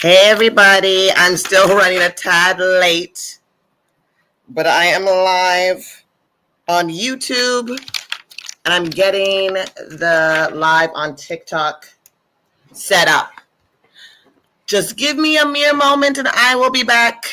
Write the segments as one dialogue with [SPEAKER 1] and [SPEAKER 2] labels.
[SPEAKER 1] Hey everybody, I'm still running a tad late, but I am live on YouTube and I'm getting the live on TikTok set up. Just give me a mere moment and I will be back.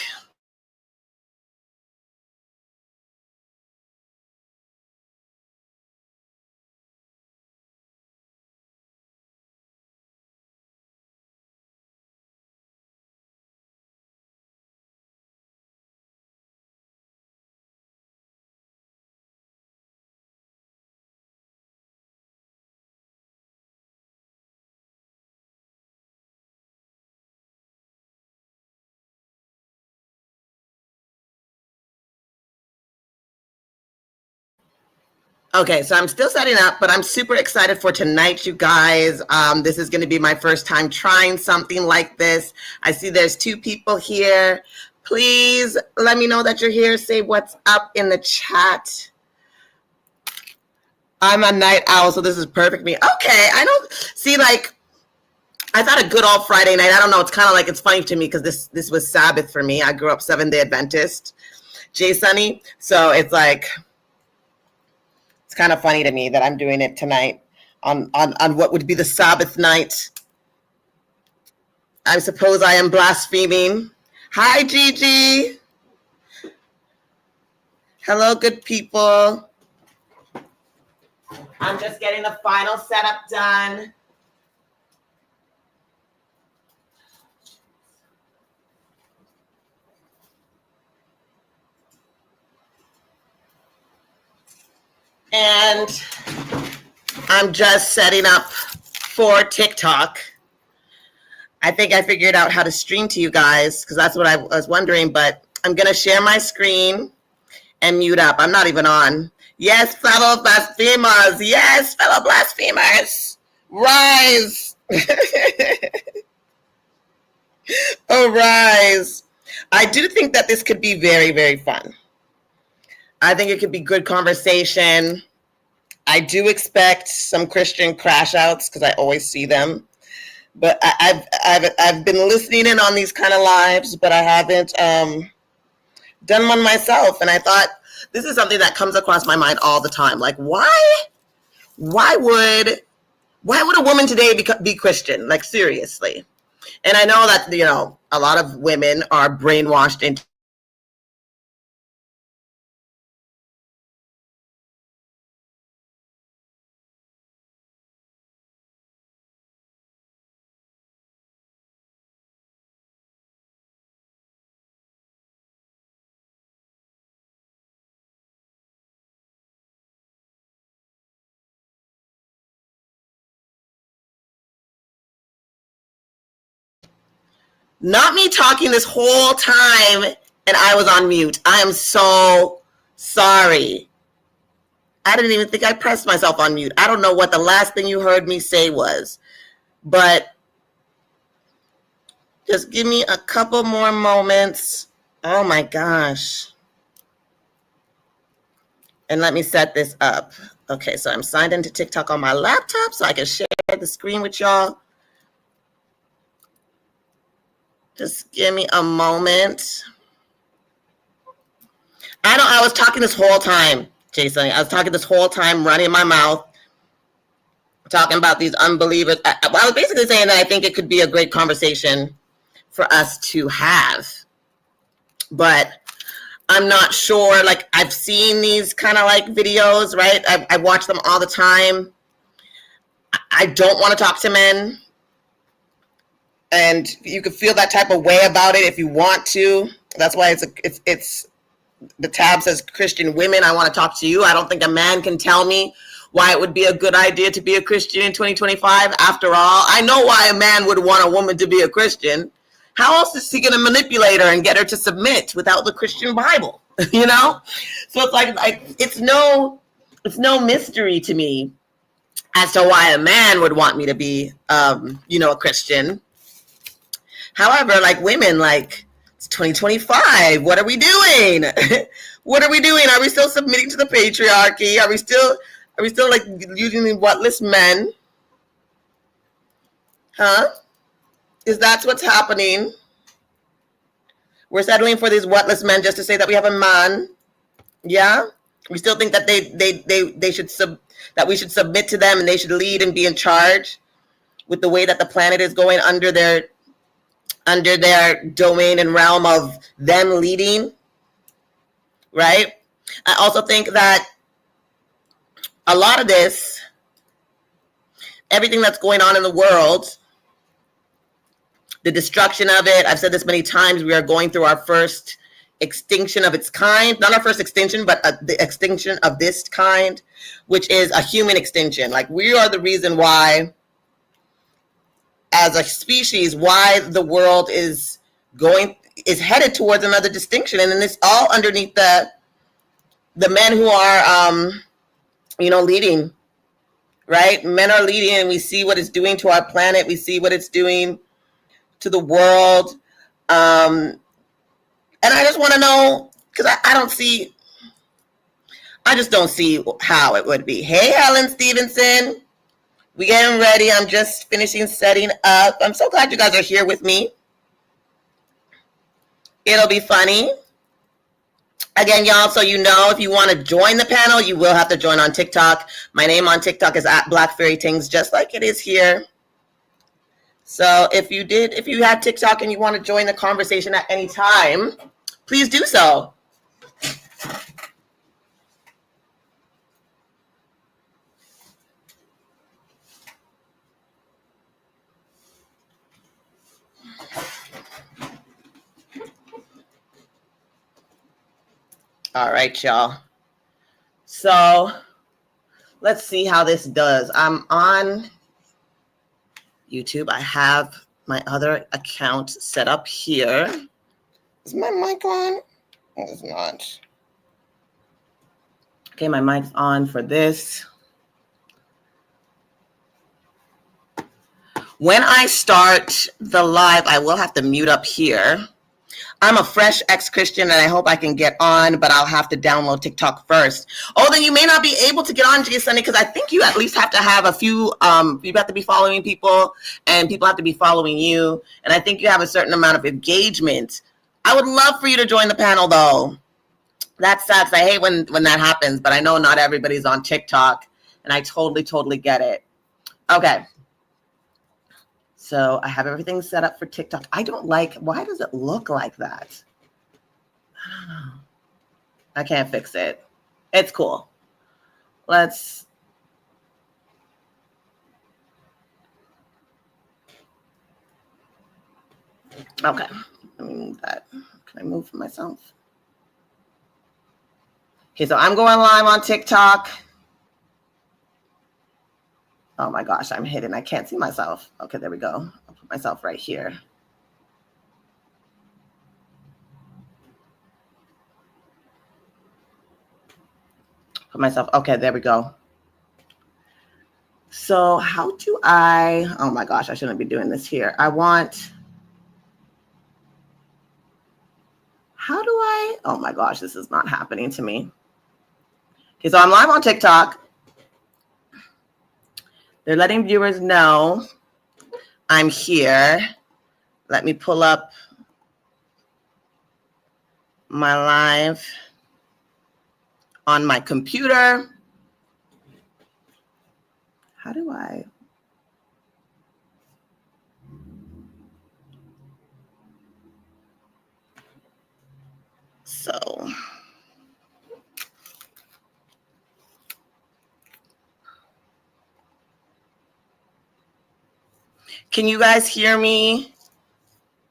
[SPEAKER 1] Okay, so I'm still setting up, but I'm super excited for tonight, you guys. This is going to be my first time trying something like this. I see there's 2 people here. Please let me know that you're here. Say what's up in the chat. I'm a night owl, so this is perfect for me. Okay, I don't see, like, I thought a good old Friday night. I don't know. It's kind of like, it's funny to me because this was Sabbath for me. I grew up Seventh-day Adventist, J Sunny. So it's like, it's kind of funny to me that I'm doing it tonight on what would be the Sabbath night. I suppose I am blaspheming. Hi, Gigi. Hello, good people. I'm just getting the final setup done. And I'm just setting up for TikTok. I think I figured out how to stream to you guys because that's what I was wondering, but I'm going to share my screen and mute up. I'm not even on. Yes, fellow blasphemers. Yes, fellow blasphemers. Rise. Arise. I do think that this could be very, very fun. I think it could be good conversation. I do expect some Christian crash outs because I always see them. But I've been listening in on these kind of lives, but I haven't done one myself. And I thought this is something that comes across my mind all the time. Like, why would a woman today be Christian? Like, seriously. And I know that, a lot of women are brainwashed into not me talking this whole time and I was on mute. I am so sorry. I didn't even think I pressed myself on mute. I don't know what the last thing you heard me say was, but just give me a couple more moments. Oh my gosh. And let me set this up. Okay, so I'm signed into TikTok on my laptop so I can share the screen with y'all. Just give me a moment. I was talking this whole time, Jason. I was talking this whole time, running my mouth, talking about these unbelievers. I was basically saying that I think it could be a great conversation for us to have. But I'm not sure. Like, I've seen these kind of like videos, right? I watch them all the time. I don't want to talk to men. And you can feel that type of way about it if you want to. That's why it's the tab says Christian women. I want to talk to you. I don't think a man can tell me why it would be a good idea to be a Christian in 2025. After all, I know why a man would want a woman to be a Christian. How else is he going to manipulate her and get her to submit without the Christian Bible? So it's like it's no mystery to me as to why a man would want me to be a Christian. However, like, women, like, it's 2025. What are we doing? What are we doing? Are we still submitting to the patriarchy? Are we still like using whatless men? Huh? is that's what's happening. We're settling for these whatless men just to say that we have a man. Yeah, we still think that they should that we should submit to them and they should lead and be in charge with the way that the planet is going under their domain and realm of them leading, right? I also think that a lot of this, everything that's going on in the world, the destruction of it, I've said this many times, we are going through our first extinction of its kind. Not our first extinction, but the extinction of this kind, which is a human extinction. Like, we are the reason why, as a species, why the world is headed towards another distinction. And then it's all underneath the men who are, leading, right? Men are leading, and we see what it's doing to our planet. We see what it's doing to the world. And I just want to know, because I just don't see how it would be. Hey, Helen Stevenson. We getting ready. I'm just finishing setting up. I'm so glad you guys are here with me. It'll be funny. Again, y'all, so you know, if you want to join the panel, you will have to join on TikTok. My name on TikTok is @BlackFairyTings, just like it is here. So if you had TikTok and you want to join the conversation at any time, please do so. All right, y'all. So let's see how this does. I'm on YouTube. I have my other account set up here. Is my mic on? No, it's not. Okay, my mic's on for this. When I start the live, I will have to mute up here. I'm a fresh ex-Christian, and I hope I can get on, but I'll have to download TikTok first. Oh, then you may not be able to get on, G Sunny, because I think you at least have to have a few, you have to be following people, and people have to be following you, and I think you have a certain amount of engagement. I would love for you to join the panel, though. That sucks. I hate when that happens, but I know not everybody's on TikTok, and I totally get it. Okay. So I have everything set up for TikTok. I don't like, why does it look like that? I don't know. I can't fix it. It's cool. Okay, let me move that. Can I move for myself? Okay, so I'm going live on TikTok. Oh my gosh, I'm hidden. I can't see myself. Okay, there we go. I'll put myself right here. Okay, there we go. So how do oh my gosh, I shouldn't be doing this here. Oh my gosh, this is not happening to me. Okay, so I'm live on TikTok. They're letting viewers know I'm here. Let me pull up my live on my computer. How do I? So. Can you guys hear me?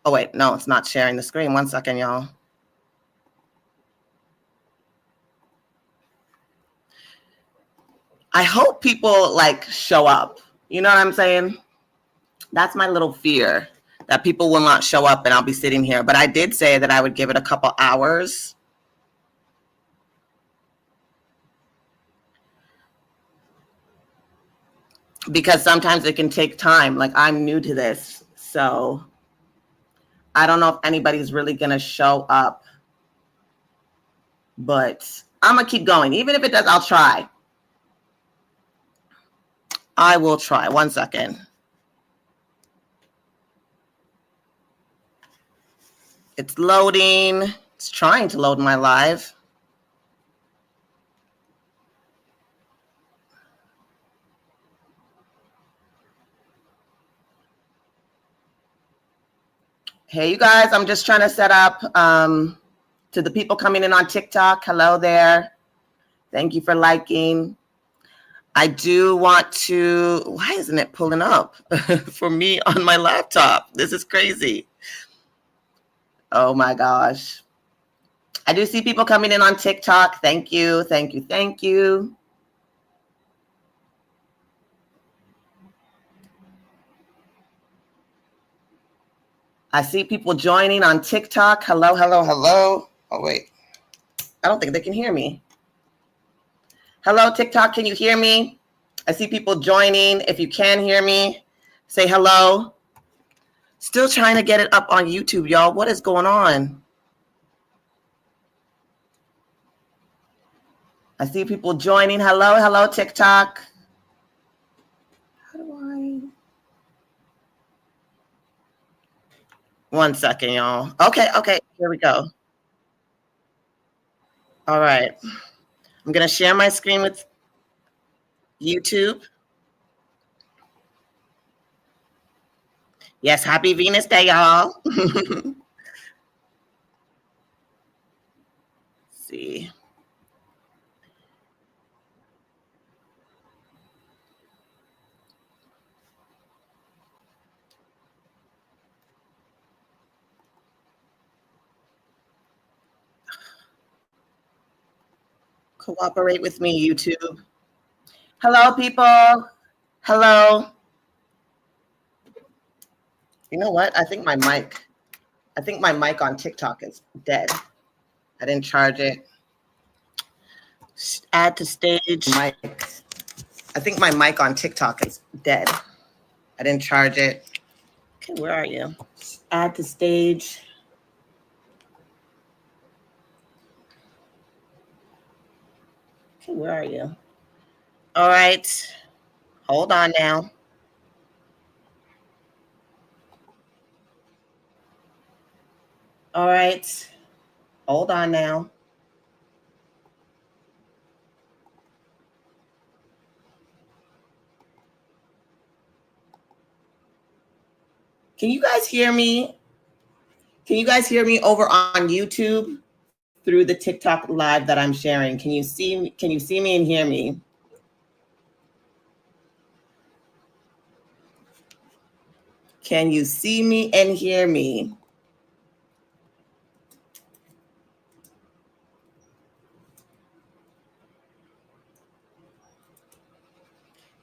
[SPEAKER 1] Oh, wait, no, it's not sharing the screen. One second, y'all. I hope people show up. You know what I'm saying? That's my little fear, that people will not show up and I'll be sitting here. But I did say that I would give it a couple hours. Because sometimes it can take time. Like, I'm new to this, so I don't know if anybody's really going to show up. But I'm going to keep going. Even if it does, I'll try. I will try. One second. It's loading. It's trying to load my live. Hey, you guys, I'm just trying to set up to the people coming in on TikTok. Hello there. Thank you for liking. I do want to, why isn't it pulling up for me on my laptop? This is crazy. Oh my gosh. I do see people coming in on TikTok. Thank you, thank you, thank you. I see people joining on TikTok. Hello, hello, hello. Oh, wait. I don't think they can hear me. Hello, TikTok. Can you hear me? I see people joining. If you can hear me, say hello. Still trying to get it up on YouTube, y'all. What is going on? I see people joining. Hello, hello, TikTok. How do I? One second, y'all. Okay, here we go. All right. I'm going to share my screen with YouTube. Yes, happy Venus Day, y'all. See. Cooperate with me, YouTube. Hello, people. Hello. You know what? I think my mic on TikTok is dead. I didn't charge it. Add to stage mic. I think my mic on TikTok is dead. I didn't charge it. Okay, where are you? Add to stage. Okay, where are you? All right. Hold on now. All right. Hold on now. Can you guys hear me? Can you guys hear me over on YouTube through the TikTok live that I'm sharing? Can you see me? Can you see me and hear me? Can you see me and hear me?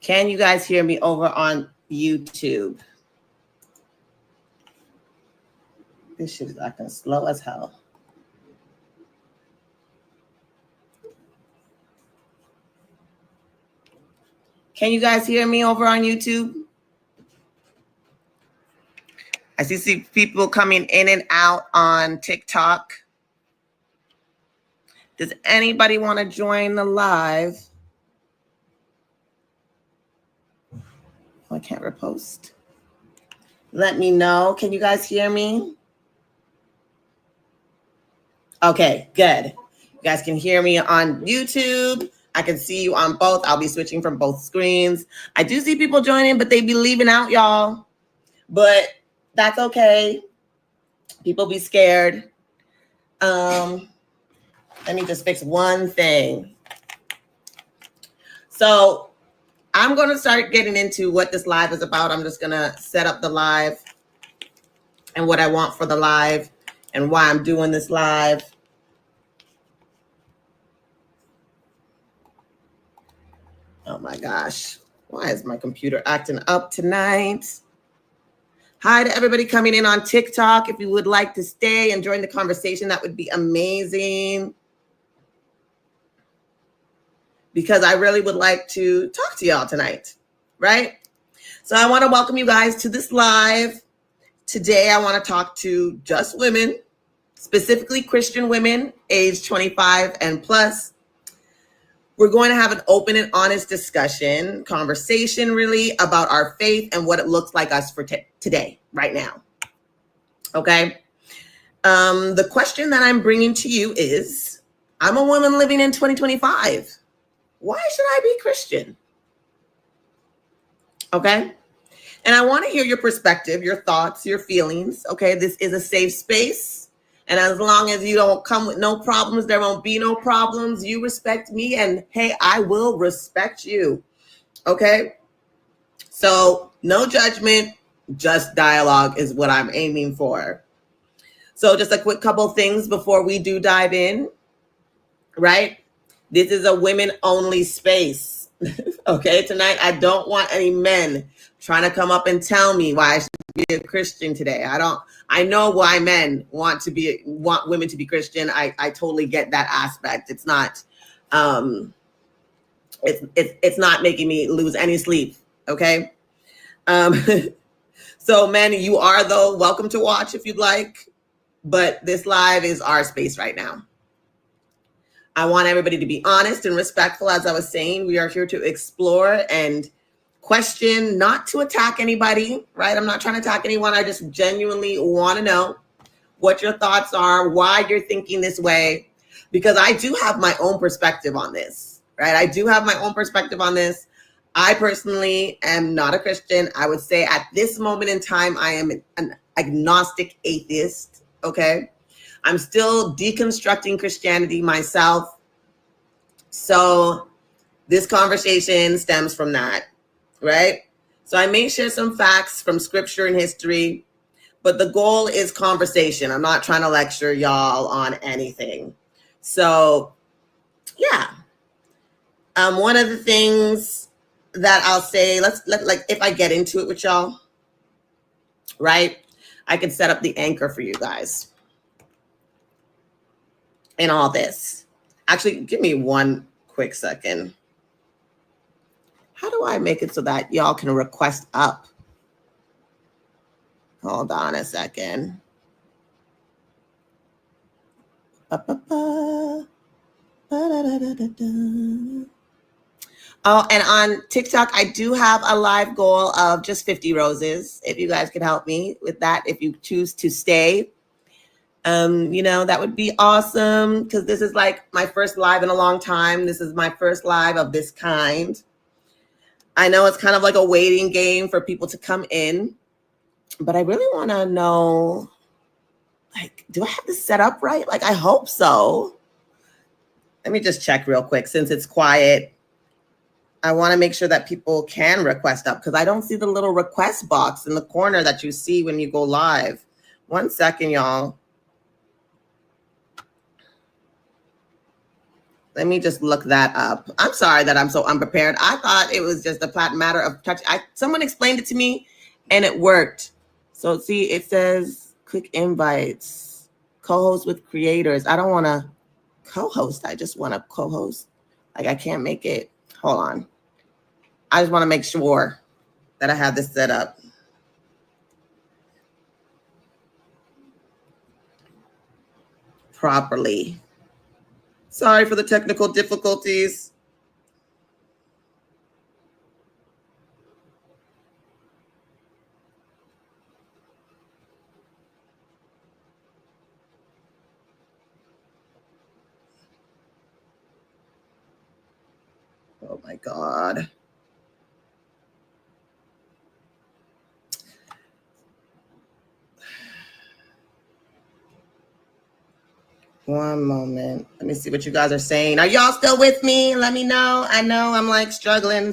[SPEAKER 1] Can you guys hear me over on YouTube? This shit is acting slow as hell. Can you guys hear me over on YouTube? I see people coming in and out on TikTok. Does anybody want to join the live? Oh, I can't repost. Let me know. Can you guys hear me? Okay, good. You guys can hear me on YouTube. I can see you on both. I'll be switching from both screens. I do see people joining, but they be leaving out, y'all. But that's okay. People be scared. Let me just fix one thing. So I'm going to start getting into what this live is about. I'm just going to set up the live and what I want for the live and why I'm doing this live. Oh my gosh. Why is my computer acting up tonight? Hi to everybody coming in on TikTok. If you would like to stay and join the conversation, that would be amazing. Because I really would like to talk to y'all tonight, right? So I want to welcome you guys to this live. Today, I want to talk to just women, specifically Christian women, age 25 and plus. We're going to have an open and honest discussion, conversation really about our faith and what it looks like us for today, right now. Okay. The question that I'm bringing to you is, I'm a woman living in 2025. Why should I be Christian? Okay. And I want to hear your perspective, your thoughts, your feelings. Okay. This is a safe space. And as long as you don't come with no problems, there won't be no problems. You respect me, and hey, I will respect you. Okay. So no judgment, just dialogue is what I'm aiming for. So just a quick couple things before we do dive in, right? This is a women only space. Okay, tonight I don't want any men trying to come up and tell me why I should be a Christian today. I know why men want women to be Christian. I totally get that aspect. It's not it's not making me lose any sleep. Okay. So men, you are though welcome to watch if you'd like, but this live is our space right now. I want everybody to be honest and respectful. As I was saying, we are here to explore and question, not to attack anybody, right? I'm not trying to attack anyone. I just genuinely want to know what your thoughts are, why you're thinking this way, because I do have my own perspective on this, right? I do have my own perspective on this. I personally am not a Christian. I would say at this moment in time, I am an agnostic atheist, okay? I'm still deconstructing Christianity myself. So this conversation stems from that, right? So I may share some facts from scripture and history, but the goal is conversation. I'm not trying to lecture y'all on anything. So yeah. One of the things that I'll say, like if I get into it with y'all, right? I can set up the anchor for you guys in all this. Actually, give me one quick second. How do I make it so that y'all can request up? Hold on a second. Oh, and on TikTok, I do have a live goal of just 50 roses. If you guys could help me with that, if you choose to stay. That would be awesome, because this is like my first live in a long time. This is my first live of this kind. I know it's kind of like a waiting game for people to come in, but I really want to know, like, do I have this set up right? Like, I hope so. Let me just check real quick since it's quiet. I want to make sure that people can request up, because I don't see the little request box in the corner that you see when you go live. 1 second, y'all. Let me just look that up. I'm sorry that I'm so unprepared. I thought it was just a matter of touch. Someone explained it to me and it worked. So see, it says click invites, co-host with creators. I don't want to co-host. I just want to co-host. Like, I can't make it. Hold on. I just want to make sure that I have this set up. Properly. Sorry for the technical difficulties. Oh my God. One moment. Let me see what you guys are saying. Are y'all still with me? Let me know. I know I'm like struggling.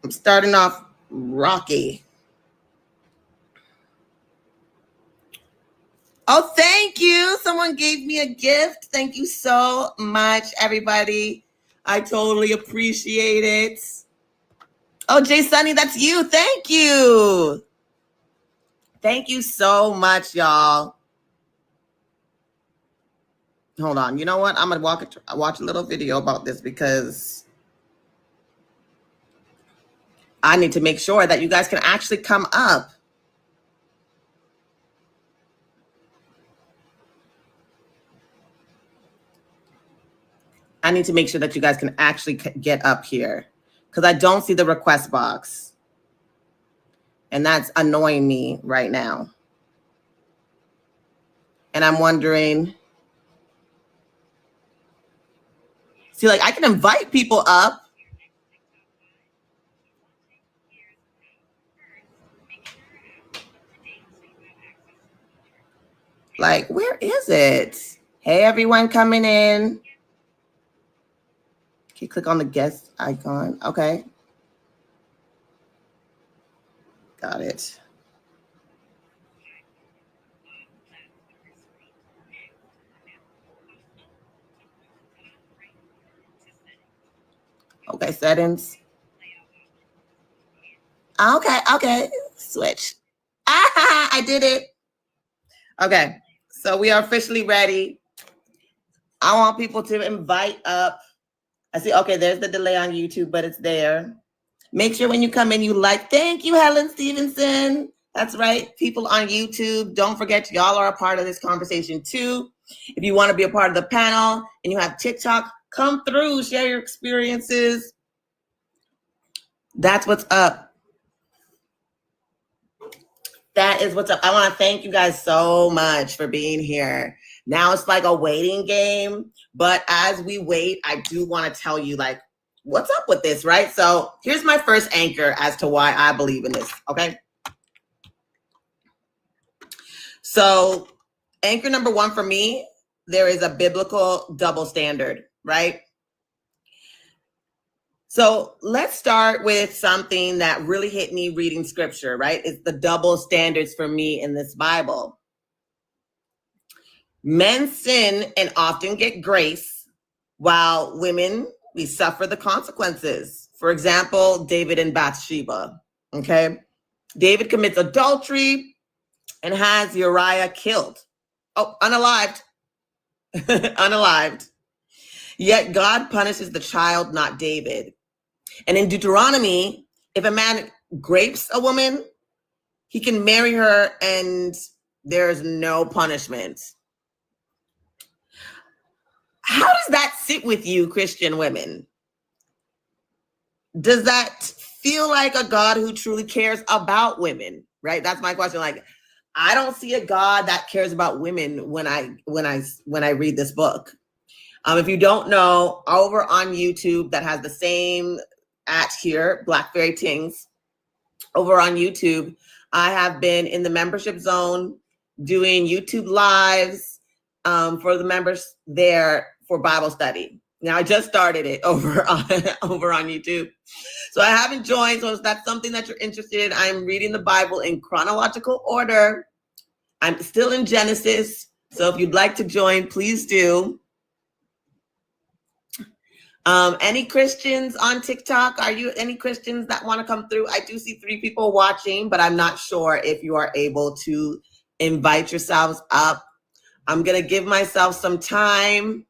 [SPEAKER 1] I'm starting off rocky. Oh, thank you. Someone gave me a gift. Thank you so much, everybody. I totally appreciate it. Oh, Jay Sunny, that's you. Thank you. Thank you so much, y'all. Hold on. You know what? I'm going to watch a little video about this, because I need to make sure that you guys can actually come up. I need to make sure that you guys can actually get up here, because I don't see the request box. And that's annoying me right now. And I'm wondering, see, like I can invite people up. Like, where is it? Hey, everyone coming in. Can you click on the guest icon? Okay. Got it. Okay, settings. Okay. Switch. Ah, I did it. Okay, so we are officially ready. I want people to invite up. I see, okay, there's the delay on YouTube, but it's there. Make sure when you come in, you like, thank you, Helen Stevenson. That's right, people on YouTube, don't forget y'all are a part of this conversation too. If you want to be a part of the panel and you have TikTok, come through, share your experiences. That's what's up. That is what's up. I want to thank you guys so much for being here. Now it's like a waiting game, but as we wait, I do want to tell you like, what's up with this, right? So here's my first anchor as to why I believe in this, okay? So anchor number one for me, there is a biblical double standard, right? So let's start with something that really hit me reading scripture, right? It's the double standards for me in this Bible. Men sin and often get grace, while women, we suffer the consequences. For example, David and Bathsheba, okay? David commits adultery and has Uriah killed. Oh, unalived. Unalived. Yet God punishes the child, not David. And in Deuteronomy, if a man grapes a woman, he can marry her and there's no punishment. How does that sit with you, Christian women? Does that feel like a God who truly cares about women, right? That's my question. Like, I don't see a God that cares about women when I read this book. If you don't know, over on YouTube, that has the same at here, Black Fairy Tings. Over on YouTube, I have been in the membership zone doing YouTube lives for the members there for Bible study. Now I just started it over on YouTube. So I haven't joined. So if that's something that you're interested in, I'm reading the Bible in chronological order. I'm still in Genesis. So if you'd like to join, please do. Any Christians on TikTok? Are you any Christians that want to come through? I do see 3 people watching, but I'm not sure if you are able to invite yourselves up. I'm going to give myself some time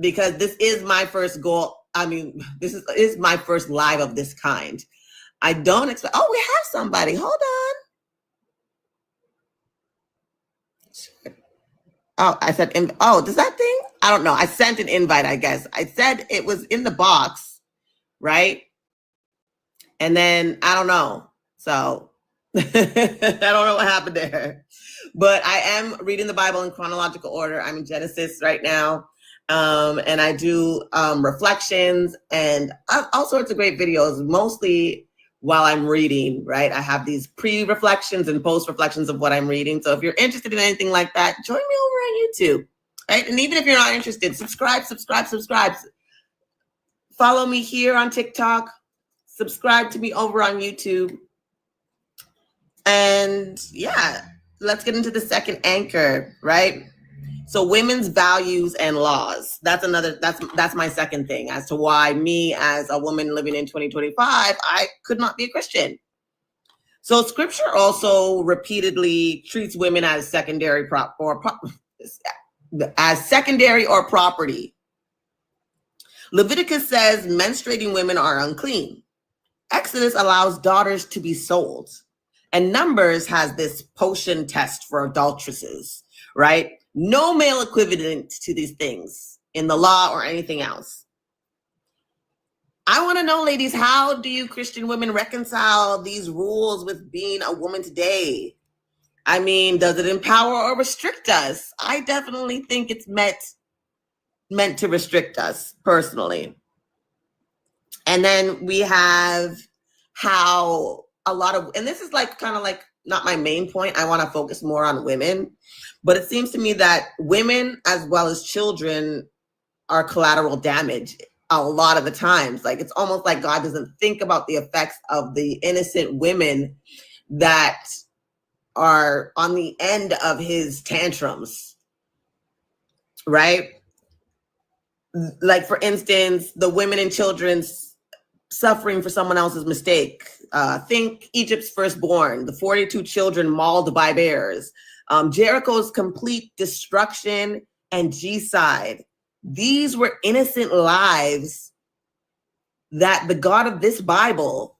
[SPEAKER 1] because this is my first goal. I mean, this is my first live of this kind. I don't expect, oh, we have somebody. Hold on. Oh, I said, oh, does that thing? I don't know. I sent an invite, I guess. I said it was in the box, right? And then I don't know. So I don't know what happened there. But I am reading the Bible in chronological order. I'm in Genesis right now. And I do reflections and all sorts of great videos, mostly while I'm reading, right? I have these pre-reflections and post-reflections of what I'm reading. So if you're interested in anything like that, join me over on YouTube, right? And even if you're not interested, subscribe. Follow me here on TikTok. Subscribe to me over on YouTube. And yeah, let's get into the second anchor, right? So women's values and laws. That's my second thing as to why me as a woman living in 2025, I could not be a Christian. So scripture also repeatedly treats women as secondary or property. Leviticus says menstruating women are unclean. Exodus allows daughters to be sold. And Numbers has this potion test for adulteresses, right? No male equivalent to these things in the law or anything else. I want to know, ladies, how do you Christian women reconcile these rules with being a woman today? I mean, does it empower or restrict us? I definitely think it's meant to restrict us personally. And then we have how a lot of, and this is like kind of like not my main point. I want to focus more on women, but it seems to me that women as well as children are collateral damage a lot of the times. Like it's almost like God doesn't think about the effects of the innocent women that are on the end of his tantrums, right? Like for instance, the women and children's suffering for someone else's mistake. Think Egypt's firstborn, the 42 children mauled by bears, Jericho's complete destruction and G-side. These were innocent lives that the God of this Bible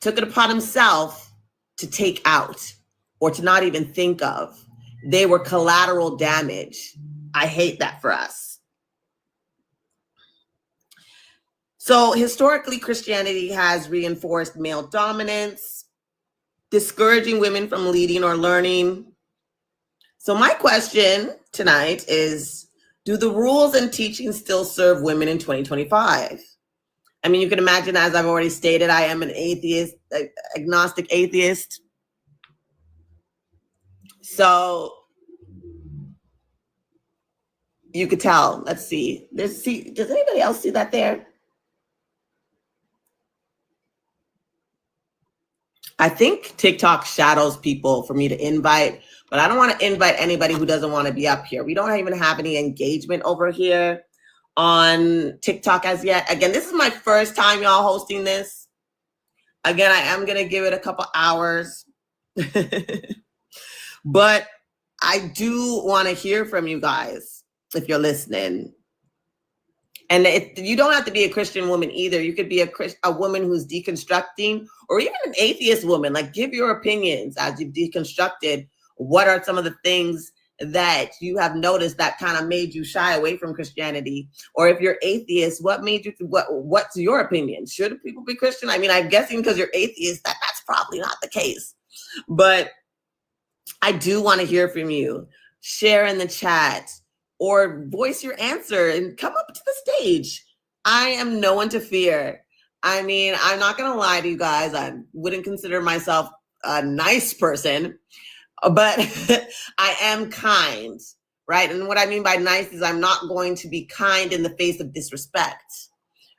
[SPEAKER 1] took it upon himself to take out or to not even think of. They were collateral damage. I hate that for us. So historically, Christianity has reinforced male dominance, discouraging women from leading or learning. So my question tonight is, do the rules and teachings still serve women in 2025? I mean, you can imagine, as I've already stated, I am an atheist, agnostic atheist. So you could tell. Let's see. Does anybody else see that there? I think TikTok shadows people for me to invite, but I don't want to invite anybody who doesn't want to be up here. We don't even have any engagement over here on TikTok as yet. Again, this is my first time, y'all, hosting this. Again, I am going to give it a couple hours. But I do want to hear from you guys if you're listening. And you don't have to be a Christian woman either. You could be a woman who's deconstructing, or even an atheist woman. Like, give your opinions as you've deconstructed. What are some of the things that you have noticed that kind of made you shy away from Christianity? Or if you're atheist, what made you, what's your opinion? Should people be Christian? I mean, I'm guessing because you're atheist, that's probably not the case. But I do want to hear from you. Share in the chat or voice your answer and come up to the stage. I am no one to fear. I mean, I'm not going to lie to you guys. I wouldn't consider myself a nice person, but I am kind, right? And what I mean by nice is I'm not going to be kind in the face of disrespect,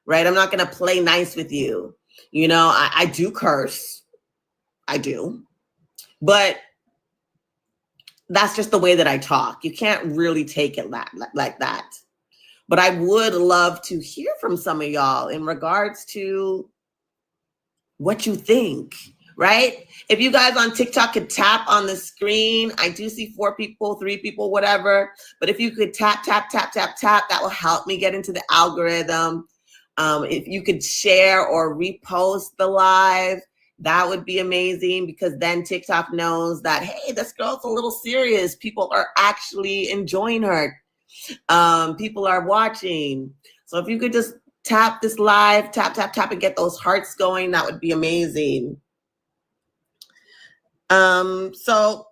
[SPEAKER 1] right? I'm not going to play nice with you. You know, I do curse. I do. But that's just the way that I talk. You can't really take it like that. But I would love to hear from some of y'all in regards to what you think, right? If you guys on TikTok could tap on the screen, I do see 4 people, 3 people, whatever. But if you could tap, that will help me get into the algorithm. If you could share or repost the live, that would be amazing, because then TikTok knows that, hey, this girl's a little serious. People are actually enjoying her. People are watching. So if you could just tap this live, tap, and get those hearts going, that would be amazing. So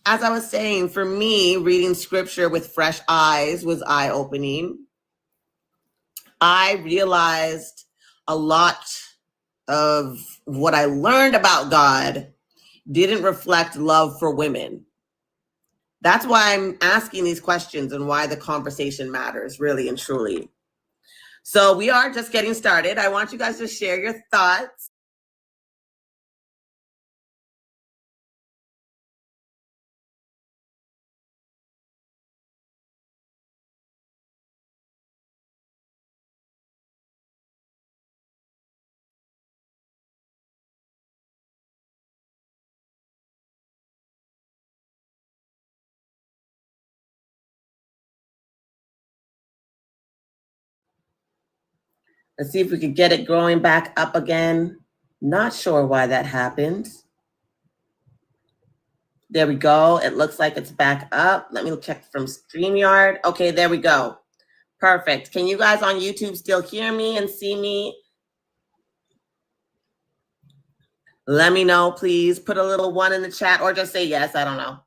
[SPEAKER 1] as I was saying, for me, reading scripture with fresh eyes was eye-opening. I realized a lot of what I learned about God didn't reflect love for women. That's why I'm asking these questions and why the conversation matters, really and truly. So we are just getting started. I want you guys to share your thoughts. Let's see if we can get it growing back up again. Not sure why that happened. There we go. It looks like it's back up. Let me check from StreamYard. Okay, there we go. Perfect. Can you guys on YouTube still hear me and see me? Let me know, please. Put a little one in the chat or just say yes. I don't know.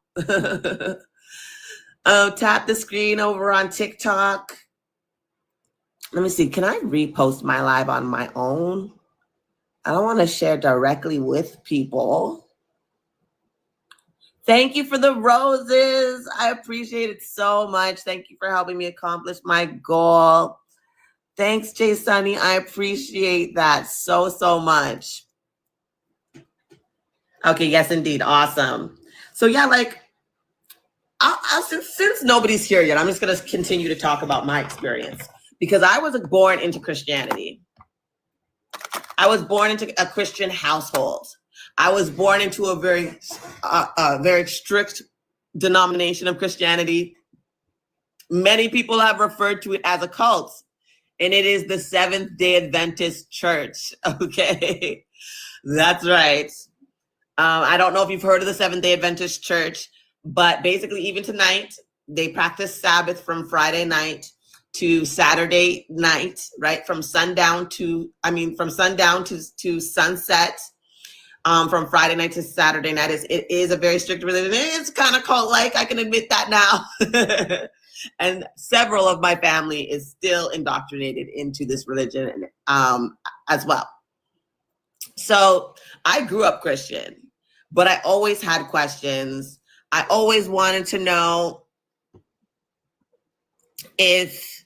[SPEAKER 1] Tap the screen over on TikTok. Let me see. Can I repost my live on my own? I don't want to share directly with people. Thank you for the roses. I appreciate it so much. Thank you for helping me accomplish my goal. Thanks, Jay Sunny. I appreciate that so much. Okay, yes, indeed. Awesome. So yeah, like, since nobody's here yet, I'm just going to continue to talk about my experience because I was born into Christianity. I was born into a Christian household. I was born into a very strict denomination of Christianity. Many people have referred to it as a cult, and it is the Seventh-day Adventist Church. Okay, that's right. I don't know if you've heard of the Seventh-day Adventist Church, but basically, even tonight, they practice Sabbath from Friday night to Saturday night, right? From sundown to sunset. From Friday night to Saturday night. It is a very strict religion. It's kind of cult-like, I can admit that now. And several of my family is still indoctrinated into this religion as well. So I grew up Christian, but I always had questions. I always wanted to know if,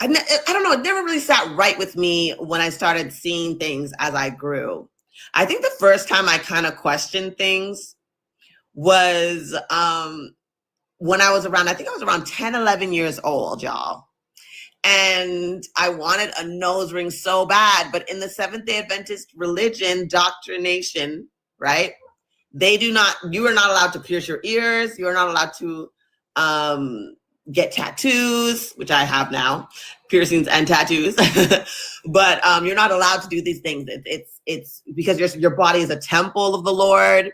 [SPEAKER 1] I don't know, it never really sat right with me when I started seeing things as I grew. I think the first time I kind of questioned things was when I was around 10, 11 years old, y'all. And I wanted a nose ring so bad, but in the Seventh-day Adventist religion, doctrination, right? You are not allowed to pierce your ears. You are not allowed to get tattoos, which I have now, piercings and tattoos. But you're not allowed to do these things. It's because your body is a temple of the Lord.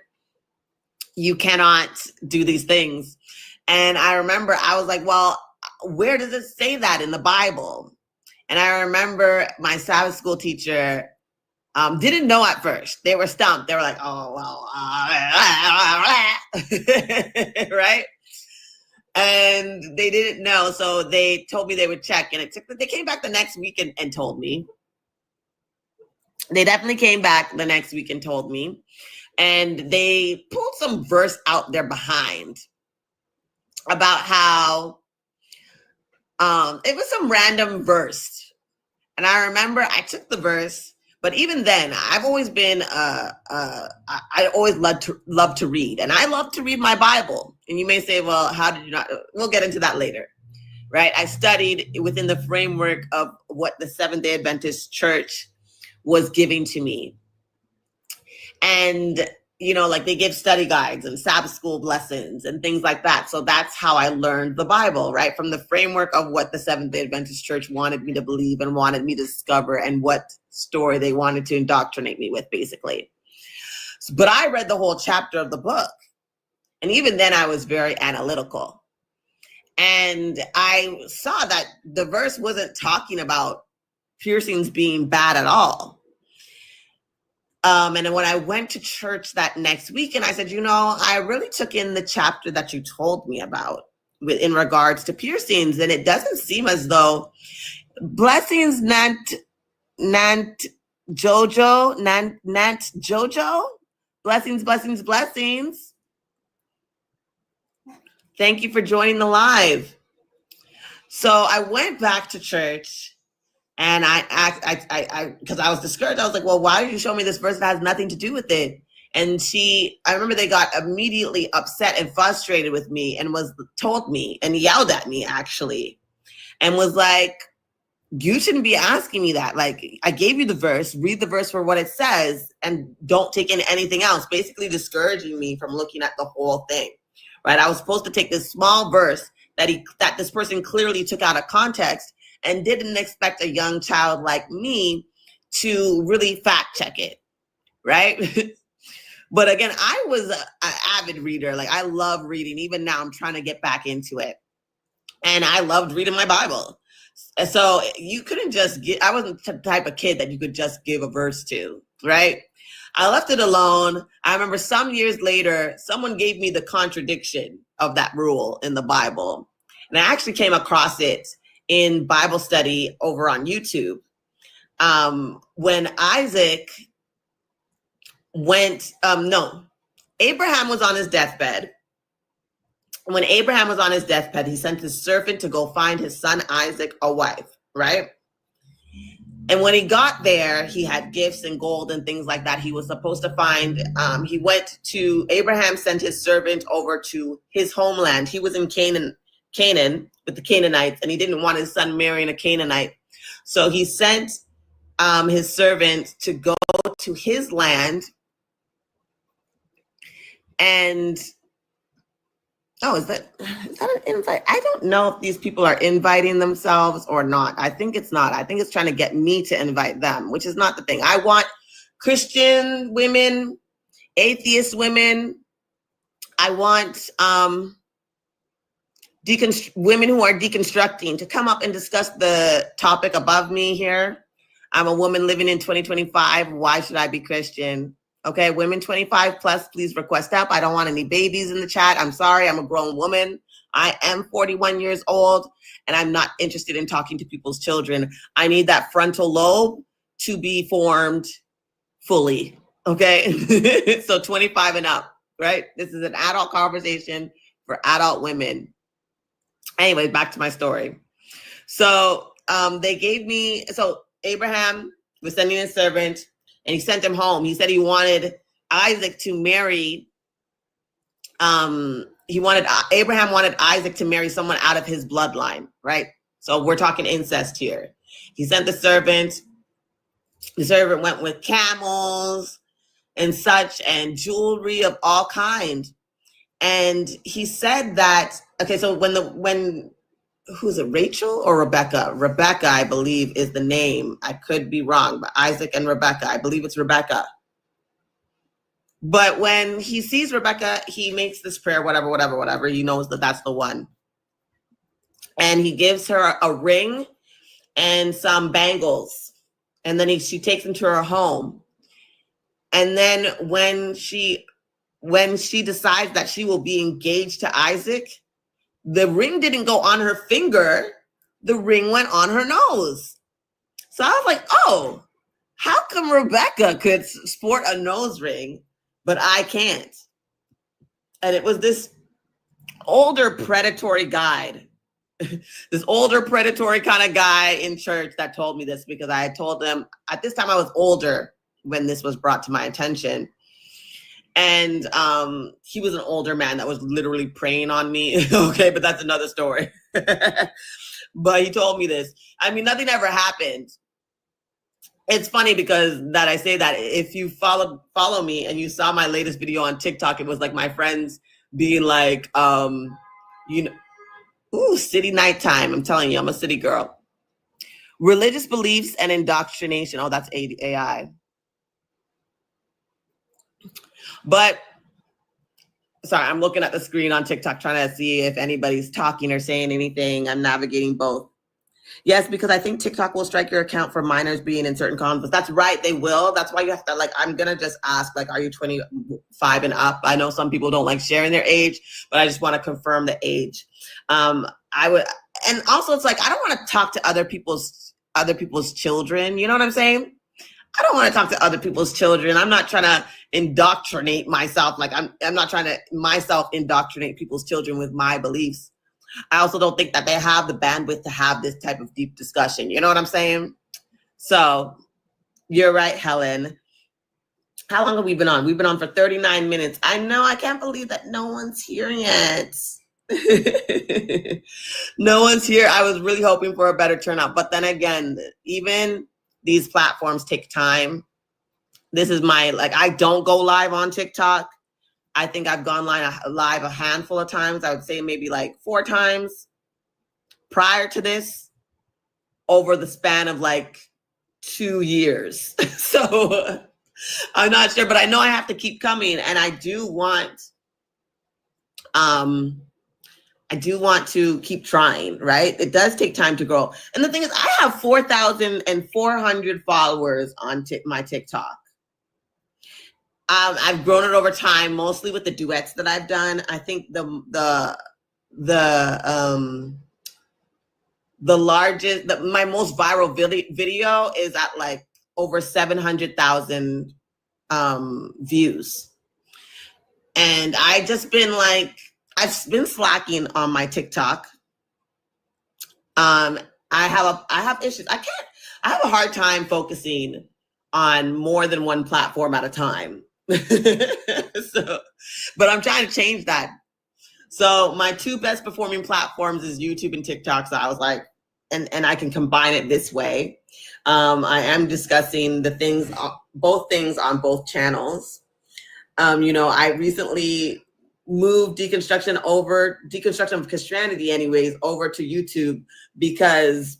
[SPEAKER 1] You cannot do these things. And I remember I was like, well, where does it say that in the Bible? And I remember my Sabbath school teacher didn't know at first. They were stumped. They were like, oh, well, right? And they didn't know. So they told me they would check. And they came back the next week and told me. They definitely came back the next week and told me. And they pulled some verse out there behind about how it was some random verse. And I remember I took the verse, but even then, I've always been, I always love to read. And I love to read my Bible. And you may say, well, how did you not? We'll get into that later, right? I studied within the framework of what the Seventh-day Adventist Church was giving to me. And, like they give study guides and Sabbath school lessons and things like that. So that's how I learned the Bible, right? From the framework of what the Seventh-day Adventist Church wanted me to believe and wanted me to discover and what story they wanted to indoctrinate me with, basically. But I read the whole chapter of the book. And even then I was very analytical. And I saw that the verse wasn't talking about piercings being bad at all. And then when I went to church that next week and I said, I really took in the chapter that you told me about in regards to piercings. And it doesn't seem as though blessings, Nant Jojo, blessings. Thank you for joining the live. So I went back to church. And because I was discouraged, I was like, well, why did you show me this verse that has nothing to do with it? And I remember they got immediately upset and frustrated with me and told me and yelled at me, actually, and was like, you shouldn't be asking me that. Like, I gave you the verse, read the verse for what it says, and don't take in anything else, basically discouraging me from looking at the whole thing, right? I was supposed to take this small verse that this person clearly took out of context and didn't expect a young child like me to really fact check it, right? But again, I was an avid reader. Like, I love reading. Even now, I'm trying to get back into it. And I loved reading my Bible. And so you couldn't just I wasn't the type of kid that you could just give a verse to, right? I left it alone. I remember some years later, someone gave me the contradiction of that rule in the Bible. And I actually came across it in Bible study over on YouTube. When Isaac went, Abraham was on his deathbed. When Abraham was on his deathbed, he sent his servant to go find his son Isaac a wife, right? And when he got there, he had gifts and gold and things like that. He was supposed to find, Abraham sent his servant over to his homeland. He was in Canaan with the Canaanites, and he didn't want his son marrying a Canaanite. So he sent his servant to go to his land. And is that an invite? I don't know if these people are inviting themselves or not. I think it's not. I think it's trying to get me to invite them, which is not the thing. I want Christian women, atheist women. I want women who are deconstructing to come up and discuss the topic above me here. I'm a woman living in 2025. Why should I be Christian? Okay, women 25 plus, please request help. I don't want any babies in the chat. I'm sorry, I'm a grown woman. I am 41 years old, and I'm not interested in talking to people's children. I need that frontal lobe to be formed fully, okay? So 25 and up, right? This is an adult conversation for adult women. Anyway, back to my story. So Abraham was sending his servant, and he sent him home. He said he wanted Isaac to marry, Abraham wanted Isaac to marry someone out of his bloodline, right? So we're talking incest here. He sent the servant. The servant went with camels and such and jewelry of all kinds. And he said that, okay, so who's it, Rachel or Rebecca? Rebecca, I believe, is the name. I could be wrong, but Isaac and Rebecca, I believe it's Rebecca. But when he sees Rebecca, he makes this prayer, whatever. He knows that that's the one. And he gives her a ring and some bangles. And then she takes him to her home. And then when she decides that she will be engaged to Isaac, the ring didn't go on her finger. The ring went on her nose. So I was like, oh, how come Rebecca could sport a nose ring, but I can't? And it was this older predatory guy, this older predatory kind of guy in church that told me this, because I had told him at this time I was older when this was brought to my attention. And he was an older man that was literally preying on me. Okay, but that's another story. But he told me this. I mean, nothing ever happened. It's funny because that I say that. If you follow me and you saw my latest video on TikTok, it was like my friends being like, city nighttime. I'm telling you, I'm a city girl. Religious beliefs and indoctrination. Oh, that's AI. But sorry, I'm looking at the screen on TikTok trying to see if anybody's talking or saying anything. I'm navigating both. Yes, because I think TikTok will strike your account for minors being in certain conflicts. That's right, they will. That's why you have to, I'm going to just ask, are you 25 and up? I know some people don't like sharing their age, but I just want to confirm the age. And also it's I don't want to talk to other people's children. You know what I'm saying? I don't want to talk to other people's children. I'm not trying to indoctrinate myself. I'm not trying to myself indoctrinate people's children with my beliefs. I also don't think that they have the bandwidth to have this type of deep discussion. You know what I'm saying? So you're right, Helen. How long have we been on? We've been on for 39 minutes. I know. I can't believe that no one's here yet. No one's here. I was really hoping for a better turnout. But then again, even these platforms take time. This is I don't go live on TikTok. I think I've gone live a handful of times. I would say maybe 4 times prior to this over the span of 2 years. So I'm not sure, but I know I have to keep coming. And I do want, I do want to keep trying, right? It does take time to grow. And the thing is, I have 4,400 followers on my TikTok. I've grown it over time, mostly with the duets that I've done. I think the largest, my most viral video is at like over 700,000 views. And I've been slacking on my TikTok. I have issues. I have a hard time focusing on more than one platform at a time. But I'm trying to change that. So my two best performing platforms is YouTube and TikTok. So I was like, and I can combine it this way. I am discussing both things on both channels. I recently moved deconstruction of Christianity anyways, over to YouTube because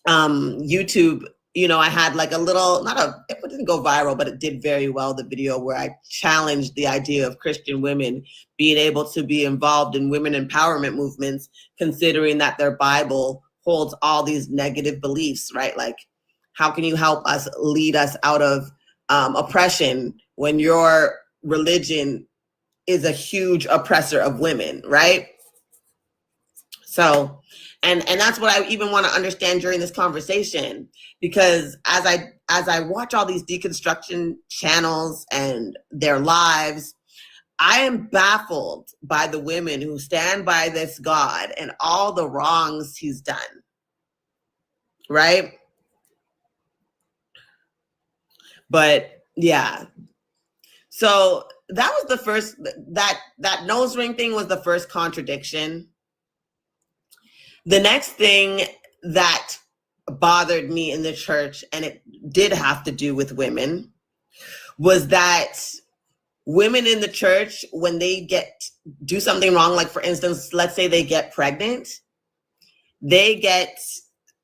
[SPEAKER 1] YouTube, I had like it didn't go viral, but it did very well. The video where I challenged the idea of Christian women being able to be involved in women empowerment movements, considering that their Bible holds all these negative beliefs, right? Like, how can you help us lead us out of oppression when your religion is a huge oppressor of women, right? So, and that's what I even want to understand during this conversation, because as I watch all these deconstruction channels and their lives, I am baffled by the women who stand by this God and all the wrongs he's done, right? But yeah. So that was the first, that nose ring thing was the first contradiction. The next thing that bothered me in the church, and it did have to do with women, was that women in the church, when they do something wrong, like for instance, let's say they get pregnant, they get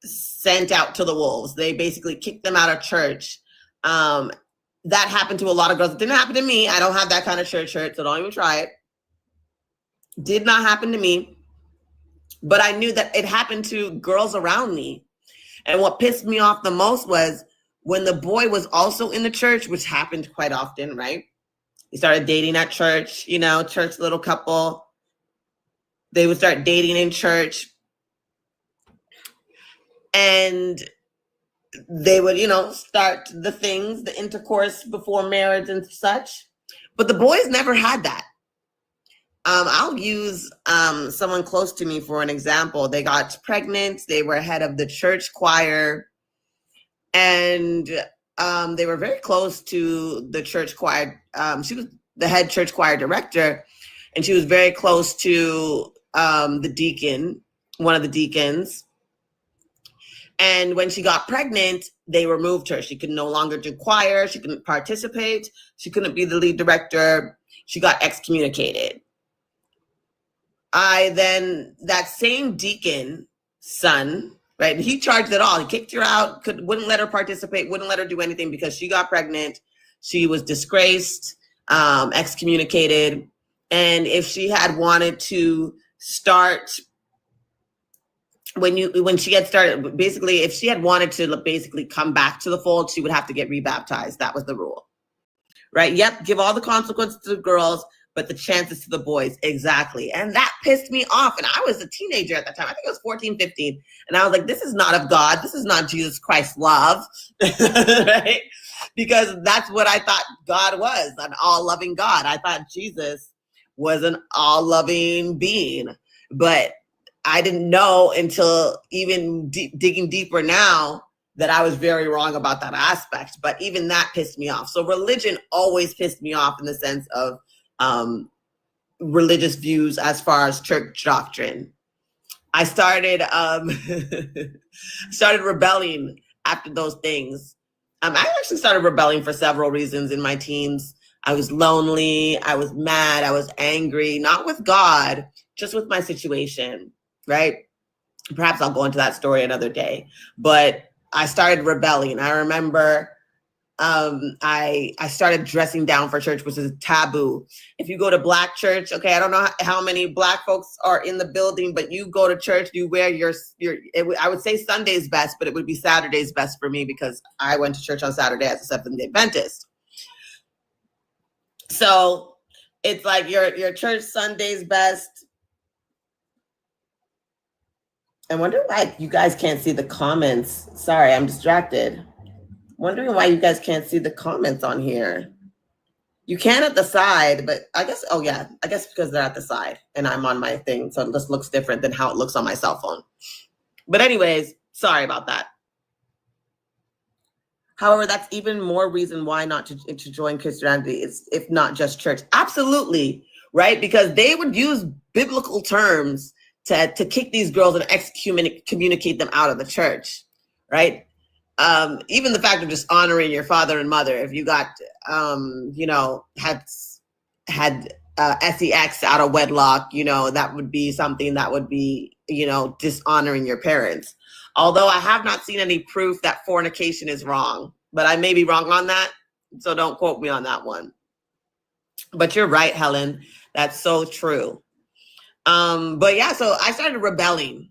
[SPEAKER 1] sent out to the wolves. They basically kick them out of church. That happened to a lot of girls. It didn't happen to me. I don't have that kind of church hurt, so don't even try it. Did not happen to me. But I knew that it happened to girls around me. And what pissed me off the most was when the boy was also in the church, which happened quite often, right? He started dating at church, church little couple. They would start dating in church. And they would, start the intercourse before marriage and such. But the boys never had that. I'll use someone close to me for an example. They got pregnant. They were head of the church choir. And they were very close to the church choir. She was the head church choir director. And she was very close to the deacon, one of the deacons. And when she got pregnant, they removed her. She could no longer do choir. She couldn't participate. She couldn't be the lead director. She got excommunicated. That same deacon son, right? He charged it all. He kicked her out, wouldn't let her participate, wouldn't let her do anything because she got pregnant. She was disgraced, excommunicated. And if she had wanted to start, when she had started, basically, if she had wanted to basically come back to the fold, she would have to get rebaptized. That was the rule, right? Yep, give all the consequences to the girls, but the chances to the boys. Exactly. And that pissed me off. And I was a teenager at that time. I think I was 14, 15. And I was like, this is not of God. This is not Jesus Christ's love, right? Because that's what I thought God was, an all-loving God. I thought Jesus was an all-loving being. But I didn't know until even digging deeper now that I was very wrong about that aspect. But even that pissed me off. So religion always pissed me off in the sense of religious views as far as church doctrine. I started rebelling after those things. I actually started rebelling for several reasons in my teens. I was lonely, I was mad, I was angry, not with God, just with my situation, right? Perhaps I'll go into that story another day. But I started rebelling. I remember I started dressing down for church, which is taboo. If you go to Black church, okay, I don't know how many Black folks are in the building, but you go to church, you wear I would say Sunday's best, but it would be Saturday's best for me because I went to church on Saturday as a Seventh-day Adventist. So it's like your church Sunday's best. I wonder why you guys can't see the comments. Sorry, I'm distracted. Wondering why you guys can't see the comments on here. You can at the side, but I guess, oh yeah, I guess because they're at the side and I'm on my thing. So it just looks different than how it looks on my cell phone. But anyways, sorry about that. However, that's even more reason why not to join Christianity, is if not just church. Absolutely, right? Because they would use biblical terms to kick these girls and excommunicate them out of the church, right? Even the fact of just honoring your father and mother, if you got, had sex out of wedlock, that would be something that would be, dishonoring your parents. Although I have not seen any proof that fornication is wrong, but I may be wrong on that. So don't quote me on that one. But you're right, Helen. That's so true. But yeah, so I started rebelling.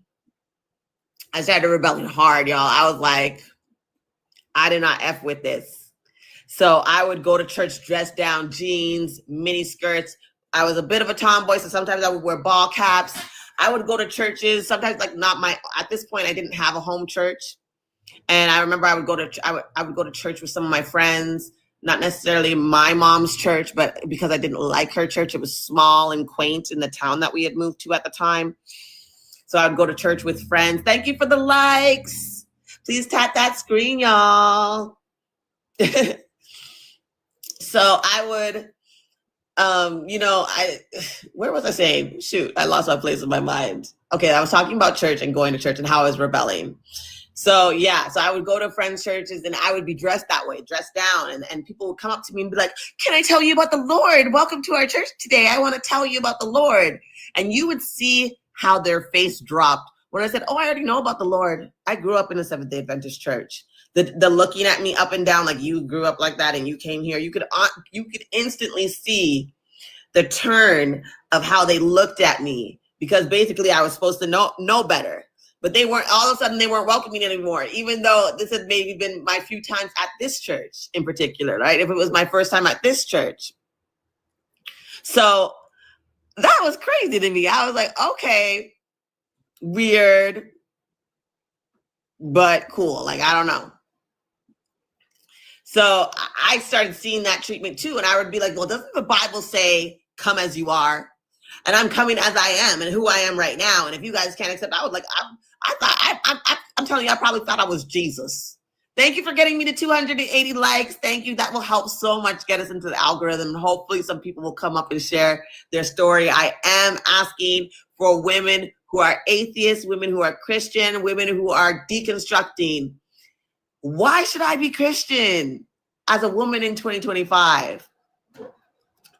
[SPEAKER 1] I started rebelling hard, y'all. I was like, I did not F with this. So I would go to church dressed down, jeans, mini skirts. I was a bit of a tomboy, so sometimes I would wear ball caps. I would go to churches, sometimes at this point I didn't have a home church. And I remember I would go to church with some of my friends, not necessarily my mom's church, but because I didn't like her church. It was small and quaint in the town that we had moved to at the time. So I would go to church with friends. Thank you for the likes. Please tap that screen, y'all. So I would, where was I saying? Shoot, I lost my place in my mind. Okay, I was talking about church and going to church and how I was rebelling. So yeah, so I would go to friends' churches and I would be dressed that way, dressed down. And people would come up to me and be like, can I tell you about the Lord? Welcome to our church today. I want to tell you about the Lord. And you would see how their face dropped when I said, oh, I already know about the Lord. I grew up in a Seventh-day Adventist church. The looking at me up and down like you grew up like that and you came here, you could instantly see the turn of how they looked at me, because basically I was supposed to know better. But they weren't, all of a sudden they weren't welcoming anymore, even though this had maybe been my few times at this church in particular, right? If it was my first time at this church. So that was crazy to me. I was like, okay, weird, but cool. Like, I don't know. So I started seeing that treatment too. And I would be like, well, doesn't the Bible say, come as you are? And I'm coming as I am and who I am right now. And if you guys can't accept, I was like, I'm telling you, I probably thought I was Jesus. Thank you for getting me to 280 likes. Thank you. That will help so much get us into the algorithm. And hopefully some people will come up and share their story. I am asking for women who are atheists, women who are Christian, women who are deconstructing. Why should I be Christian as a woman in 2025?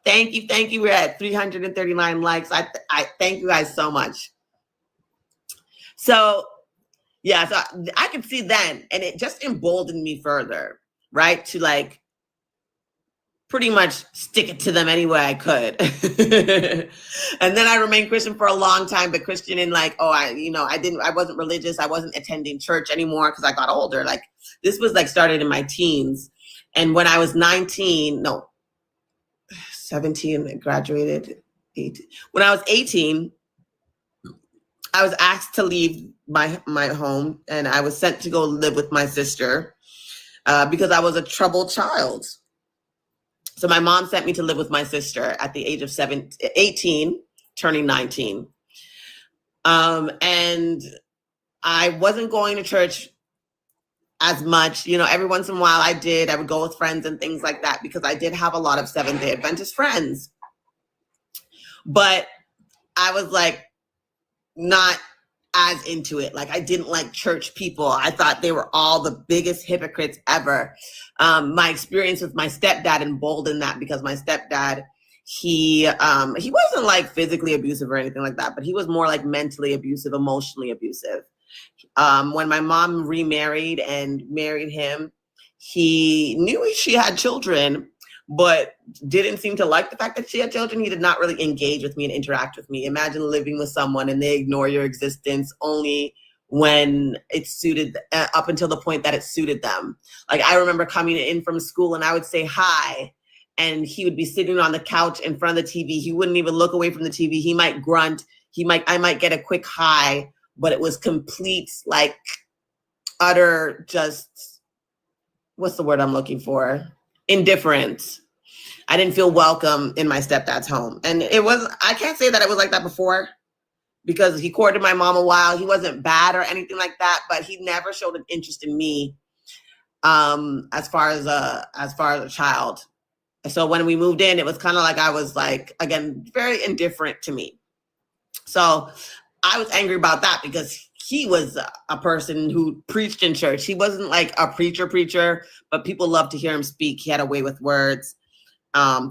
[SPEAKER 1] Thank you. We're at 339 likes. I thank you guys so much. So yeah, so I could see then, and it just emboldened me further, right? To like pretty much stick it to them any way I could. And then I remained Christian for a long time, but Christian in like, I wasn't religious. I wasn't attending church anymore because I got older. Like this was like started in my teens. And when I was 17, I graduated 18. When I was 18, I was asked to leave my home and I was sent to go live with my sister because I was a troubled child. So my mom sent me to live with my sister at the age of 18, turning 19. And I wasn't going to church as much, every once in a while I would go with friends and things like that because I did have a lot of Seventh-day Adventist friends. But I was like, not as into it. Like I didn't like church people. I thought they were all the biggest hypocrites ever. My experience with my stepdad emboldened that because my stepdad, he wasn't like physically abusive or anything like that, but he was more like mentally abusive, emotionally abusive. When my mom remarried and married him, He knew she had children, but didn't seem to like the fact that she had children. He did not really engage with me and interact with me. Imagine living with someone and they ignore your existence only when it suited, up until the point that it suited them. Like, I remember coming in from school and I would say hi, and he would be sitting on the couch in front of the TV. He wouldn't even look away from the TV. He might grunt. I might get a quick hi, but it was complete, like, utter, just, what's the word I'm looking for? Indifference. I didn't feel welcome in my stepdad's home. And I can't say that it was like that before, because he courted my mom a while. He wasn't bad or anything like that, but he never showed an interest in me as far as a child. So when we moved in, it was kind of like I was, like, again, very indifferent to me. So I was angry about that, because he was a person who preached in church. He wasn't like a preacher, but people loved to hear him speak. He had a way with words,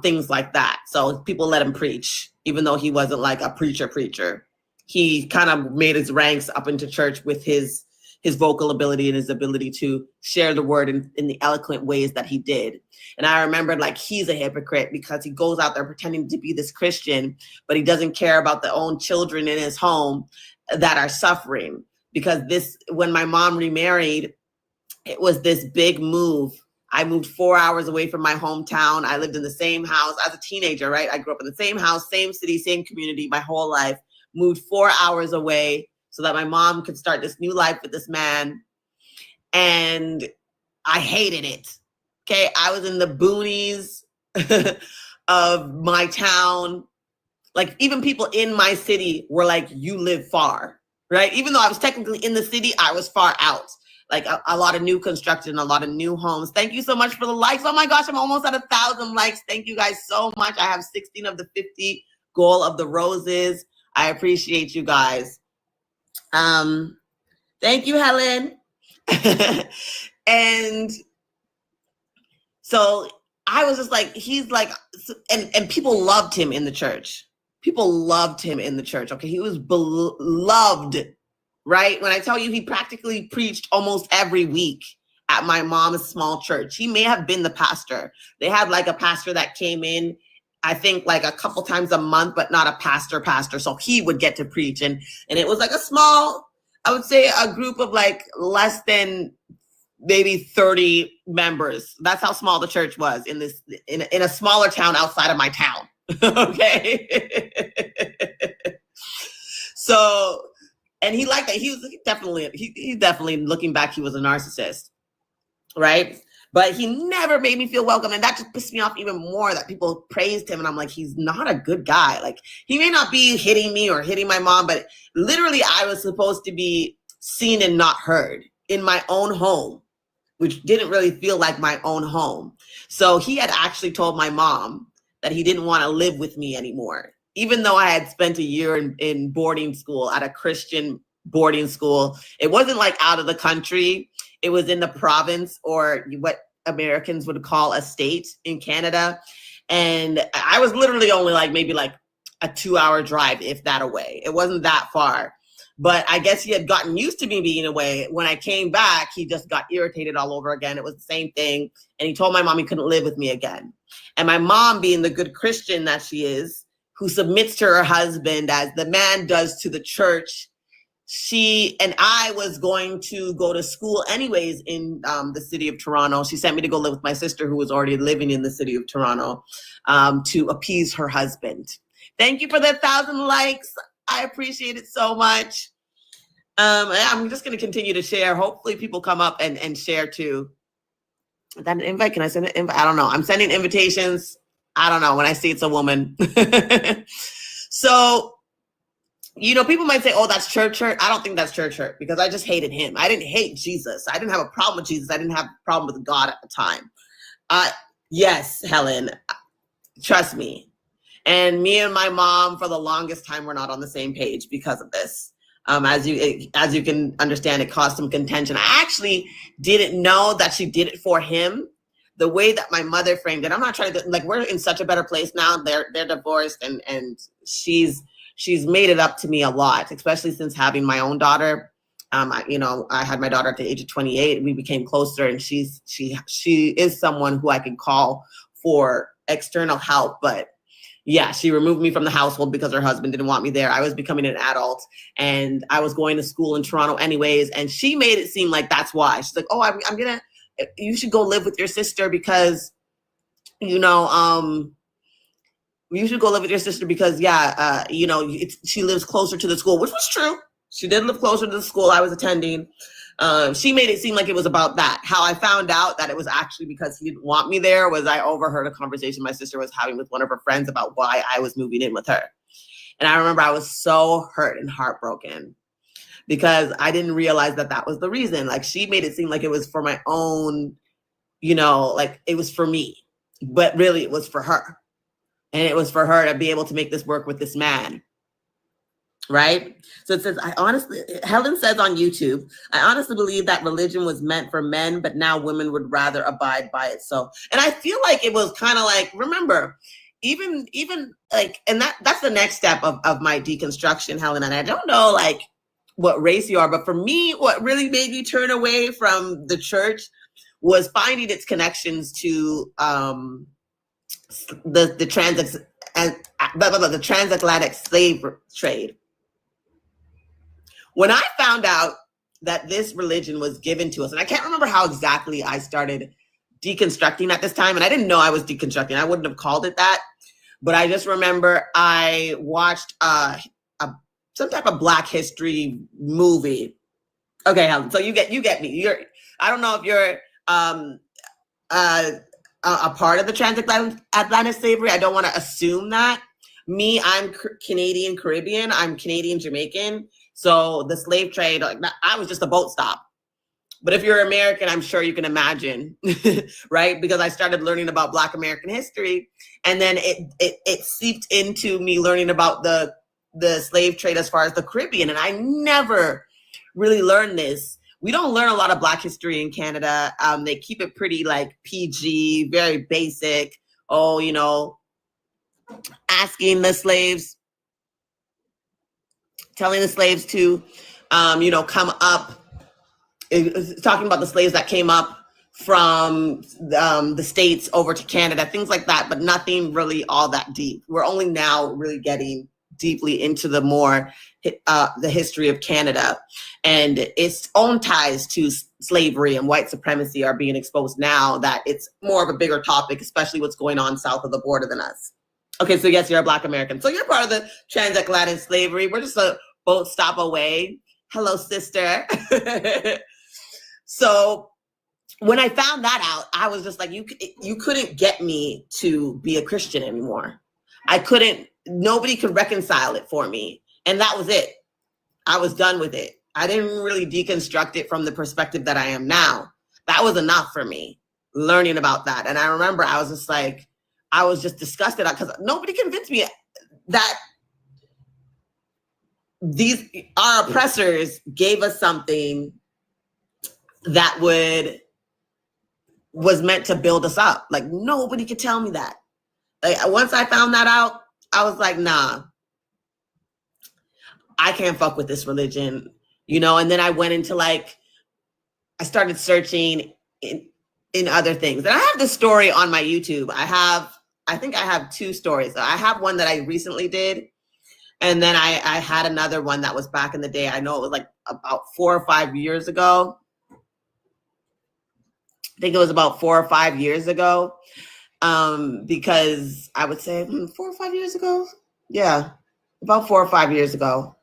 [SPEAKER 1] things like that. So people let him preach, even though he wasn't like a preacher. He kind of made his ranks up into church with his vocal ability and his ability to share the word in the eloquent ways that he did. And I remembered, like, he's a hypocrite, because he goes out there pretending to be this Christian, but he doesn't care about the own children in his home that are suffering. Because when my mom remarried, it was this big move. I moved 4 hours away from my hometown. I lived in the same house as a teenager, right? I grew up in the same house, same city, same community my whole life. Moved 4 hours away so that my mom could start this new life with this man. And I hated it. Okay. I was in the boonies of my town. Like, even people in my city were like, you live far, right? Even though I was technically in the city, I was far out. Like, a lot of new construction, a lot of new homes. Thank you so much for the likes. Oh my gosh, I'm almost at 1,000 likes. Thank you guys so much. I have 16 of the 50 goal of the roses. I appreciate you guys. Thank you, Helen. And so I was just like, he's like, and people loved him in the church. People loved him in the church. Okay. He was beloved, right? When I tell you, he practically preached almost every week at my mom's small church. He may have been the pastor. They had like a pastor that came in, I think, like a couple times a month, but not a pastor. So he would get to preach. And it was like a small, I would say, a group of like less than maybe 30 members. That's how small the church was in a smaller town outside of my town. Okay. So, and he liked that. He definitely looking back, he was a narcissist, right? But he never made me feel welcome. And that just pissed me off even more, that people praised him. And I'm like, he's not a good guy. Like, he may not be hitting me or hitting my mom, but literally I was supposed to be seen and not heard in my own home, which didn't really feel like my own home. So he had actually told my mom that he didn't want to live with me anymore, even though I had spent a year in boarding school at a Christian boarding school. It wasn't like out of the country. It was in the province, or what Americans would call a state in Canada. And I was literally only like maybe like a 2-hour drive, if that, away. It wasn't that far. But I guess he had gotten used to me being away. When I came back, he just got irritated all over again. It was the same thing. And he told my mom he couldn't live with me again. And my mom, being the good Christian that she is, who submits to her husband as the man does to the church, she and I was going to go to school anyways in the city of Toronto. She sent me to go live with my sister, who was already living in the city of Toronto, to appease her husband. Thank you for the 1,000 likes. I appreciate it so much. I'm just going to continue to share. Hopefully people come up and share too. Is that an invite? Can I send an invite? I don't know. I'm sending invitations. I don't know. When I see it's a woman. So, you know, people might say, oh, that's church hurt. I don't think that's church hurt, because I just hated him. I didn't hate Jesus. I didn't have a problem with Jesus. I didn't have a problem with God at the time. Yes, Helen, trust me. And me and my mom, for the longest time, were not on the same page because of this. As you can understand, it caused some contention. I actually didn't know that she did it for him. The way that my mother framed it, I'm not trying to, like, we're in such a better place now. They're divorced, and she's made it up to me a lot, especially since having my own daughter. I had my daughter at the age of 28. We became closer, and she is someone who I can call for external help. But yeah, she removed me from the household because her husband didn't want me there. I was becoming an adult, and I was going to school in Toronto anyways. And she made it seem like that's why. She's like, "Oh, you should go live with your sister because, you should go live with your sister because, she lives closer to the school," which was true. She did live closer to the school I was attending. She made it seem like it was about that. How I found out that it was actually because he didn't want me there was I overheard a conversation my sister was having with one of her friends about why I was moving in with her. And I remember I was so hurt and heartbroken because I didn't realize that that was the reason. Like, she made it seem like it was for my own, like it was for me, but really it was for her. And it was for her to be able to make this work with this man. Right? So it says, Helen says on YouTube, "I honestly believe that religion was meant for men, but now women would rather abide by it." So, and I feel like it was kind of like, remember, even like, and that's the next step of my deconstruction, Helen. And I don't know like what race you are, but for me, what really made me turn away from the church was finding its connections to the transatlantic slave trade. When I found out that this religion was given to us, and I can't remember how exactly I started deconstructing at this time, and I didn't know I was deconstructing. I wouldn't have called it that, but I just remember I watched some type of Black history movie. Okay, Helen, so you get me. I don't know if you're a part of the transatlantic slavery. I don't want to assume that. Me, I'm Canadian Caribbean. I'm Canadian Jamaican. So the slave trade, I was just a boat stop. But if you're American, I'm sure you can imagine, right? Because I started learning about Black American history, and then it seeped into me learning about the slave trade as far as the Caribbean. And I never really learned this. We don't learn a lot of Black history in Canada. They keep it pretty like PG, very basic. Asking the slaves, telling the slaves to, come up, talking about the slaves that came up from the States over to Canada, things like that, but nothing really all that deep. We're only now really getting deeply into the more the history of Canada, and its own ties to slavery and white supremacy are being exposed now that it's more of a bigger topic, especially what's going on south of the border than us. Okay, so yes, you're a Black American. So you're part of the transatlantic slavery. We're just a boat stop away. Hello, sister. So when I found that out, I was just like, you couldn't get me to be a Christian anymore. Nobody could reconcile it for me. And that was it. I was done with it. I didn't really deconstruct it from the perspective that I am now. That was enough for me, learning about that. And I remember I was just like, I was just disgusted because nobody convinced me that our oppressors gave us something that was meant to build us up. Like, nobody could tell me that. Like, once I found that out, I was like, nah, I can't fuck with this religion, and then I went into I started searching in other things. And I have this story on my YouTube. I think I have two stories. I have one that I recently did. And then I had another one that was back in the day. I know it was about 4 or 5 years ago. I think it was about 4 or 5 years ago. Because I would say 4 or 5 years ago. Yeah, about 4 or 5 years ago.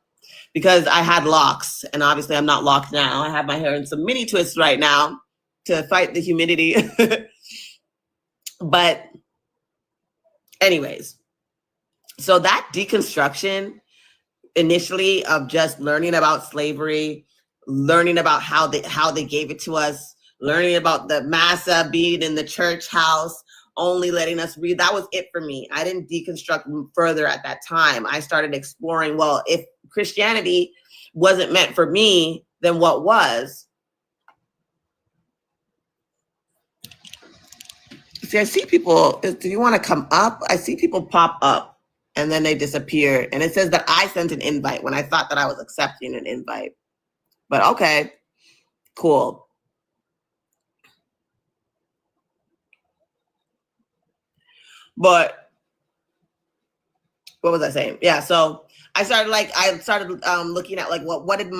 [SPEAKER 1] Because I had locks, and obviously I'm not locked now. I have my hair in some mini twists right now to fight the humidity. But anyways, so that deconstruction initially of just learning about slavery, learning about how they gave it to us, learning about the massa being in the church house, only letting us read, that was it for me. I didn't deconstruct further at that time. I started exploring, well, if Christianity wasn't meant for me, then what was? See, I see people, do you want to come up? I see people pop up and then they disappear. And it says that I sent an invite when I thought that I was accepting an invite. But okay, cool. But what was I saying? Yeah, so I started looking at like what did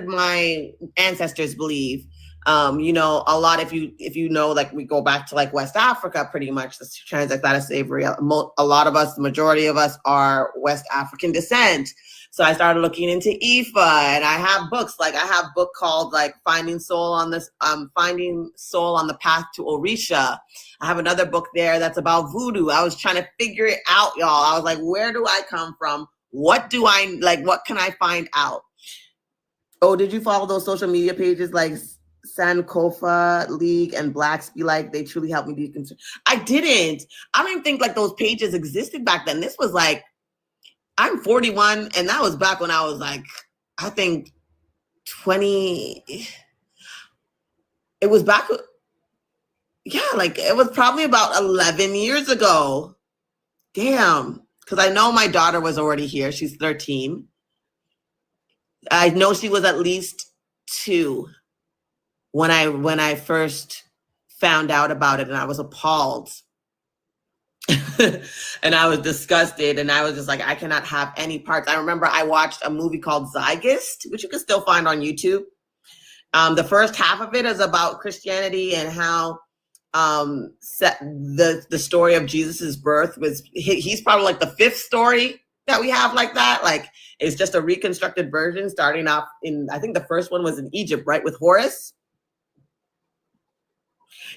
[SPEAKER 1] my ancestors believe? You know, a lot, if you know, like we go back to like West Africa, pretty much the transatlantic slavery. A lot of us, the majority of us, are West African descent. So I started looking into Ifa, and I have books. Like I have a book called like Finding Soul on the Path to Orisha. I have another book there that's about voodoo. I was trying to figure it out, y'all. I was like, where do I come from? What do I like? What can I find out? Oh, did you follow those social media pages like Sankofa League and Blacks Be Like? They truly helped me deconstruct. I didn't. I don't even think like those pages existed back then. This was like, I'm 41, and that was back when I was like, I think 20. It was back. Yeah, like it was probably about 11 years ago. Damn. Because I know my daughter was already here. She's 13. I know she was at least 2 when I first found out about it, and I was appalled. And I was disgusted, and I was just like, I cannot have any parts. I remember I watched a movie called Zygist, which you can still find on YouTube. The first half of it is about Christianity and how the story of Jesus's birth was, he's probably like the 5th story that we have like that. Like it's just a reconstructed version starting off in, I think the first one was in Egypt, right, with Horus.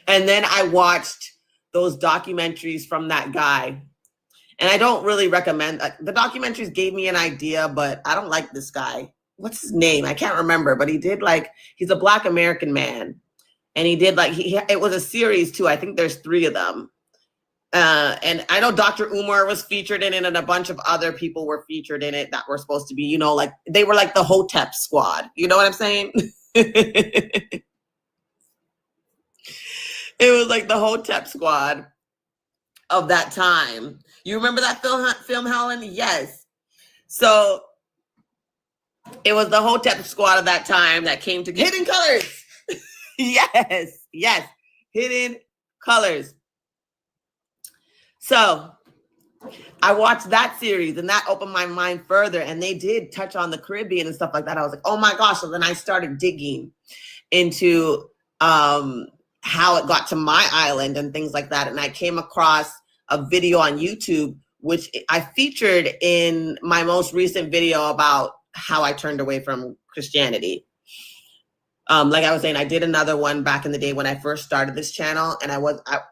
[SPEAKER 1] And then I watched those documentaries from that guy. And I don't really recommend, the documentaries gave me an idea, but I don't like this guy. What's his name? I can't remember, but he did like, he's a Black American man. And he did like, it was a series too. I think there's 3 of them. And I know Dr. Umar was featured in it, and a bunch of other people were featured in it that were supposed to be, you know, like they were like the Hotep squad. You know what I'm saying? It was like the Hotep squad of that time. You remember that film, Helen? Yes. So it was the Hotep squad of that time that came to Hidden Colors. Yes. Hidden Colors. So I watched that series, and that opened my mind further, and they did touch on the Caribbean and stuff like that. I was like, oh my gosh. So then I started digging into how it got to my island and things like that. And I came across a video on YouTube, which I featured in my most recent video about how I turned away from Christianity. Like I was saying, I did another one back in the day when I first started this channel, and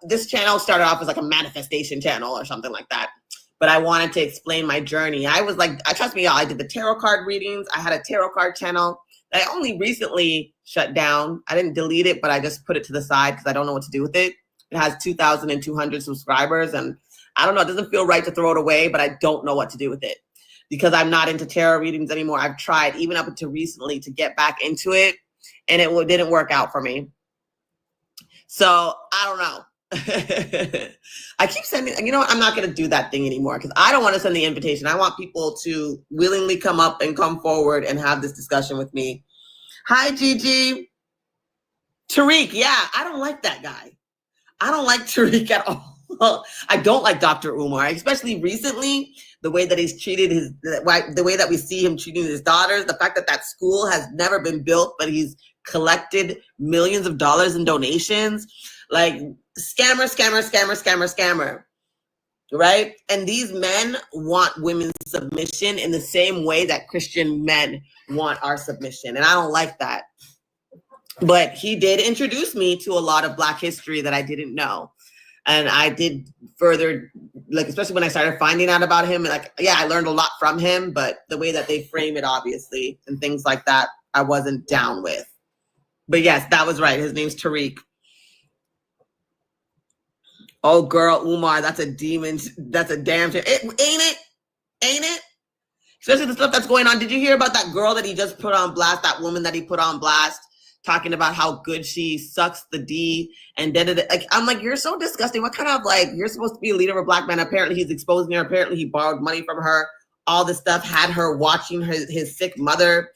[SPEAKER 1] this channel started off as like a manifestation channel or something like that. But I wanted to explain my journey. I was like, trust me, y'all, I did the tarot card readings. I had a tarot card channel that I only recently shut down. I didn't delete it, but I just put it to the side because I don't know what to do with it. It has 2,200 subscribers, and I don't know, it doesn't feel right to throw it away, but I don't know what to do with it because I'm not into tarot readings anymore. I've tried even up until recently to get back into it, and it didn't work out for me. So I don't know. I keep sending, you know what? I'm not going to do that thing anymore because I don't want to send the invitation. I want people to willingly come up and come forward and have this discussion with me. Hi, Gigi. Tariq. Yeah, I don't like that guy. I don't like Tariq at all. I don't like Dr. Umar, especially recently, the way that he's treated the way that we see him treating his daughters, the fact that that school has never been built, but he's collected millions of dollars in donations. Like, scammer, right? And these men want women's submission in the same way that Christian men want our submission. And I don't like that. But he did introduce me to a lot of Black history that I didn't know. And I did further, like, especially when I started finding out about him, like, yeah, I learned a lot from him, but the way that they frame it, obviously, and things like that, I wasn't down with. But yes, that was right. His name's Tariq. Oh, girl, Umar, that's a demon. That's a damn shame. Ain't it? Especially the stuff that's going on. Did you hear about that girl that he just put on blast, that woman that he put on blast, talking about how good she sucks the D and da-da-da. Like, I'm like, you're so disgusting. What kind of, like, you're supposed to be a leader of a Black man. Apparently he's exposing her. Apparently he borrowed money from her. All this stuff had her watching his sick mother.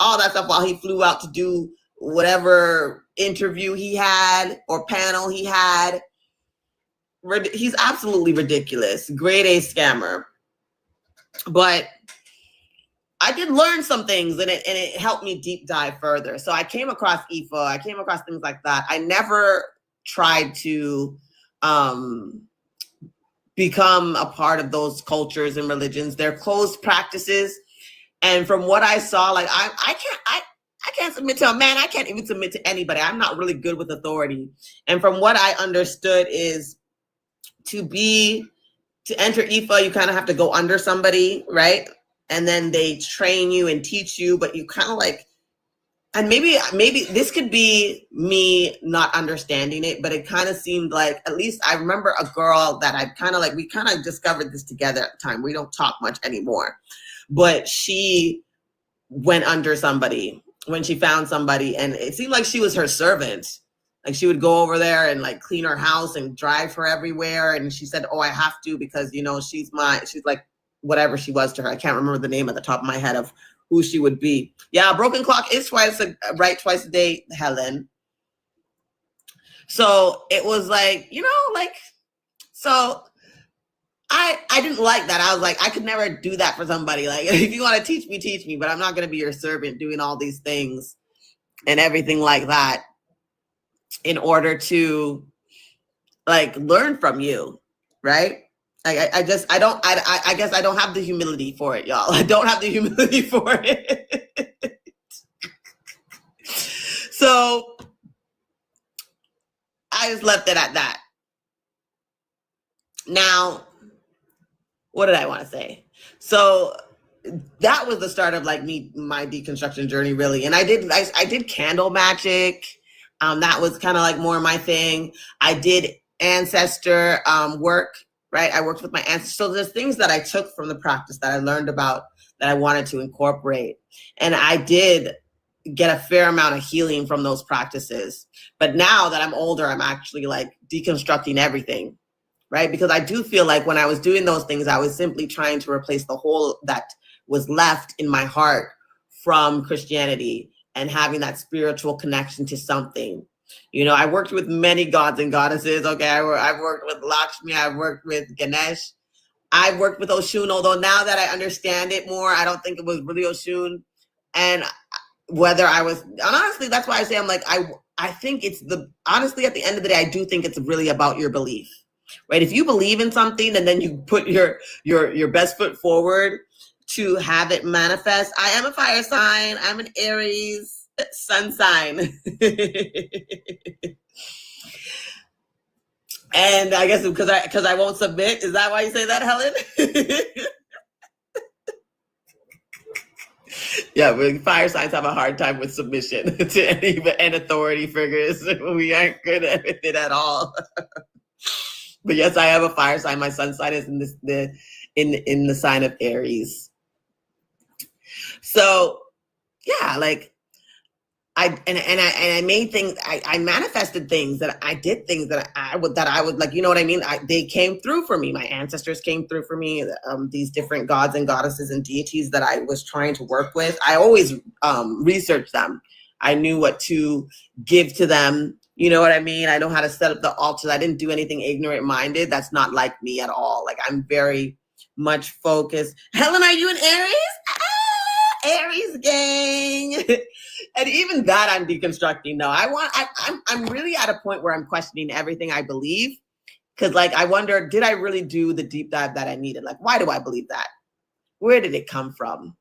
[SPEAKER 1] all that stuff while he flew out to do whatever interview he had or panel he had. He's absolutely ridiculous. Grade A scammer. But I did learn some things, and it helped me deep dive further. So I came across IFA. I came across things like that. I never tried to become a part of those cultures and religions. They're closed practices. And from what I saw, like I can't submit to a man. I can't even submit to anybody. I'm not really good with authority. And from what I understood is to enter IFA, you kind of have to go under somebody, right? And then they train you and teach you, but you kind of like, and maybe this could be me not understanding it, but it kind of seemed like, at least I remember a girl that I kind of like, we kind of discovered this together at the time. We don't talk much anymore, but she went under somebody when she found somebody, and it seemed like she was her servant. Like she would go over there and like clean her house and drive her everywhere. And she said, oh, I have to, because, you know, she's like whatever she was to her. I can't remember the name at the top of my head of who she would be. Yeah, broken clock is twice a day, Helen. So it was like, you know, like, so I didn't like that. I was like, I could never do that for somebody. Like, if you want to teach me, but I'm not going to be your servant doing all these things and everything like that in order to like learn from you, right? I guess I don't have the humility for it, y'all. I don't have the humility for it. So I just left it at that. Now, what did I want to say? So that was the start of like my deconstruction journey, really. And I did candle magic. That was kind of like more my thing. I did ancestor work, right? I worked with my ancestors. So there's things that I took from the practice that I learned about that I wanted to incorporate. And I did get a fair amount of healing from those practices. But now that I'm older, I'm actually like deconstructing everything, right? Because I do feel like when I was doing those things, I was simply trying to replace the hole that was left in my heart from Christianity and having that spiritual connection to something. You know, I worked with many gods and goddesses. Okay, I've worked with Lakshmi, I've worked with Ganesh, I've worked with Oshun, although now that I understand it more, I don't think it was really Oshun. And whether I was, and honestly, that's why I say I'm like, I think it's honestly, at the end of the day, I do think it's really about your belief, right? If you believe in something and then you put your best foot forward to have it manifest. I am a fire sign. I'm an Aries sun sign. And I guess because I won't submit. Is that why you say that, Helen? Yeah, but fire signs have a hard time with submission to any authority figures. We aren't good at it at all. But yes, I have a fire sign. My sun sign is in the sign of Aries. So yeah, like I made things, I manifested things, that I did things that I would like, you know what I mean? They came through for me. My ancestors came through for me. These different gods and goddesses and deities that I was trying to work with. I always researched them. I knew what to give to them. You know what I mean? I know how to set up the altars. I didn't do anything ignorant minded. That's not like me at all. Like I'm very much focused. Helen, are you an Aries? Aries gang. And even that I'm deconstructing though. I'm really at a point where I'm questioning everything I believe. Cause like, I wonder, did I really do the deep dive that I needed? Like, why do I believe that? Where did it come from?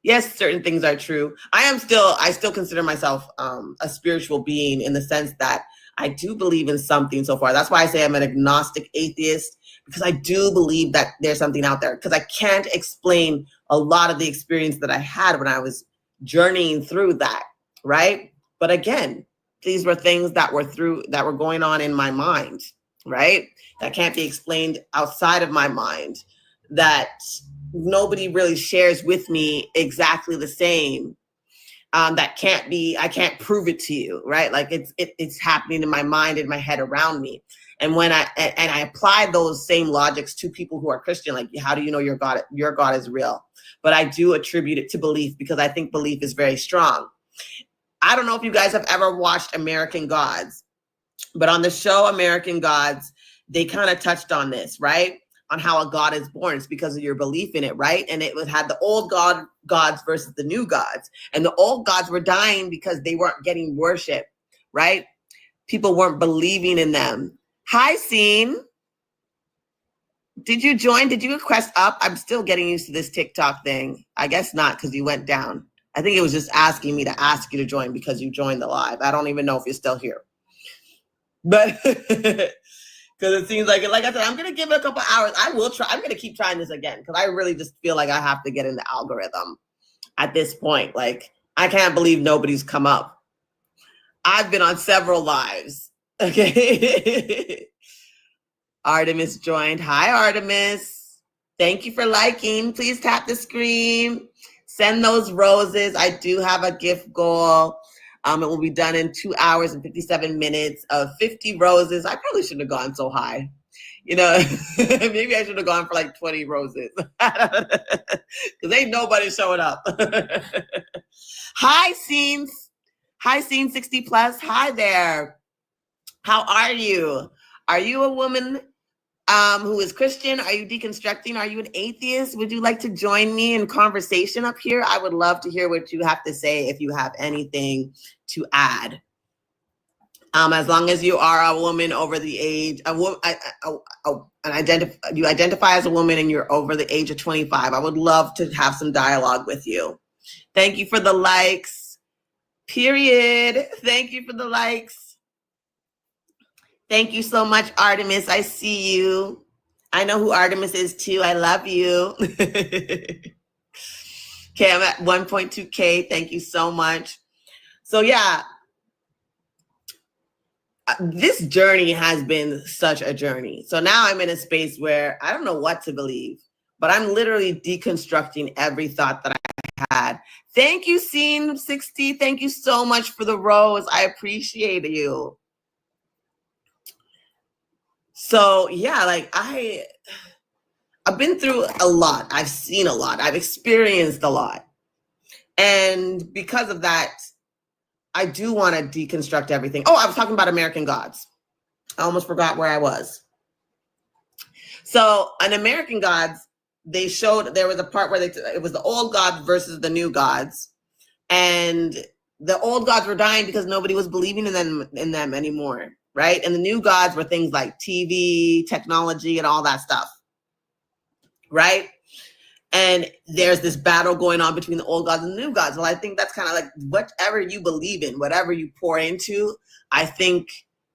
[SPEAKER 1] Yes, certain things are true. I still consider myself a spiritual being in the sense that I do believe in something so far. That's why I say I'm an agnostic atheist, because I do believe that there's something out there, because I can't explain a lot of the experience that I had when I was journeying through that, right? But again, these were things that were going on in my mind, right? That can't be explained outside of my mind, that nobody really shares with me exactly the same. I can't prove it to you, right? Like it's happening in my mind, in my head, around me. And when I apply those same logics to people who are Christian, like, how do you know your God is real? But I do attribute it to belief, because I think belief is very strong. I don't know if you guys have ever watched American Gods, but on the show American Gods, they kind of touched on this, right? On how a God is born. It's because of your belief in it, right? And it had the old gods versus the new gods. And the old gods were dying because they weren't getting worship, right? People weren't believing in them. Hi, Scene. Did you join? Did you request up? I'm still getting used to this TikTok thing. I guess not, because you went down. I think it was just asking me to ask you to join because you joined the live. I don't even know if you're still here. But because it seems like I said, I'm going to give it a couple hours. I will try. I'm going to keep trying this again, because I really just feel like I have to get in the algorithm at this point. Like, I can't believe nobody's come up. I've been on several lives. Okay. Artemis joined. Hi, Artemis. Thank you for liking. Please tap the screen. Send those roses. I do have a gift goal. It will be done in 2 hours and 57 minutes of 50 roses. I probably shouldn't have gone so high. You know, maybe I should have gone for like 20 roses. Because ain't nobody showing up. Hi, Scenes. Hi, Scene 60 Plus. Hi there. How are you? Are you a woman who is Christian? Are you deconstructing? Are you an atheist? Would you like to join me in conversation up here? I would love to hear what you have to say if you have anything to add. As long as you are a woman over the age, you identify as a woman and you're over the age of 25, I would love to have some dialogue with you. Thank you for the likes. Period. Thank you for the likes. Thank you so much, Artemis. I see you. I know who Artemis is too. I love you. Okay, I'm at 1.2K. Thank you so much. So yeah, this journey has been such a journey. So now I'm in a space where I don't know what to believe, but I'm literally deconstructing every thought that I had. Thank you, Scene 60. Thank you so much for the rose. I appreciate you. So yeah, like I've been through a lot. I've seen a lot. I've experienced a lot. And because of that, I do want to deconstruct everything. Oh, I was talking about American Gods. I almost forgot where I was. So on American Gods, they showed there was a part where it was the old gods versus the new gods. And the old gods were dying because nobody was believing in them anymore, right? And the new gods were things like TV, technology, and all that stuff, right? And there's this battle going on between the old gods and the new gods. Well, I think that's kind of like whatever you believe in, whatever you pour into, I think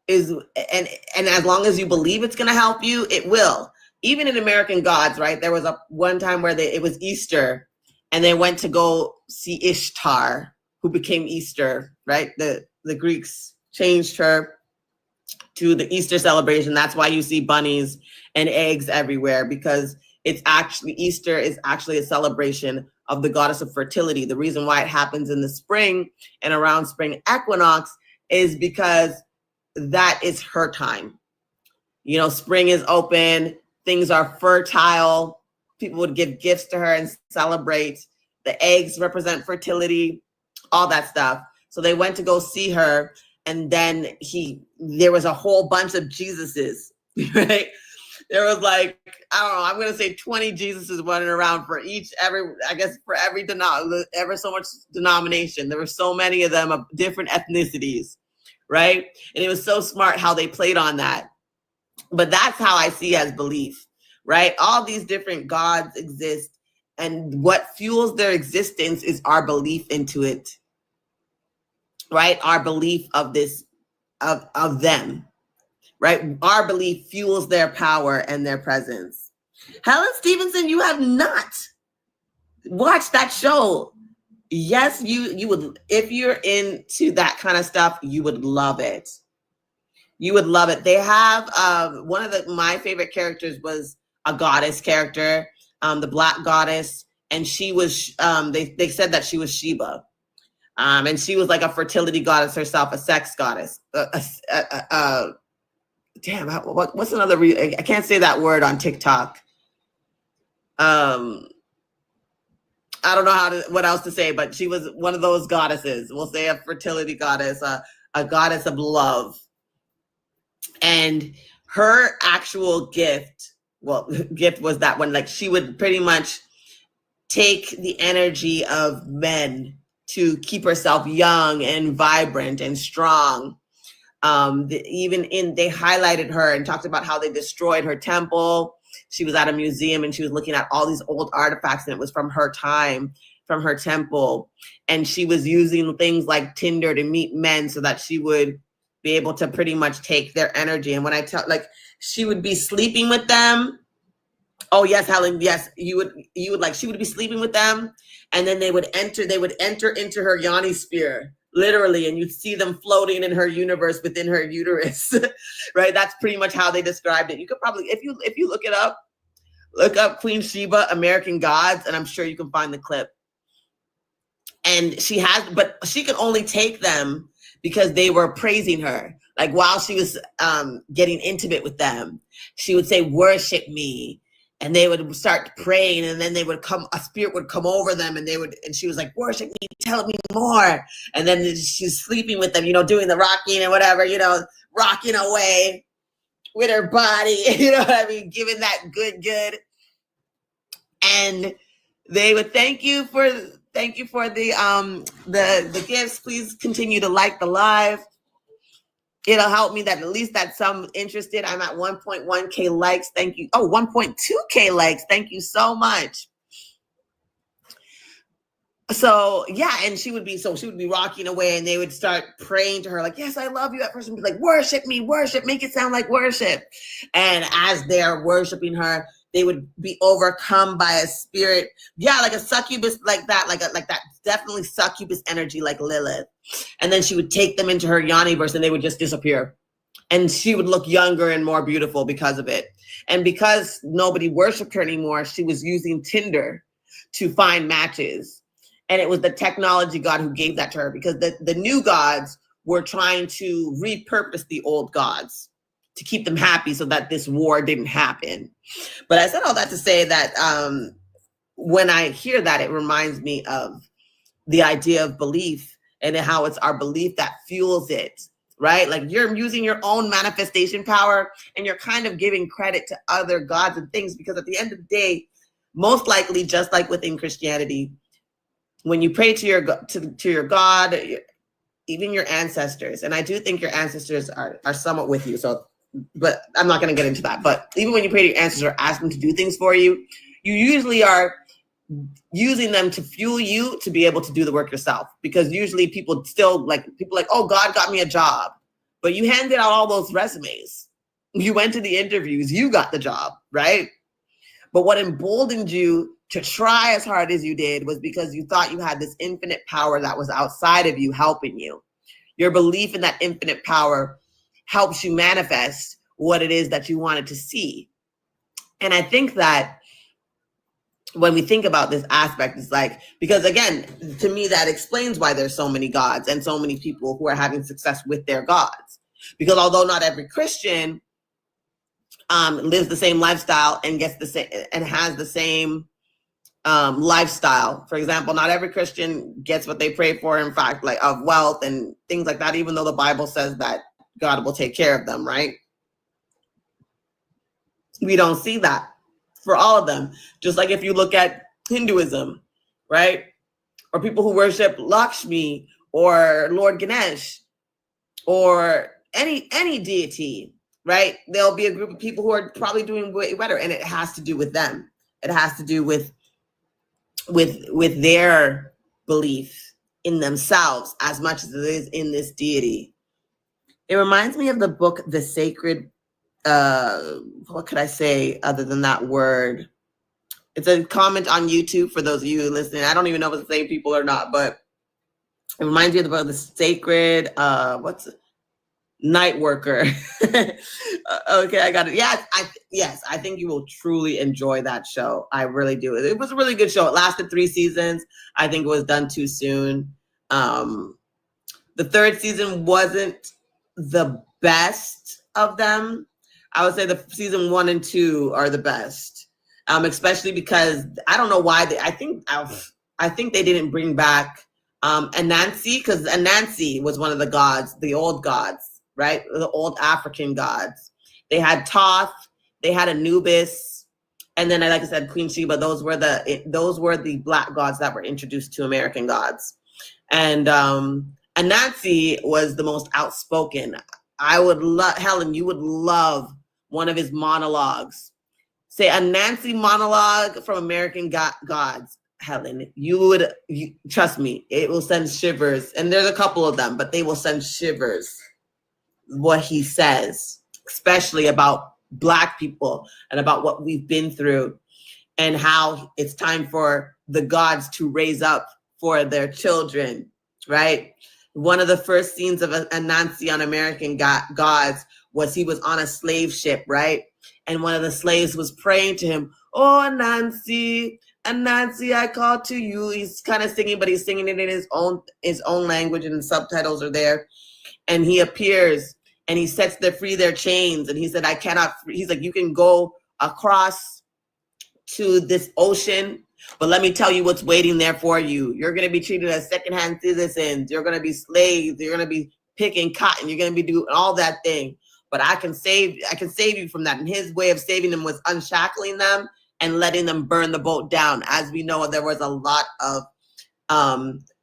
[SPEAKER 1] is, and as long as you believe it's going to help you, it will. Even in American Gods, right? There was one time where it was Easter and they went to go see Ishtar, who became Easter, right? The Greeks changed her to the Easter celebration. That's why you see bunnies and eggs everywhere, because Easter is actually a celebration of the goddess of fertility. The reason why it happens in the spring and around spring equinox is because that is her time. You know, spring is open, things are fertile. People would give gifts to her and celebrate. The eggs represent fertility, all that stuff. So they went to go see her, and then there was a whole bunch of Jesuses, right? There was like, I don't know, I'm going to say 20 Jesuses running around for every ever so much denomination. There were so many of them of different ethnicities, right? And it was so smart how they played on that. But that's how I see as belief, right? All these different gods exist, and what fuels their existence is our belief into it, right? Our belief of them. Right? Our belief fuels their power and their presence. Helen Stevenson, you have not watched that show. Yes, you would. If you're into that kind of stuff, you would love it. You would love it. They have one of my favorite characters was a goddess character, the Black goddess, and she was. They said that she was Sheba, and she was like a fertility goddess herself, a sex goddess, damn, what's another I can't say that word on TikTok. I don't know what else to say, but she was one of those goddesses. We'll say a fertility goddess, a goddess of love. And her actual gift was that one, like she would pretty much take the energy of men to keep herself young and vibrant and strong. They highlighted her and talked about how they destroyed her temple. She was at a museum and she was looking at all these old artifacts, and it was from her time, from her temple. And she was using things like Tinder to meet men so that she would be able to pretty much take their energy. And when I tell, like, she would be sleeping with them. Oh yes, Helen. Yes, you would like, she would be sleeping with them, and then they would enter into her yoni sphere, literally, and you'd see them floating in her universe within her uterus. Right? That's pretty much how they described it. You could probably, if you look it up, look up Queen Sheba, American Gods, and I'm sure you can find the clip. And but she could only take them because they were praising her. Like while she was getting intimate with them, she would say, "Worship me." And they would start praying, and then a spirit would come over them, and she was like, "Worship me, tell me more." And then she's sleeping with them, doing the rocking and whatever, rocking away with her body, you know what I mean? Giving that good. And they would thank you for the gifts. Please continue to like the live. It'll help me that at least that some interested. I'm at 1.1K likes. Thank you. Oh, 1.2K likes. Thank you so much. So yeah, and she would be rocking away, and they would start praying to her like, "Yes, I love you." That person would be like, "Worship me, worship, make it sound like worship." And as they're worshiping her, they would be overcome by a spirit, like a succubus, like that, definitely succubus energy, like Lilith. And then she would take them into her yoniverse, and they would just disappear. And she would look younger and more beautiful because of it. And because nobody worshipped her anymore, she was using Tinder to find matches. And it was the technology god who gave that to her, because the new gods were trying to repurpose the old gods to keep them happy so that this war didn't happen. But I said all that to say that when I hear that, it reminds me of the idea of belief and how it's our belief that fuels it, right? Like you're using your own manifestation power, and you're kind of giving credit to other gods and things, because at the end of the day, most likely, just like within Christianity, when you pray to your God, even your ancestors, and I do think your ancestors are somewhat with you. So, but I'm not going to get into that. But even when you pray to your ancestors or ask them to do things for you, you usually are using them to fuel you to be able to do the work yourself. Because usually people like, "Oh, God got me a job," but you handed out all those resumes. You went to the interviews, you got the job, right? But what emboldened you to try as hard as you did was because you thought you had this infinite power that was outside of you helping you. Your belief in that infinite power helps you manifest what it is that you wanted to see. And I think that when we think about this aspect, it's like, because again, to me, that explains why there's so many gods and so many people who are having success with their gods. Because although not every Christian lives the same lifestyle and gets the same and has the same lifestyle. For example, not every Christian gets what they pray for, in fact, like of wealth and things like that, even though the Bible says that God will take care of them, right? We don't see that for all of them. Just like if you look at Hinduism, right? Or people who worship Lakshmi or Lord Ganesh or any deity, right? There'll be a group of people who are probably doing way better, and it has to do with them. It has to do with their belief in themselves as much as it is in this deity. It reminds me of the book, The Sacred, what could I say other than that word? It's a comment on YouTube for those of you listening. I don't even know if it's the same people or not, but it reminds me of the book, The Sacred, Night Worker. Okay, I got it. Yes, I think you will truly enjoy that show. I really do. It was a really good show. It lasted 3 seasons. I think it was done too soon. The 3rd season wasn't the best. of them, I would say the season 1 and 2 are the best. Especially because I don't know why I think they didn't bring back Anansi, because Anansi was one of the gods, the old gods, right? The old African gods. They had Thoth, they had Anubis, and then, like I said, Queen Sheba. Those were the black gods that were introduced to American gods. And Anansi was the most outspoken. I would love, Helen, you would love one of his monologues. Say a Nancy monologue from American Gods, Helen. Trust me, it will send shivers. And there's a couple of them, but they will send shivers. What he says, especially about Black people and about what we've been through, and how it's time for the gods to raise up for their children, right? One of the first scenes of Anansi on American Gods was he was on a slave ship, right? And one of the slaves was praying to him, "Oh, Anansi, Anansi, I call to you." He's kind of singing, but he's singing it in his own language, and the subtitles are there. And he appears and he sets them free their chains. And he said, he's like, "You can go across to this ocean, but let me tell you what's waiting there for you. You're going to be treated as secondhand citizens. You're going to be slaves. You're going to be picking cotton. You're going to be doing all that thing. But I can save you from that." And his way of saving them was unshackling them and letting them burn the boat down. As we know, there was a lot of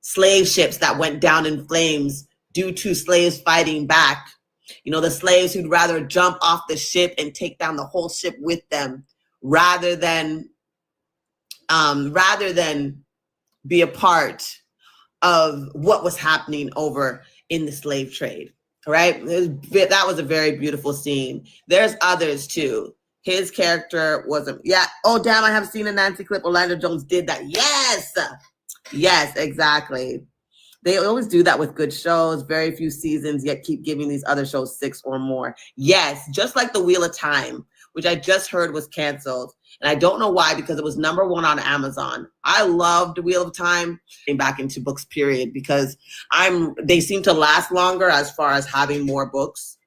[SPEAKER 1] slave ships that went down in flames due to slaves fighting back. The slaves who'd rather jump off the ship and take down the whole ship with them rather than be a part of what was happening over in the slave trade. Right? That was a very beautiful scene. There's others too. His character wasn't. Yeah. Oh, damn! I have seen a Nancy clip. Orlando Jones did that. Yes, exactly. They always do that with good shows. Very few seasons, yet keep giving these other shows 6 or more. Yes, just like The Wheel of Time, which I just heard was canceled. And I don't know why, because it was #1 on Amazon. I loved Wheel of Time. Came back into books, period, because they seem to last longer as far as having more books.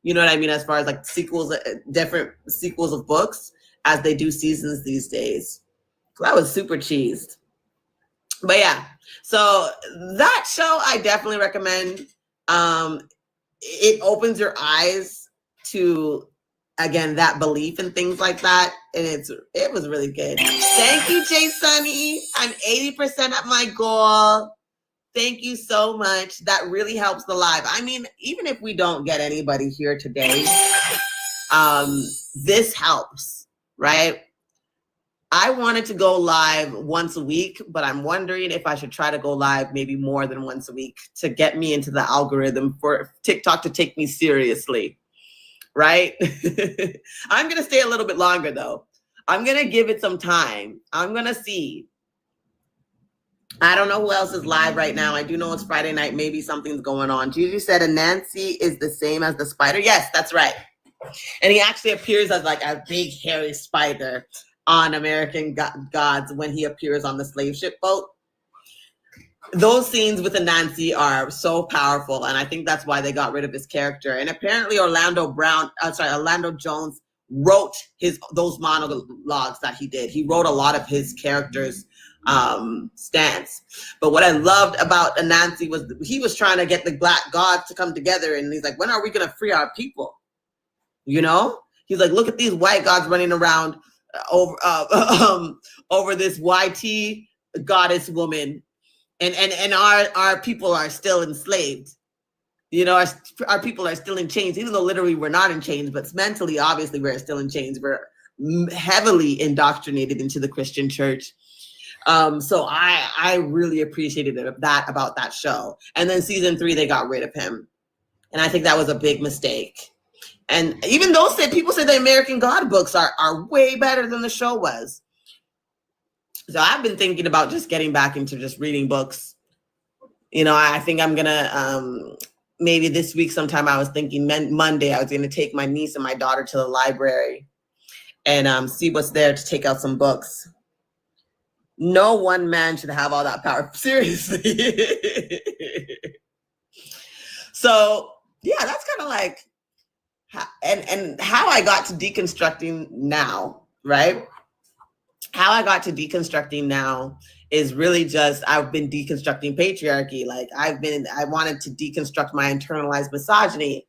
[SPEAKER 1] You know what I mean? As far as like sequels, different sequels of books, as they do seasons these days. So that was super cheesed. But yeah, so that show I definitely recommend. It opens your eyes to, again, that belief and things like that. And it was really good. Thank you, Jay Sunny. I'm 80% at my goal. Thank you so much. That really helps the live. I mean, even if we don't get anybody here today, this helps, right? I wanted to go live once a week, but I'm wondering if I should try to go live maybe more than once a week to get me into the algorithm for TikTok to take me seriously, right? I'm going to stay a little bit longer, though. I'm going to give it some time. I'm going to see. I don't know who else is live right now. I do know it's Friday night. Maybe something's going on. Gigi said Anansi is the same as the spider. Yes, that's right. And he actually appears as like a big hairy spider on American Gods when he appears on the slave ship boat. Those scenes with Anansi are so powerful, and I think that's why they got rid of his character. And apparently Orlando Jones wrote those monologues that he did. He wrote a lot of his characters' stance. But what I loved about Anansi was he was trying to get the black gods to come together, and he's like, when are we going to free our people? He's like, look at these white gods running around over this YT goddess woman, and our people are still enslaved. Our people are still in chains, even though literally we're not in chains, but mentally, obviously, we're still in chains. We're heavily indoctrinated into the Christian church. So I really appreciated that about that show. And then season 3, they got rid of him, and I think that was a big mistake. And even those people say the American God books are way better than the show was. So I've been thinking about just getting back into just reading books. I think I'm going to, maybe this week sometime, I was thinking Monday, I was going to take my niece and my daughter to the library and see what's there to take out some books. No one man should have all that power. Seriously. So, yeah, that's kind of like and how I got to deconstructing now, right? How I got to deconstructing now is really just I've been deconstructing patriarchy. Like I wanted to deconstruct my internalized misogyny.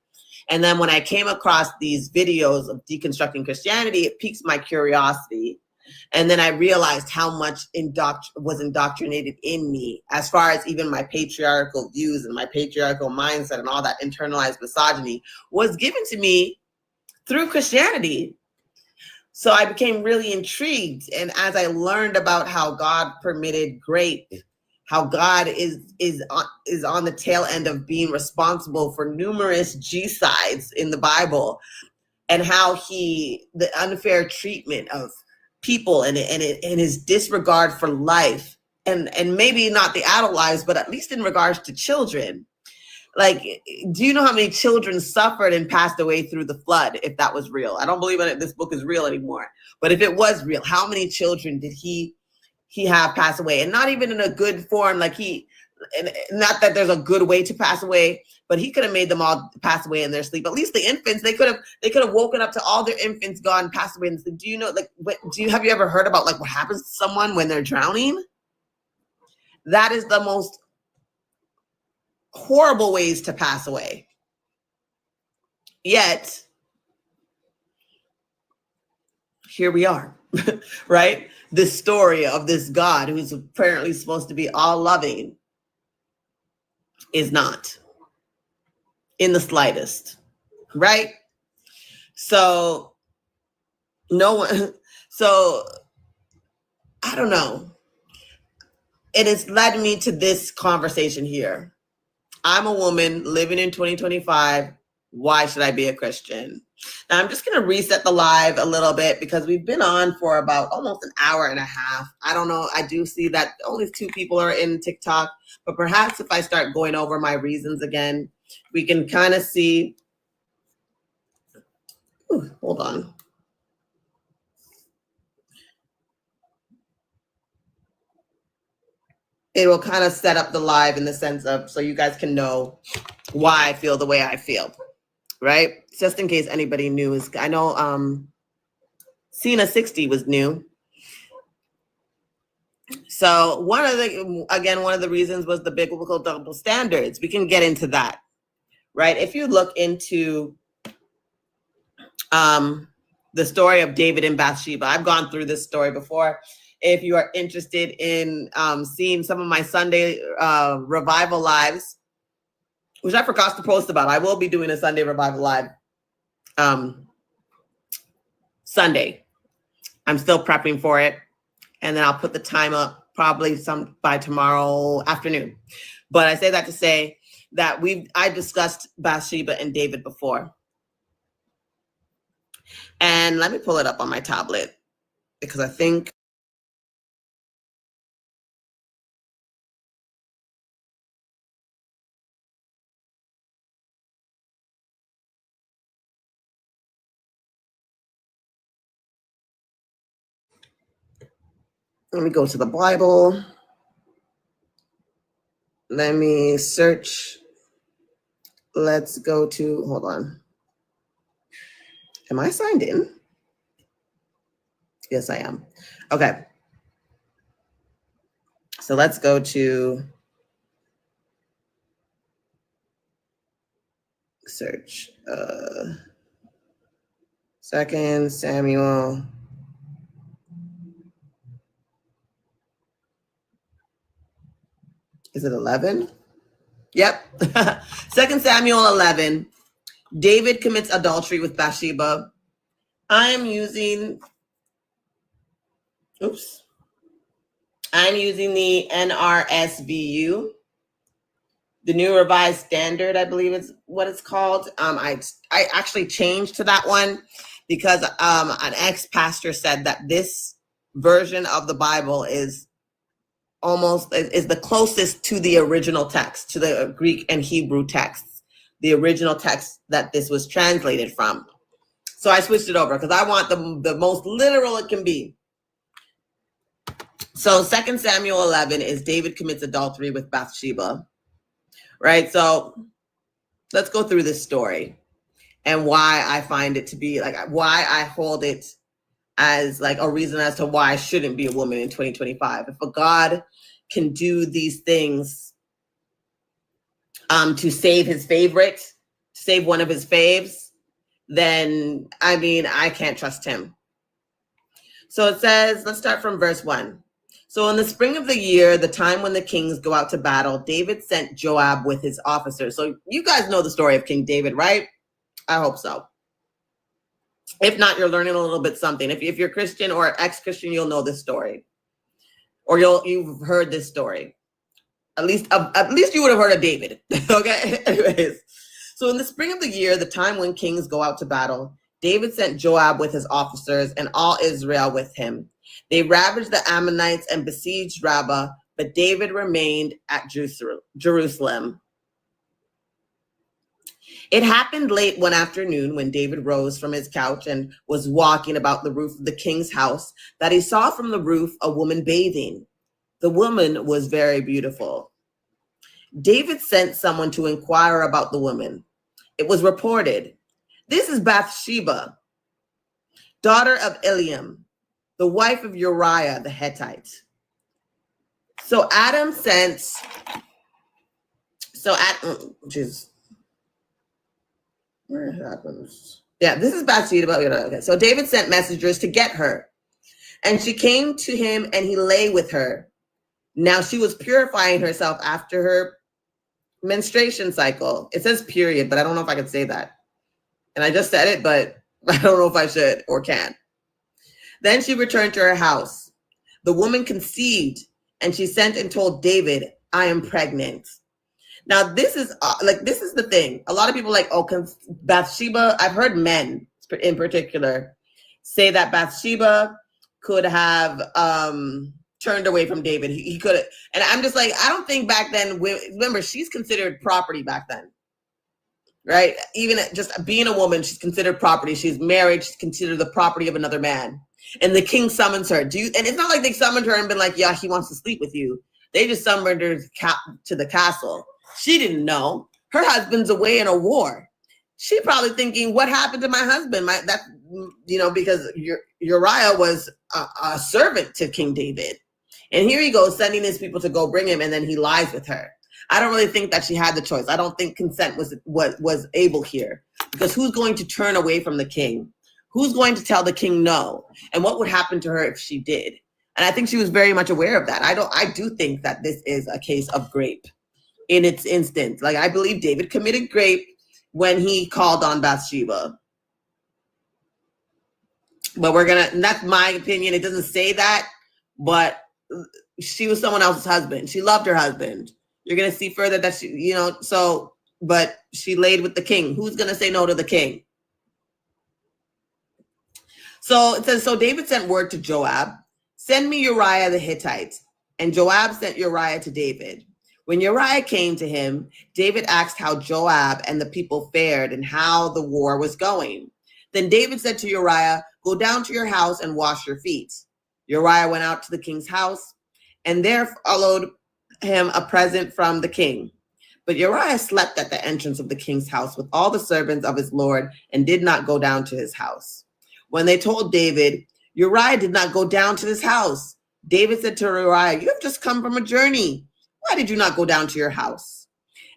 [SPEAKER 1] And then when I came across these videos of deconstructing Christianity, it piqued my curiosity. And then I realized how much was indoctrinated in me as far as even my patriarchal views and my patriarchal mindset and all that internalized misogyny was given to me through Christianity. So I became really intrigued. And as I learned about how God permitted grape, how God is on the tail end of being responsible for numerous G-sides in the Bible, and how the unfair treatment of people and his disregard for life, and maybe not the adult lives, but at least in regards to children. Like, do you know how many children suffered and passed away through the flood, if that was real? I don't believe this book is real anymore. But if it was real, how many children did he have pass away? And not even in a good form, like and not that there's a good way to pass away, but he could have made them all pass away in their sleep. At least the infants, they could have woken up to all their infants gone, passed away in sleep. Do you know, like, have you ever heard about like what happens to someone when they're drowning? That is the most horrible ways to pass away. Yet, here we are, right? This story of this God who's apparently supposed to be all loving is not in the slightest, right? So so I don't know. It has led me to this conversation here. I'm a woman living in 2025. Why should I be a Christian? Now, I'm just going to reset the live a little bit because we've been on for about almost an hour and a half. I don't know. I do see that only 2 people are in TikTok, but perhaps if I start going over my reasons again, we can kind of see. Ooh, hold on. It will kind of set up the live in the sense of, so you guys can know why I feel the way I feel, right? Just in case anybody new I know Cena 60 was new. So one of the reasons was the biblical double standards. We can get into that, right? If you look into the story of David and Bathsheba, I've gone through this story before. If you are interested in seeing some of my Sunday revival lives, which I forgot to post about, I will be doing a Sunday revival live Sunday. I'm still prepping for it. And then I'll put the time up probably by tomorrow afternoon. But I say that to say that I discussed Bathsheba and David before. And let me pull it up on my tablet because I think let me go to the Bible. Let me search. Let's go to, hold on. Am I signed in? Yes, I am. Okay. So let's go to search. 2 Samuel. Is it 11? Yep. 2 Samuel 11. David commits adultery with Bathsheba. I am using the NRSVU, the New Revised Standard, I believe is what it's called. I actually changed to that one because an ex-pastor said that this version of the Bible is the closest to the original text, to the Greek and Hebrew texts, the original text that this was translated from. So I switched it over because I want the most literal it can be. So 2 Samuel 11 is David commits adultery with Bathsheba, right? So let's go through this story. and why I find it to be like, why I hold it as like a reason as to why I shouldn't be a woman in 2025. If a God can do these things to save his favorite, to save one of his faves, then I mean, I can't trust him. So it says, let's start from verse 1. So in the spring of the year, the time when the kings go out to battle, David sent Joab with his officers. So you guys know the story of King David, right? I hope so. If not, you're learning a little bit something. If you're Christian or ex-Christian, you'll know this story, or you've heard this story. At least you would have heard of David. Okay. Anyways, so in the spring of the year, the time when kings go out to battle, David sent Joab with his officers and all Israel with him. They ravaged the Ammonites and besieged Rabbah, but David remained at Jerusalem. It happened late one afternoon when David rose from his couch and was walking about the roof of the king's house that he saw from the roof a woman bathing. The woman was very beautiful. David sent someone to inquire about the woman. It was reported, "This is Bathsheba, daughter of Eliam, the wife of Uriah the Hittite." So Adam sent, where happens? Yeah, this is Bathsheba. Okay. So David sent messengers to get her, and she came to him and he lay with her. Now she was purifying herself after her menstruation cycle. It says period, but I don't know if I could say that. And I just said it, but I don't know if I should or can. Then she returned to her house. The woman conceived, and she sent and told David, "I am pregnant." Now, this is the thing. A lot of people are like, oh, Bathsheba, I've heard men in particular say that Bathsheba could have turned away from David. He could have. And I'm just like, I don't think back then, remember, she's considered property back then, right? Even just being a woman, she's considered property. She's married. She's considered the property of another man. And the king summons her. And it's not like they summoned her and been like, yeah, he wants to sleep with you. They just summoned her to the castle. She didn't know. Her husband's away in a war. She probably thinking, what happened to my husband? Because Uriah was a servant to King David. And here he goes, sending his people to go bring him, and then he lies with her. I don't really think that she had the choice. I don't think consent was able here. Because who's going to turn away from the king? Who's going to tell the king no? And what would happen to her if she did? And I think she was very much aware of that. I do think that this is a case of grape. In its instance, like I believe David committed grape when he called on Bathsheba. But that's my opinion. It doesn't say that, but she was someone else's husband. She loved her husband. You're going to see further that but she laid with the king. Who's going to say no to the king? So it says, so David sent word to Joab, "Send me Uriah the Hittite." And Joab sent Uriah to David. When Uriah came to him, David asked how Joab and the people fared and how the war was going. Then David said to Uriah, "Go down to your house and wash your feet." Uriah went out to the king's house, and there followed him a present from the king. But Uriah slept at the entrance of the king's house with all the servants of his lord and did not go down to his house. When they told David, Uriah did not go down to his house. David said to Uriah, "You have just come from a journey. Why did you not go down to your house?"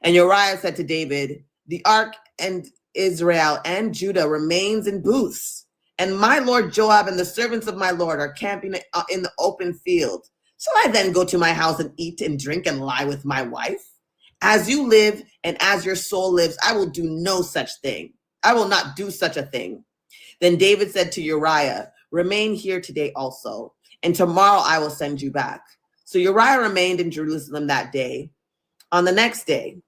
[SPEAKER 1] And Uriah said to David, "The ark and Israel and Judah remains in booths, and my lord Joab and the servants of my lord are camping in the open field. Shall I then go to my house and eat and drink and lie with my wife? As you live and as your soul lives, I will do no such thing. I will not do such a thing." Then David said to Uriah, "Remain here today also, and tomorrow I will send you back." So Uriah remained in Jerusalem that day. On the next day,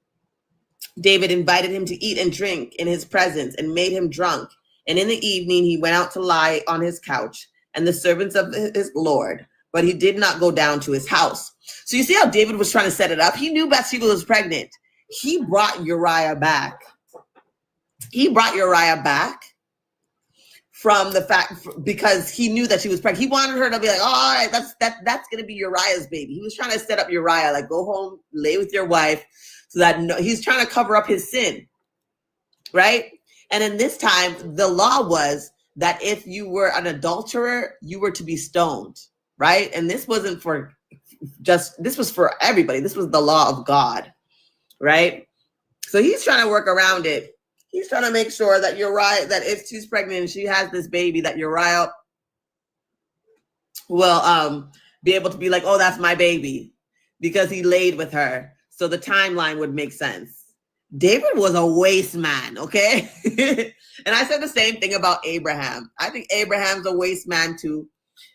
[SPEAKER 1] David invited him to eat and drink in his presence and made him drunk. And in the evening, he went out to lie on his couch and the servants of his Lord, but he did not go down to his house. So you see how David was trying to set it up? He knew Bathsheba was pregnant. He brought Uriah back. From the fact, because he knew that she was pregnant. He wanted her to be like, oh, all right, that's going to be Uriah's baby. He was trying to set up Uriah, like, go home, lay with your wife, so that he's trying to cover up his sin, right? And in this time, the law was that if you were an adulterer, you were to be stoned, right? And this wasn't for this was for everybody. This was the law of God, right? So he's trying to work around it. He's trying to make sure that Uriah, that if she's pregnant and she has this baby, that Uriah will be able to be like, oh, that's my baby, because he laid with her. So the timeline would make sense. David was a waste man, okay? And I said the same thing about Abraham. I think Abraham's a waste man too.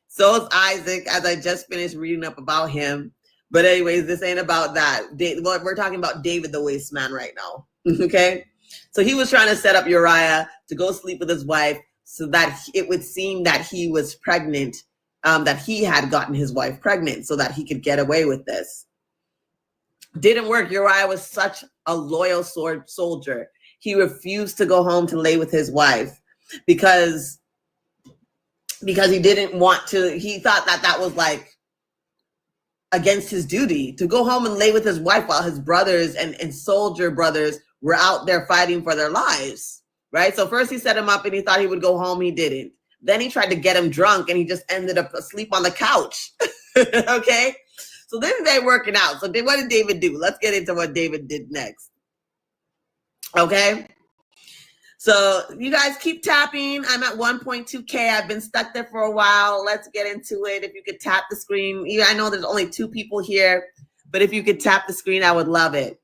[SPEAKER 1] So is Isaac, as I just finished reading up about him. But anyways, this ain't about that. We're talking about David, the waste man, right now, okay? So he was trying to set up Uriah to go sleep with his wife so that it would seem that he was pregnant, that he had gotten his wife pregnant so that he could get away with this. Didn't work. Uriah was such a loyal soldier. He refused to go home to lay with his wife because he didn't want to. He thought that that was like against his duty to go home and lay with his wife while his brothers and soldier brothers were out there fighting for their lives, right? So first he set him up and he thought he would go home. He didn't. Then he tried to get him drunk and he just ended up asleep on the couch. Okay? So this is they working out. So what did David do? Let's get into what David did next. Okay? So you guys keep tapping. I'm at 1.2K. I've been stuck there for a while. Let's get into it. If you could tap the screen. I know there's only 2 people here, but if you could tap the screen, I would love it.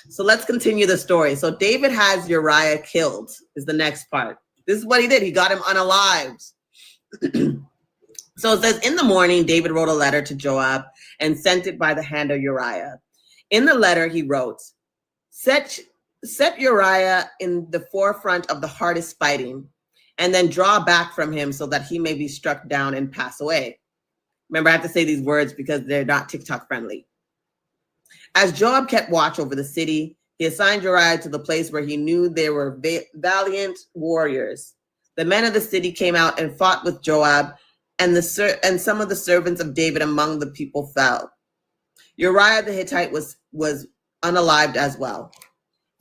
[SPEAKER 1] So let's continue the story. So David has Uriah killed is the next part. This is what he did. He got him unalived. So it says, in the morning, David wrote a letter to Joab and sent it by the hand of Uriah. In the letter, he wrote, Set Uriah in the forefront of the hardest fighting, and then draw back from him so that he may be struck down and pass away. Remember, I have to say these words because they're not TikTok friendly. As Joab kept watch over the city, he assigned Uriah to the place where he knew there were valiant warriors. The men of the city came out and fought with Joab, and some of the servants of David among the people fell. Uriah the Hittite was unalived as well.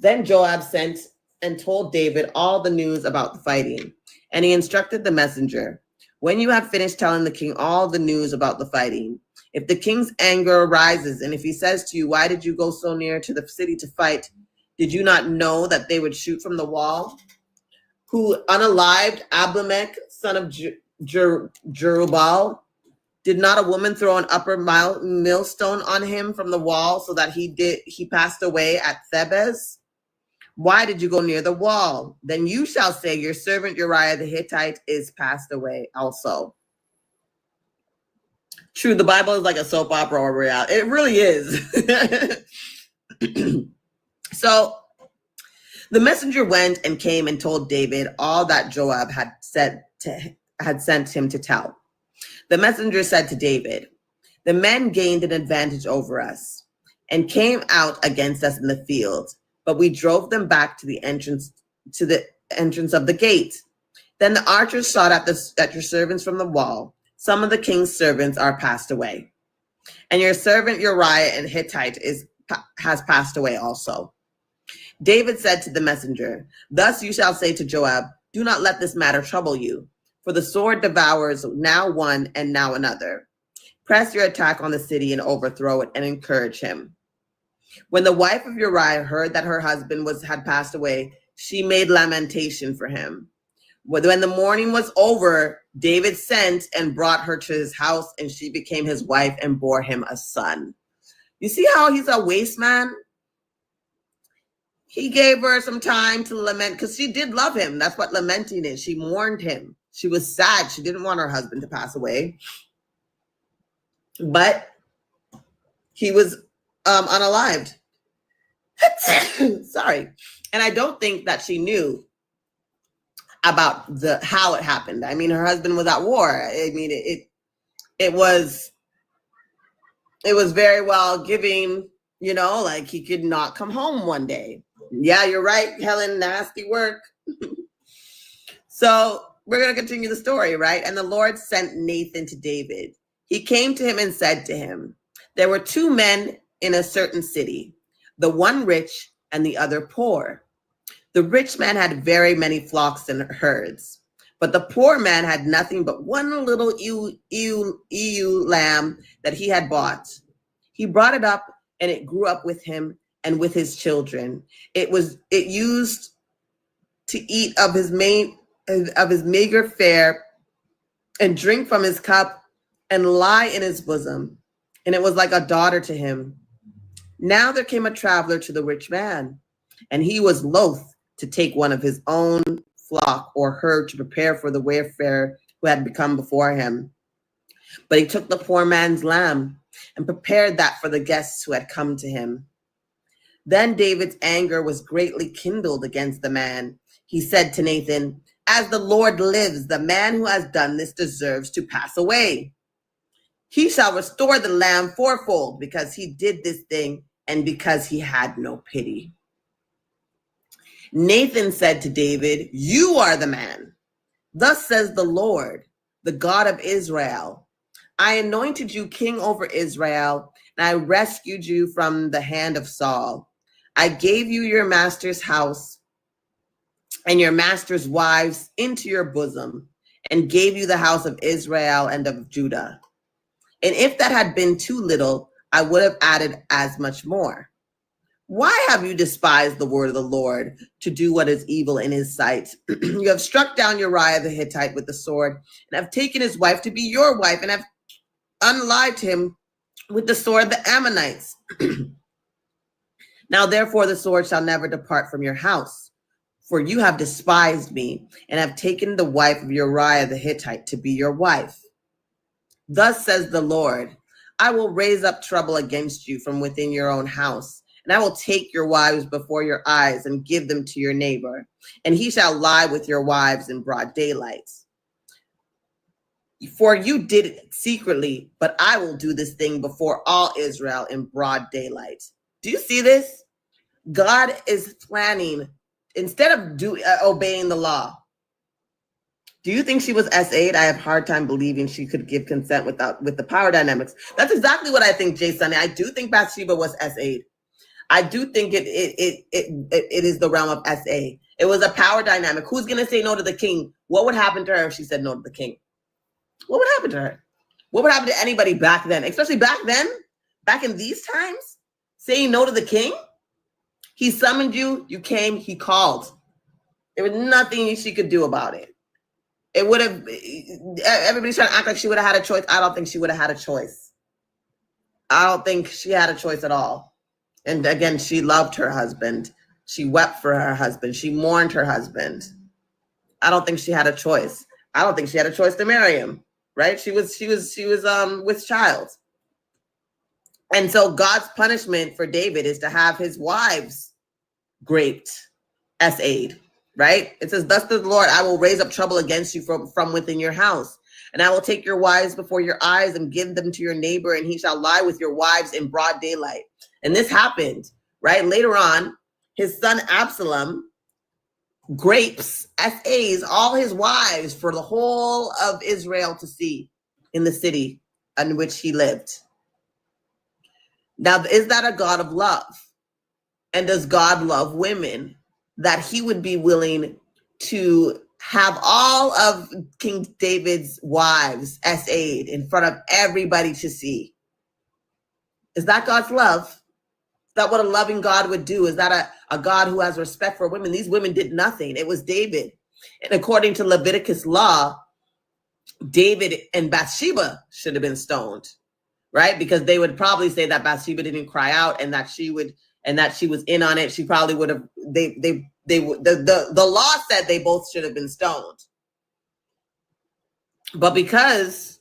[SPEAKER 1] Then Joab sent and told David all the news about the fighting, and he instructed the messenger, when you have finished telling the king all the news about the fighting, if the king's anger arises, and if he says to you, why did you go so near to the city to fight? Did you not know that they would shoot from the wall? Who unalived Abimelech, son of Jerubbaal? Did not a woman throw an upper millstone on him from the wall so that he passed away at Thebez? Why did you go near the wall? Then you shall say, your servant Uriah the Hittite is passed away also. True, the Bible is like a soap opera or reality. It really is. So the messenger went and came and told David all that Joab had sent him to tell. The messenger said to David, the men gained an advantage over us and came out against us in the field, but we drove them back to the entrance of the gate. Then the archers shot at your servants from the wall. Some of the king's servants are passed away, and your servant Uriah the Hittite has passed away also. David said to the messenger, thus you shall say to Joab, do not let this matter trouble you, for the sword devours now one and now another. Press your attack on the city and overthrow it and encourage him. When the wife of Uriah heard that her husband had passed away, she made lamentation for him. When the morning was over, David sent and brought her to his house, and she became his wife and bore him a son. You see how he's a waste man? He gave her some time to lament because she did love him. That's what lamenting is. She mourned him. She was sad. She didn't want her husband to pass away. But he was unalived. Sorry. And I don't think that she knew about how it happened. I mean, her husband was at war. I mean, it was very well giving, like he could not come home one day. Yeah, you're right, Helen, nasty work. So we're going to continue the story, right? And the Lord sent Nathan to David. He came to him and said to him, there were 2 men in a certain city, the one rich and the other poor. The rich man had very many flocks and herds, but the poor man had nothing but one little ewe lamb that he had bought. He brought it up, and it grew up with him and with his children. It used to eat of his meager fare and drink from his cup and lie in his bosom. And it was like a daughter to him. Now there came a traveler to the rich man, and he was loath to take one of his own flock or herd to prepare for the wayfarer who had come before him. But he took the poor man's lamb and prepared that for the guests who had come to him. Then David's anger was greatly kindled against the man. He said to Nathan, "As the Lord lives, the man who has done this deserves to pass away. He shall restore the lamb fourfold because he did this thing and because he had no pity." Nathan said to David, "You are the man. Thus says the Lord, the God of Israel. I anointed you king over Israel, and I rescued you from the hand of Saul. I gave you your master's house and your master's wives into your bosom, and gave you the house of Israel and of Judah. And if that had been too little, I would have added as much more. Why have you despised the word of the Lord to do what is evil in his sight? You have struck down Uriah the Hittite with the sword, and have taken his wife to be your wife, and have unalived him with the sword of the Ammonites. Now therefore the sword shall never depart from your house, for you have despised me, and have taken the wife of Uriah the Hittite to be your wife. Thus says the Lord, I will raise up trouble against you from within your own house, and I will take your wives before your eyes and give them to your neighbor, and he shall lie with your wives in broad daylight. For you did it secretly, but I will do this thing before all Israel in broad daylight. Do you see this? God is planning, instead of obeying the law. Do you think she was S8? I have a hard time believing she could give consent with the power dynamics. That's exactly what I think, Jay Sunny. I do think Bathsheba was S8. I do think it is the realm of SA. It was a power dynamic. Who's going to say no to the king? What would happen to her if she said no to the king? What would happen to her? What would happen to anybody back then? Especially back then, back in these times, saying no to the king? He summoned you, you came, he called. There was nothing she could do about it. It would have, everybody's trying to act like she would have had a choice. I don't think she would have had a choice. I don't think she had a choice at all. And again, she loved her husband. She wept for her husband. She mourned her husband. I don't think she had a choice. I don't think she had a choice to marry him, right? She was with child. And so God's punishment for David is to have his wives raped, SA'd, right? It says, thus the Lord, I will raise up trouble against you from within your house. And I will take your wives before your eyes and give them to your neighbor, and he shall lie with your wives in broad daylight. And this happened, right? Later on, his son Absalom grapes, SAs, all his wives for the whole of Israel to see in the city in which he lived. Now, is that a God of love? And does God love women that he would be willing to have all of King David's wives SA'd in front of everybody to see? Is that God's love? Is that what a loving God would do? Is that a God who has respect for women? These women did nothing. It was David. And according to Leviticus law, David and Bathsheba should have been stoned, right? Because they would probably say that Bathsheba didn't cry out and that she was in on it. She probably would have, the law said they both should have been stoned. But because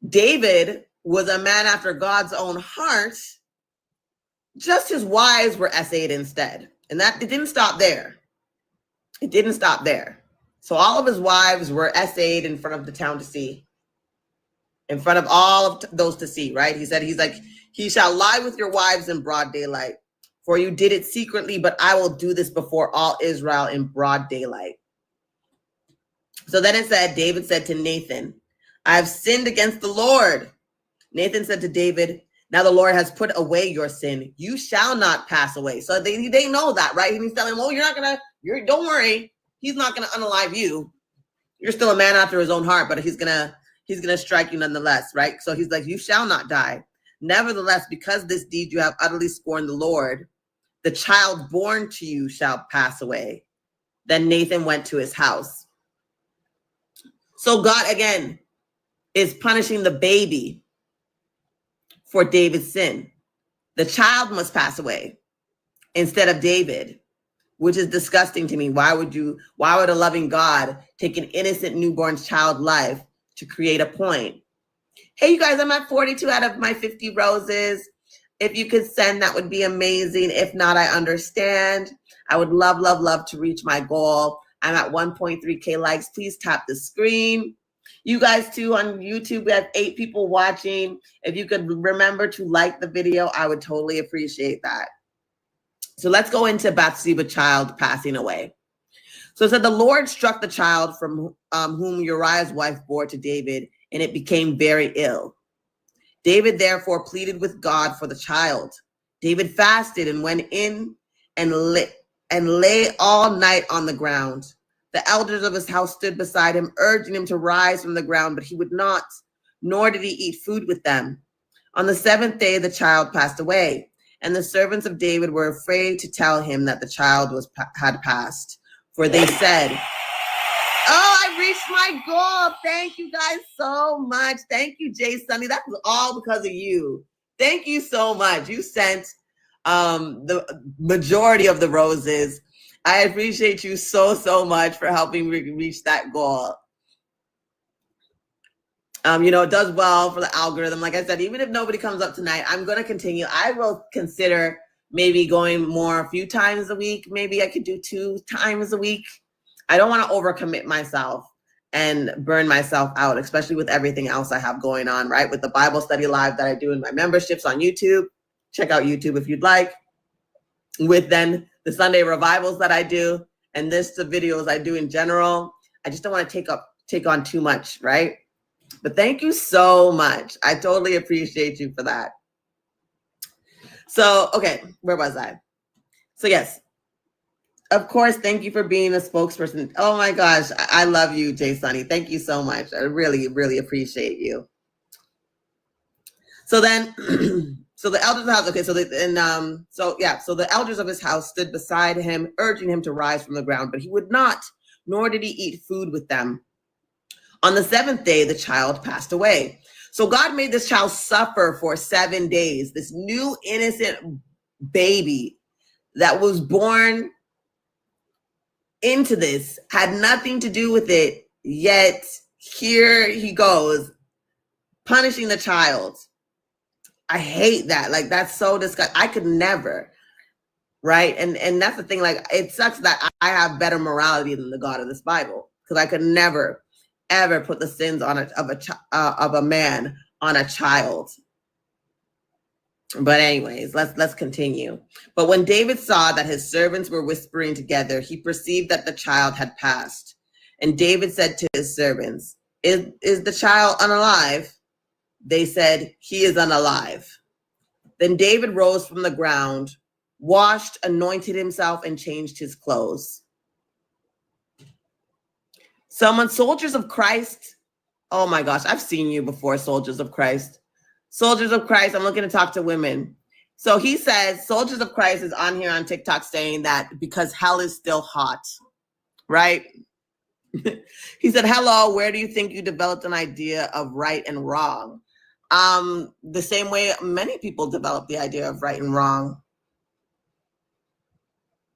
[SPEAKER 1] David was a man after God's own heart, just his wives were SA'd instead. And that it didn't stop there. It didn't stop there. So all of his wives were SA'd in front of the town to see. In front of all of those to see, right? He's like, he shall lie with your wives in broad daylight. For you did it secretly, but I will do this before all Israel in broad daylight. So then it said, David said to Nathan, I have sinned against the Lord. Nathan said to David, now the Lord has put away your sin. You shall not pass away. So they know that, right? And he's telling him, oh, you're not going to Don't worry, he's not going to unalive you. You're still a man after his own heart, but he's gonna strike you nonetheless, right? So he's like, you shall not die. Nevertheless, because this deed you have utterly scorned the Lord, the child born to you shall pass away. Then Nathan went to his house. So God, again, is punishing the baby for David's sin. The child must pass away instead of David, which is disgusting to me. Why would a loving God take an innocent newborn child's life to create a point? Hey, you guys, I'm at 42 out of my 50 roses. If you could send, that would be amazing. If not, I understand. I would love, love, love to reach my goal. I'm at 1.3K likes. Please tap the screen. You guys too on YouTube, we have 8 people watching. If you could remember to like the video, I would totally appreciate that. So let's go into Bathsheba child passing away. So it said, the Lord struck the child from whom Uriah's wife bore to David, and it became very ill. David therefore pleaded with God for the child. David fasted and went in and lay all night on the ground. The elders of his house stood beside him, urging him to rise from the ground, but he would not, nor did he eat food with them. On the 7th day, the child passed away, and the servants of David were afraid to tell him that the child had passed. For they said, oh, I reached my goal. Thank you guys so much. Thank you, Jay Sunny. That was all because of you. Thank you so much. You sent the majority of the roses. I appreciate you so, so much for helping me reach that goal. It does well for the algorithm. Like I said, even if nobody comes up tonight, I'm going to continue. I will consider maybe going a few times a week. Maybe I could do 2 times a week. I don't want to overcommit myself and burn myself out, especially with everything else I have going on, right? With the Bible study live that I do in my memberships on YouTube. Check out YouTube if you'd like. With then the Sunday revivals that I do, and the videos I do in general. I just don't want to take on too much, right? But thank you so much. I totally appreciate you for that. So, okay, where was I? So yes, of course, thank you for being a spokesperson. Oh my gosh, I love you, Jay Sunny. Thank you so much. I really, really appreciate you. So then, so the elders of the house, okay, so the elders of his house stood beside him, urging him to rise from the ground, but he would not, nor did he eat food with them. On the 7th day, the child passed away. So God made this child suffer for 7 days. This new innocent baby that was born into this had nothing to do with it, yet here he goes, punishing the child. I hate that. Like, that's so disgusting. I could never, right? And that's the thing. Like, it sucks that I have better morality than the God of this Bible, because I could never, ever put the sins of a man on a child. But anyways, let's continue. But when David saw that his servants were whispering together, he perceived that the child had passed. And David said to his servants, Is the child unalive? They said, he is unalive. Then David rose from the ground, washed, anointed himself, and changed his clothes. Someone, soldiers of Christ. Oh my gosh, I've seen you before, soldiers of Christ. Soldiers of Christ, I'm looking to talk to women. So he says, Soldiers of Christ is on here on TikTok saying that because hell is still hot, right? He said, hello, where do you think you developed an idea of right and wrong? The same way many people develop the idea of right and wrong.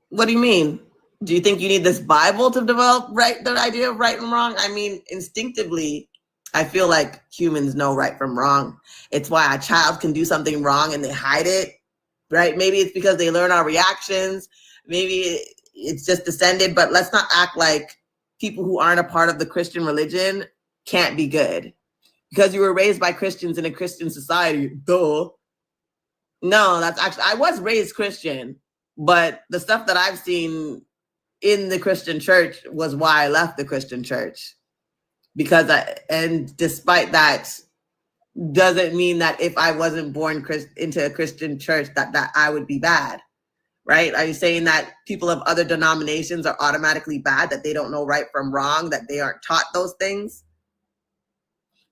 [SPEAKER 1] What do you mean? Do you think you need this Bible to develop the idea of right and wrong? I mean, instinctively, I feel like humans know right from wrong. It's why a child can do something wrong and they hide it, right? Maybe it's because they learn our reactions. Maybe it's just descended, but let's not act like people who aren't a part of the Christian religion can't be good. Because you were raised by Christians in a Christian society, duh. No, that's actually, I was raised Christian, but the stuff that I've seen in the Christian church was why I left the Christian church. And despite that, doesn't mean that if I wasn't born into a Christian church that I would be bad, right? Are you saying that people of other denominations are automatically bad, that they don't know right from wrong, that they aren't taught those things?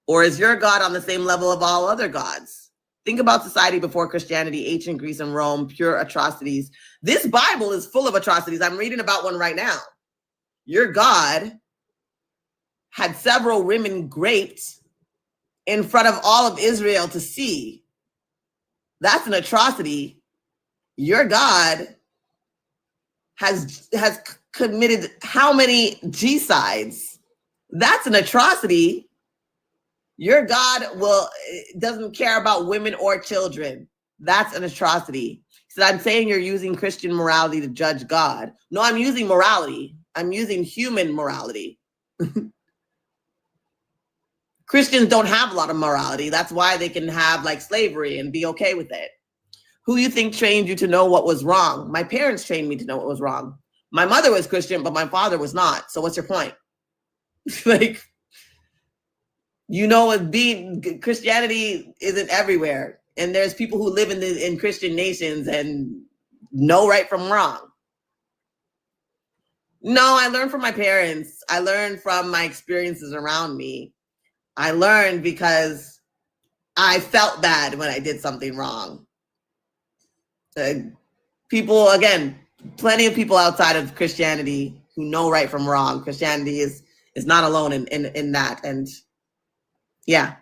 [SPEAKER 1] Or is your God on the same level of all other gods? Think about society before Christianity, ancient Greece and Rome, pure atrocities. This Bible is full of atrocities. I'm reading about one right now. Your God had several women raped in front of all of Israel to see. That's an atrocity. Your God has committed how many G-sides? That's an atrocity. Your God doesn't care about women or children. That's an atrocity. He said, I'm saying you're using Christian morality to judge God. No, I'm using morality. I'm using human morality. Christians don't have a lot of morality. That's why they can have like slavery and be okay with it. Who you think trained you to know what was wrong? My parents trained me to know what was wrong. My mother was Christian, but my father was not. So what's your point? Like, you know, Christianity isn't everywhere. And there's people who live in Christian nations and know right from wrong. No, I learned from my parents. I learned from my experiences around me. I learned because I felt bad when I did something wrong. People, again, plenty of people outside of Christianity who know right from wrong. Christianity is not alone in that. And yeah.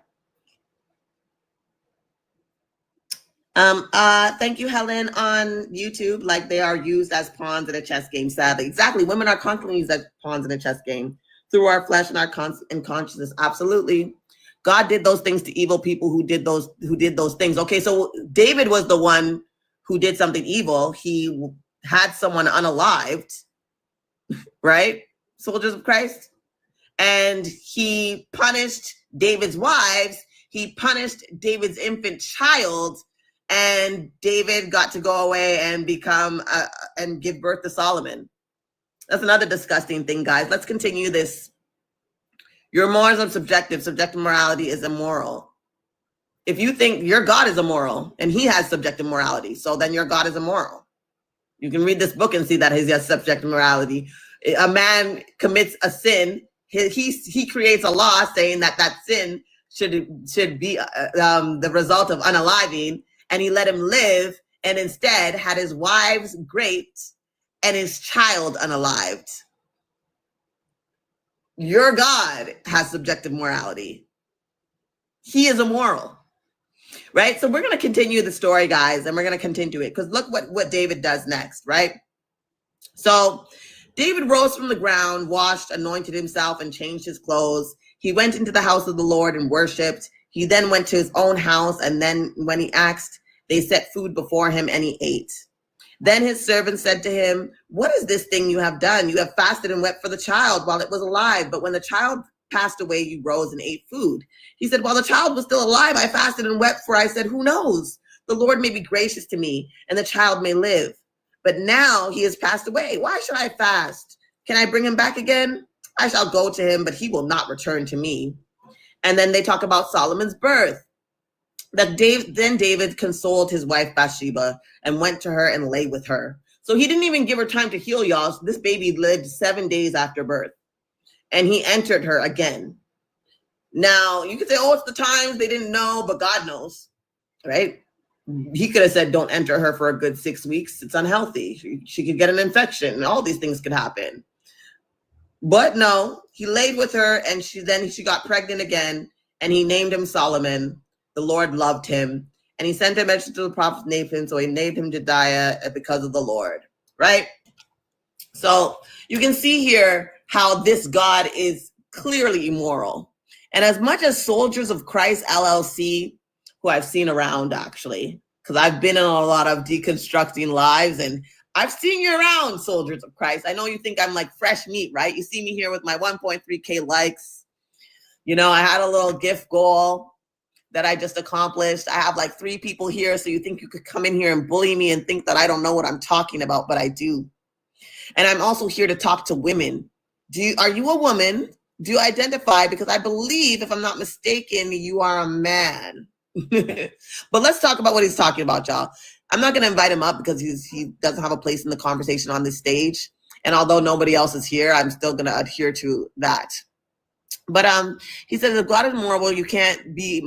[SPEAKER 1] Thank you, Helen, on YouTube. Like, they are used as pawns in a chess game, sadly. Exactly. Women are constantly used as pawns in a chess game through our flesh and our consciousness. Absolutely. God did those things to evil people who did those things. Okay, so David was the one who did something evil. He had someone unalived, right? Soldiers of Christ. And he punished David's wives. He punished David's infant child. And David got to go away and become and give birth to Solomon. That's another disgusting thing, guys. Let's continue this. Your morals are subjective. Subjective morality is immoral. If you think your God is immoral and he has subjective morality, so then your God is immoral. You can read this book and see that he has subjective morality. A man commits a sin. He creates a law saying that sin should be the result of unaliving, and he let him live, and instead had his wives raped and his child unalived. Your God has subjective morality. He is immoral, right? So we're going to continue the story, guys, and we're going to continue it because look what David does next, right? So David rose from the ground, washed, anointed himself, and changed his clothes. He went into the house of the Lord and worshipped. He then went to his own house, and then when he asked, they set food before him, and he ate. Then his servant said to him, what is this thing you have done? You have fasted and wept for the child while it was alive, but when the child passed away, you rose and ate food. He said, while the child was still alive, I fasted and wept, for I said, who knows? The Lord may be gracious to me, and the child may live. But now he has passed away. Why should I fast? Can I bring him back again? I shall go to him, but he will not return to me. And then they talk about Solomon's birth. Then David consoled his wife Bathsheba and went to her and lay with her. So he didn't even give her time to heal, y'all. So this baby lived 7 days after birth. And he entered her again. Now, you could say, oh, it's the times they didn't know, but God knows, right? He could have said, don't enter her for a good 6 weeks. It's unhealthy. She could get an infection and all these things could happen. But no, he laid with her and she got pregnant again and he named him Solomon. The Lord loved him and he sent a message to the prophet Nathan. So he named him Jediah because of the Lord, right? So you can see here how this God is clearly immoral. And as much as Soldiers of Christ LLC, who I've seen around actually, because I've been in a lot of deconstructing lives and I've seen you around, Soldiers of Christ. I know you think I'm like fresh meat, right? You see me here with my 1.3K likes. You know, I had a little gift goal that I just accomplished. I have like 3 people here. So you think you could come in here and bully me and think that I don't know what I'm talking about, but I do. And I'm also here to talk to women. Are you a woman? Do you identify? Because I believe, if I'm not mistaken, you are a man. But let's talk about what he's talking about, y'all. I'm not going to invite him up because he doesn't have a place in the conversation on this stage. And although nobody else is here, I'm still going to adhere to that. But he says, if God is moral, you can't be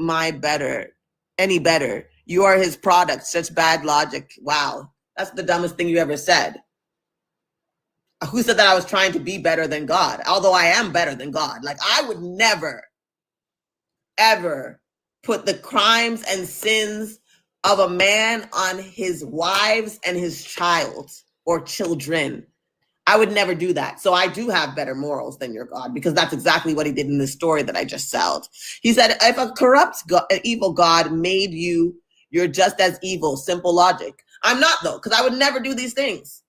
[SPEAKER 1] any better. You are his product. Such bad logic. Wow. That's the dumbest thing you ever said. Who said that I was trying to be better than God? Although I am better than God. Like, I would never, ever put the crimes and sins of a man on his wives and his child or children. I would never do that. So I do have better morals than your God, because that's exactly what he did in the story that I just told. He said, if a corrupt, evil God made you, you're just as evil. Simple logic. I'm not, though, because I would never do these things.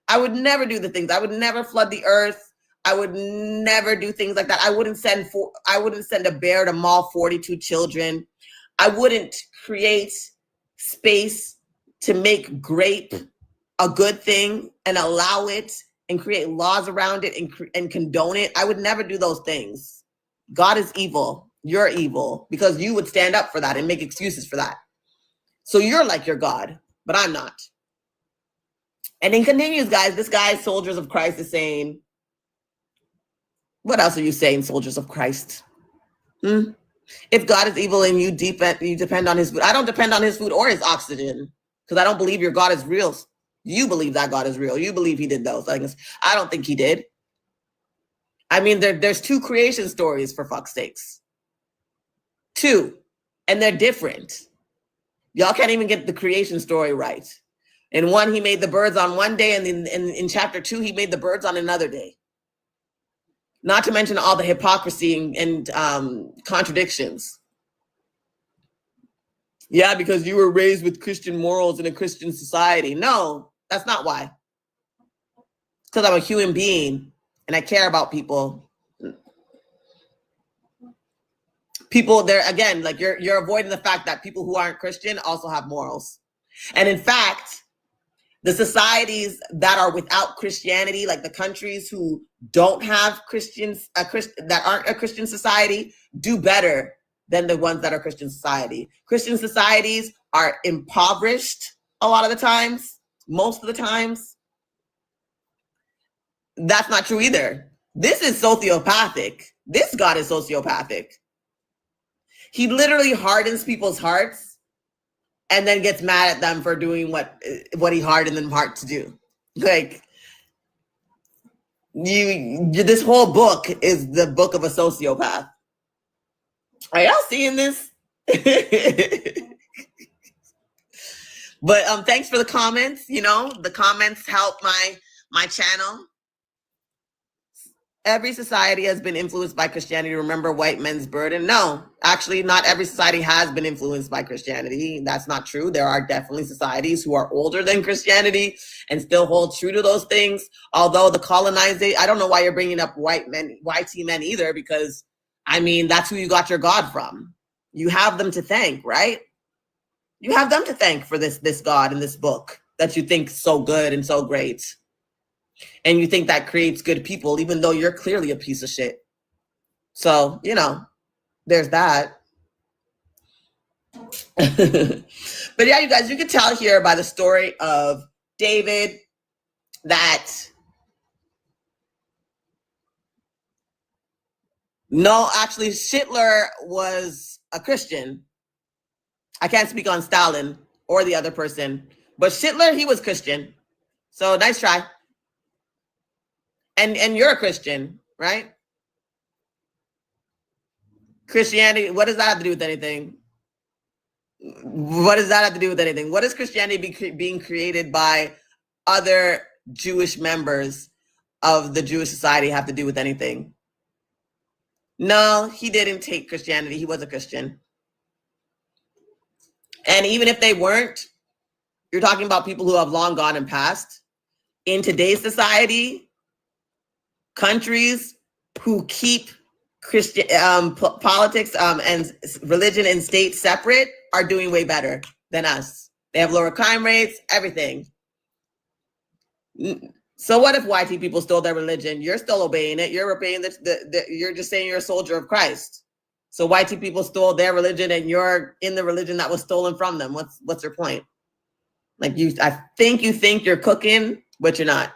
[SPEAKER 1] I would never do the things. I would never flood the earth. I would never do things like that. I wouldn't send a bear to maul 42 children. I wouldn't create space to make grape a good thing and allow it and create laws around it and condone it. I would never do those things. God is evil. You're evil because you would stand up for that and make excuses for that. So you're like your God, but I'm not. And then continues, guys. This guy, Soldiers of Christ, is saying, what else are you saying, Soldiers of Christ? If God is evil and you depend on his food. I don't depend on his food or his oxygen because I don't believe your God is real. You believe that God is real. You believe he did those things. I don't think he did. I mean, there's two creation stories, for fuck's sakes. Two. And they're different. Y'all can't even get the creation story right. In one, he made the birds on one day, and in chapter 2, he made the birds on another day. Not to mention all the hypocrisy and contradictions. Yeah, because you were raised with Christian morals in a Christian society. No, that's not why. Because I'm a human being and I care about people. People, there again, like you're avoiding the fact that people who aren't Christian also have morals. And in fact, the societies that are without Christianity, like the countries who don't have Christians, that aren't a Christian society, do better than the ones that are Christian society. Christian societies are impoverished a lot of the times, most of the times. That's not true either. This is sociopathic. This God is sociopathic. He literally hardens people's hearts and then gets mad at them for doing what he hardened them heart to do. Like, this whole book is the book of a sociopath. Are y'all seeing this? But thanks for the comments. You know, the comments help my channel. Every society has been influenced by Christianity. Remember white men's burden? No, actually, not every society has been influenced by Christianity. That's not true. There are definitely societies who are older than Christianity and still hold true to those things. Although the colonization, I don't know why you're bringing up YT men either, because I mean, that's who you got your God from. You have them to thank, right? You have them to thank for this God in this book that you think so good and so great. And you think that creates good people, even though you're clearly a piece of shit. So, you know, there's that. But yeah, you guys, you can tell here by the story of David that no, actually, Hitler was a Christian. I can't speak on Stalin or the other person, but Hitler, he was Christian. So nice try. And you're a Christian, right? Christianity, what does that have to do with anything? What does that have to do with anything? What does Christianity being created by other Jewish members of the Jewish society have to do with anything? No, he didn't take Christianity. He was a Christian. And even if they weren't, you're talking about people who have long gone and passed. In today's society, countries who keep Christian politics and religion and state separate are doing way better than us. They have lower crime rates, everything. So what if YT people stole their religion? You're still obeying it. You're obeying you're just saying you're a soldier of Christ. So YT people stole their religion and you're in the religion that was stolen from them. What's your point? Like I think you think you're cooking, but you're not.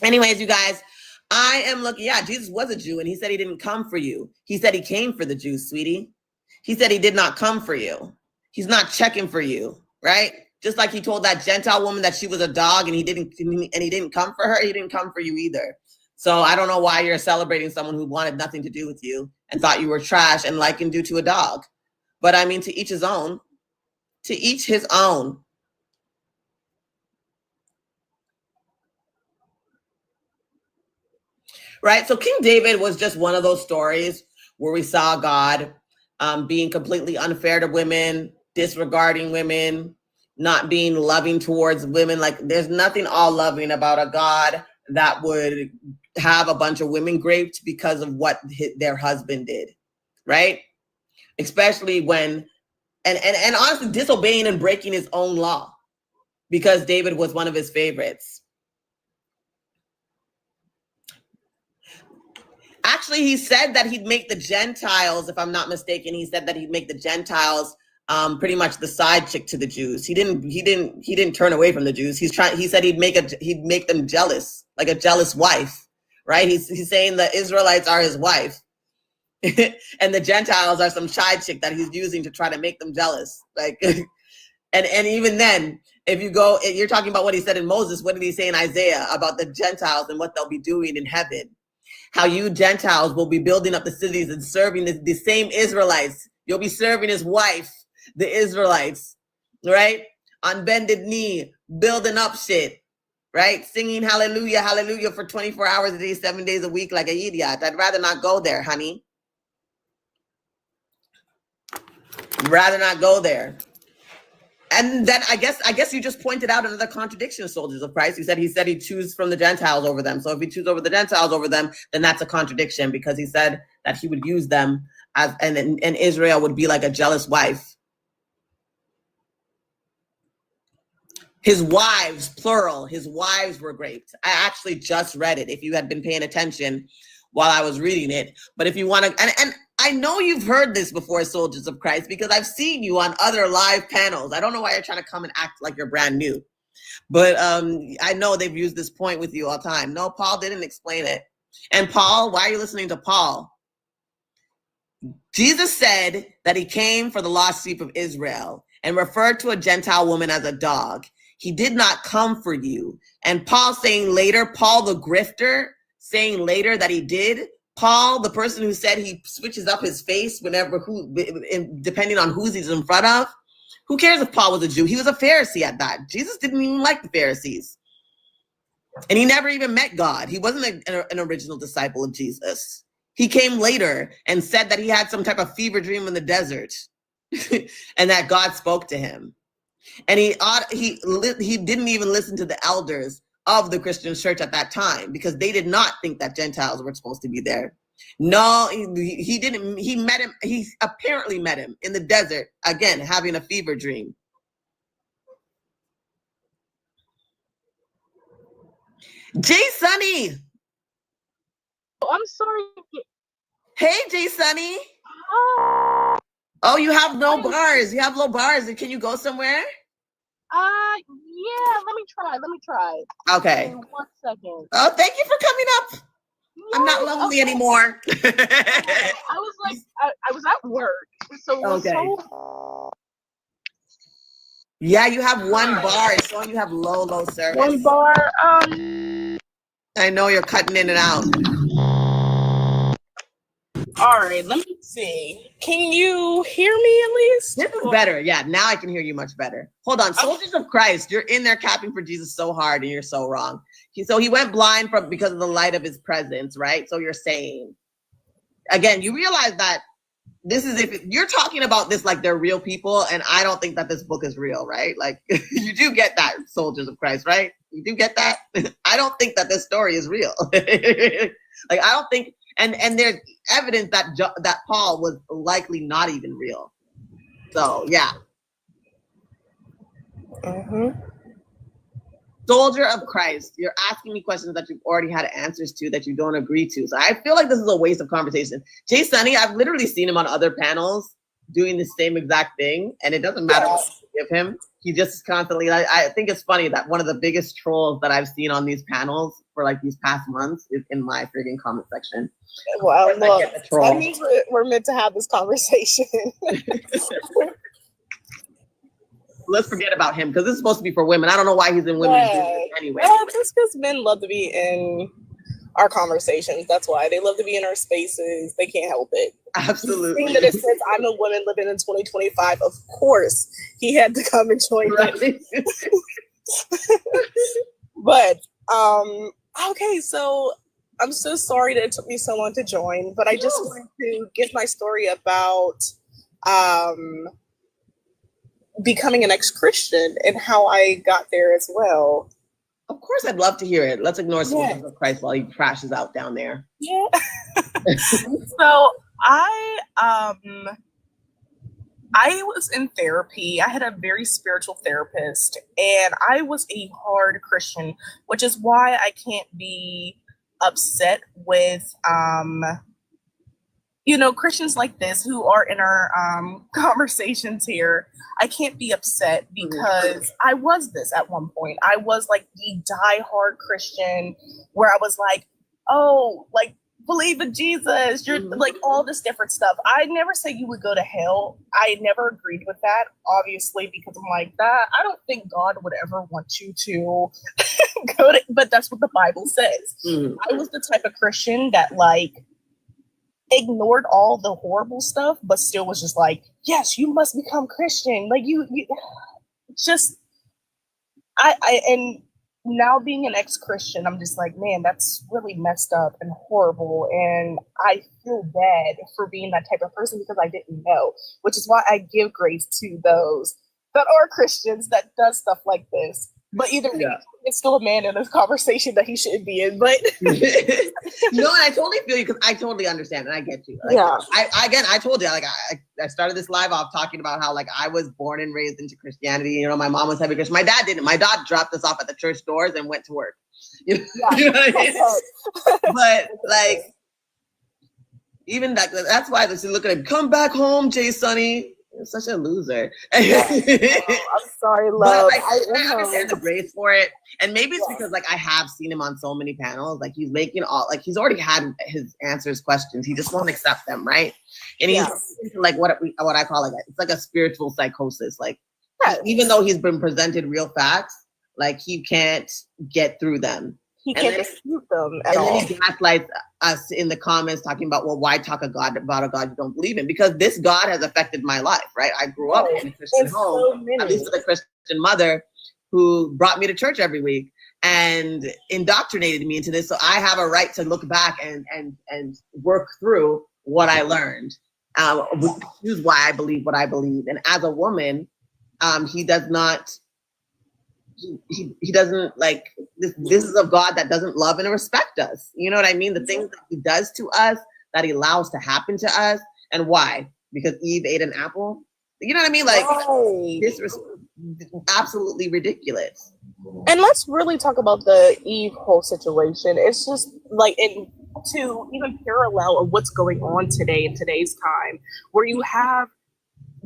[SPEAKER 1] Anyways, you guys, I am looking. Yeah, Jesus was a Jew, and he said he didn't come for you. He said he came for the Jews, sweetie. He said he did not come for you. He's not checking for you, right? Just like he told that Gentile woman that she was a dog, and he didn't come for her. He didn't come for you either. So I don't know why you're celebrating someone who wanted nothing to do with you and thought you were trash and likened you to a dog. But I mean, to each his own. To each his own. Right? So King David was just one of those stories where we saw God being completely unfair to women, disregarding women, not being loving towards women. Like, there's nothing all loving about a God that would have a bunch of women raped because of what their husband did, right? Especially when, and honestly, disobeying and breaking his own law, because David was one of his favorites. Actually, he said that he'd make the Gentiles, if I'm not mistaken, he said that he'd make the Gentiles pretty much the side chick to the Jews. He didn't turn away from the Jews. He said he'd make them jealous, like a jealous wife, right? He's saying the Israelites are his wife. And the Gentiles are some side chick that he's using to try to make them jealous. Like, and even then, if you're talking about what he said in Moses, what did he say in Isaiah about the Gentiles and what they'll be doing in heaven? How you Gentiles will be building up the cities and serving the same Israelites. You'll be serving his wife, the Israelites, right? On bended knee, building up shit, right? Singing hallelujah, hallelujah for 24 hours a day, 7 days a week like an idiot. I'd rather not go there, honey. Rather not go there. And then I guess you just pointed out another contradiction, soldiers of Christ. He said he'd choose from the Gentiles over them. So if he choose over the Gentiles over them, then that's a contradiction, because he said that he would use them as, and Israel would be like a jealous wife. His wives, plural, his wives were raped. I actually just read it, if you had been paying attention while I was reading it. But if you want to, and I know you've heard this before, soldiers of Christ, because I've seen you on other live panels. I don't know why you're trying to come and act like you're brand new. But I know they've used this point with you all the time. No, Paul didn't explain it. And Paul, why are you listening to Paul? Jesus said that he came for the lost sheep of Israel and referred to a Gentile woman as a dog. He did not come for you. And Paul saying later, Paul the grifter, saying later that he did. Paul, the person who said he switches up his face depending on who he's in front of. Who cares if Paul was a Jew? He was a Pharisee at that. Jesus didn't even like the Pharisees. And he never even met God. He wasn't an original disciple of Jesus. He came later and said that he had some type of fever dream in the desert and that God spoke to him. And he didn't even listen to the elders of the Christian church at that time, because they did not think that Gentiles were supposed to be there. No, he didn't. He met him. He apparently met him in the desert, again, having a fever dream. Jay Sunny.
[SPEAKER 2] Oh, I'm sorry.
[SPEAKER 1] Hey, Jay Sunny. Oh, you have no bars. You have low bars. Can you go somewhere?
[SPEAKER 2] Yeah, let me try.
[SPEAKER 1] Okay.
[SPEAKER 2] 1 second.
[SPEAKER 1] Oh, thank you for coming up. Yay, I'm not lonely anymore.
[SPEAKER 2] I was like, I was at work. So
[SPEAKER 1] okay.
[SPEAKER 2] So...
[SPEAKER 1] Yeah, you have 1 bar. It's showing you have low service.
[SPEAKER 2] 1 bar.
[SPEAKER 1] I know you're cutting in and out.
[SPEAKER 2] All right, let me see. Can you hear me at least?
[SPEAKER 1] This is better. Yeah, now I can hear you much better. Hold on. Soldiers of Christ, you're in there capping for Jesus so hard and you're so wrong. So he went blind because of the light of his presence, right? So you're saying, again, you realize that this is, if you're talking about this like they're real people, and I don't think that this book is real, right? Like, you do get that, soldiers of Christ, right? You do get that? I don't think that this story is real. Like, I don't think, and there's evidence that Paul was likely not even real. So, yeah. Soldier of Christ, you're asking me questions that you've already had answers to that you don't agree to. So I feel like this is a waste of conversation. Jay Sunny, I've literally seen him on other panels doing the same exact thing, and it doesn't matter what you give him. He just is constantly. I think it's funny that one of the biggest trolls that I've seen on these panels for like these past months is in my freaking comment section.
[SPEAKER 2] Well, look, that means we're meant to have this conversation.
[SPEAKER 1] Let's forget about him because this is supposed to be for women. I don't know why he's in women's business anyway.
[SPEAKER 2] Well, just because men love to be in our conversations. That's why they love to be in our spaces. They can't help it.
[SPEAKER 1] Absolutely.
[SPEAKER 2] Seeing that it says I'm a woman living in 2025, of course he had to come and join me. But okay, so I'm so sorry that it took me so long to join, but I just wanted to give my story about becoming an ex-Christian and how I got there as well.
[SPEAKER 1] Of course, I'd love to hear it. Let's ignore Soldiers of Christ while he crashes out down there.
[SPEAKER 2] Yeah. So I was in therapy. I had a very spiritual therapist, and I was a hard Christian, which is why I can't be upset with Christians like this who are in our conversations here. I can't be upset because I was this at one point. I was like the diehard Christian where I was like, oh, like, believe in Jesus. You're like all this different stuff. I never said you would go to hell. I never agreed with that, obviously, because I'm like that. I don't think God would ever want you to go to, but that's what the Bible says. I was the type of Christian that like ignored all the horrible stuff, but still was just like, yes, you must become Christian. Like you just, and now being an ex-Christian, I'm just like, man, that's really messed up and horrible. And I feel bad for being that type of person because I didn't know, which is why I give grace to those that are Christians that does stuff like this. But either way, it's still a man in a conversation that he shouldn't be in. But
[SPEAKER 1] no, and I totally feel you because I totally understand and I get you. Like, I told you, like I started this live off talking about how like I was born and raised into Christianity. You know, my mom was heavy Christian. My dad didn't. My dad dropped us off at the church doors and went to work. You know what I mean? But like, even that's why they look at him. Come back home, Jay Sonny. You're such a loser.
[SPEAKER 2] I'm sorry, love.
[SPEAKER 1] But, like, I understand the grace for it. And maybe it's because like I have seen him on so many panels. Like he's making he's already had his answers questions. He just won't accept them, right? And he's into like what I call like it's like a spiritual psychosis. Like even though he's been presented real facts, like he can't get through them.
[SPEAKER 2] He can't dispute them at all.
[SPEAKER 1] And then he gaslights us in the comments talking about, well, why talk about a God you don't believe in? Because this God has affected my life, right? I grew up in a Christian home, at least with a Christian mother who brought me to church every week and indoctrinated me into this. So I have a right to look back and work through what I learned, which is why I believe what I believe. And as a woman, he does not... He doesn't like this. This is a God that doesn't love and respect us. You know what I mean? The things that he does to us, that he allows to happen to us, and why? Because Eve ate an apple. You know what I mean? Like this was absolutely ridiculous.
[SPEAKER 2] And let's really talk about the Eve whole situation. It's just like to even parallel of what's going on today in today's time, where you have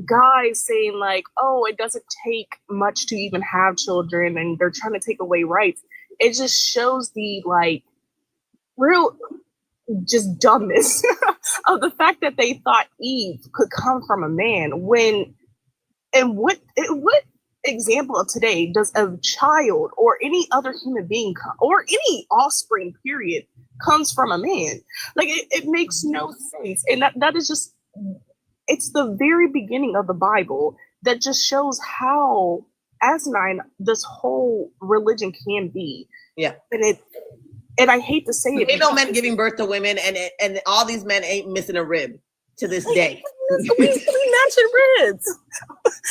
[SPEAKER 2] guys saying like, oh, it doesn't take much to even have children and they're trying to take away rights. It just shows the like real just dumbness of the fact that they thought Eve could come from a man what example of today does a child or any other human being or any offspring period comes from a man? Like it makes no sense. And that is just, it's the very beginning of the Bible that just shows how asinine this whole religion can be.
[SPEAKER 1] Yeah.
[SPEAKER 2] And I hate to say it.
[SPEAKER 1] Ain't no men giving birth to women, and all these men ain't missing a rib to this day.
[SPEAKER 2] we matching ribs.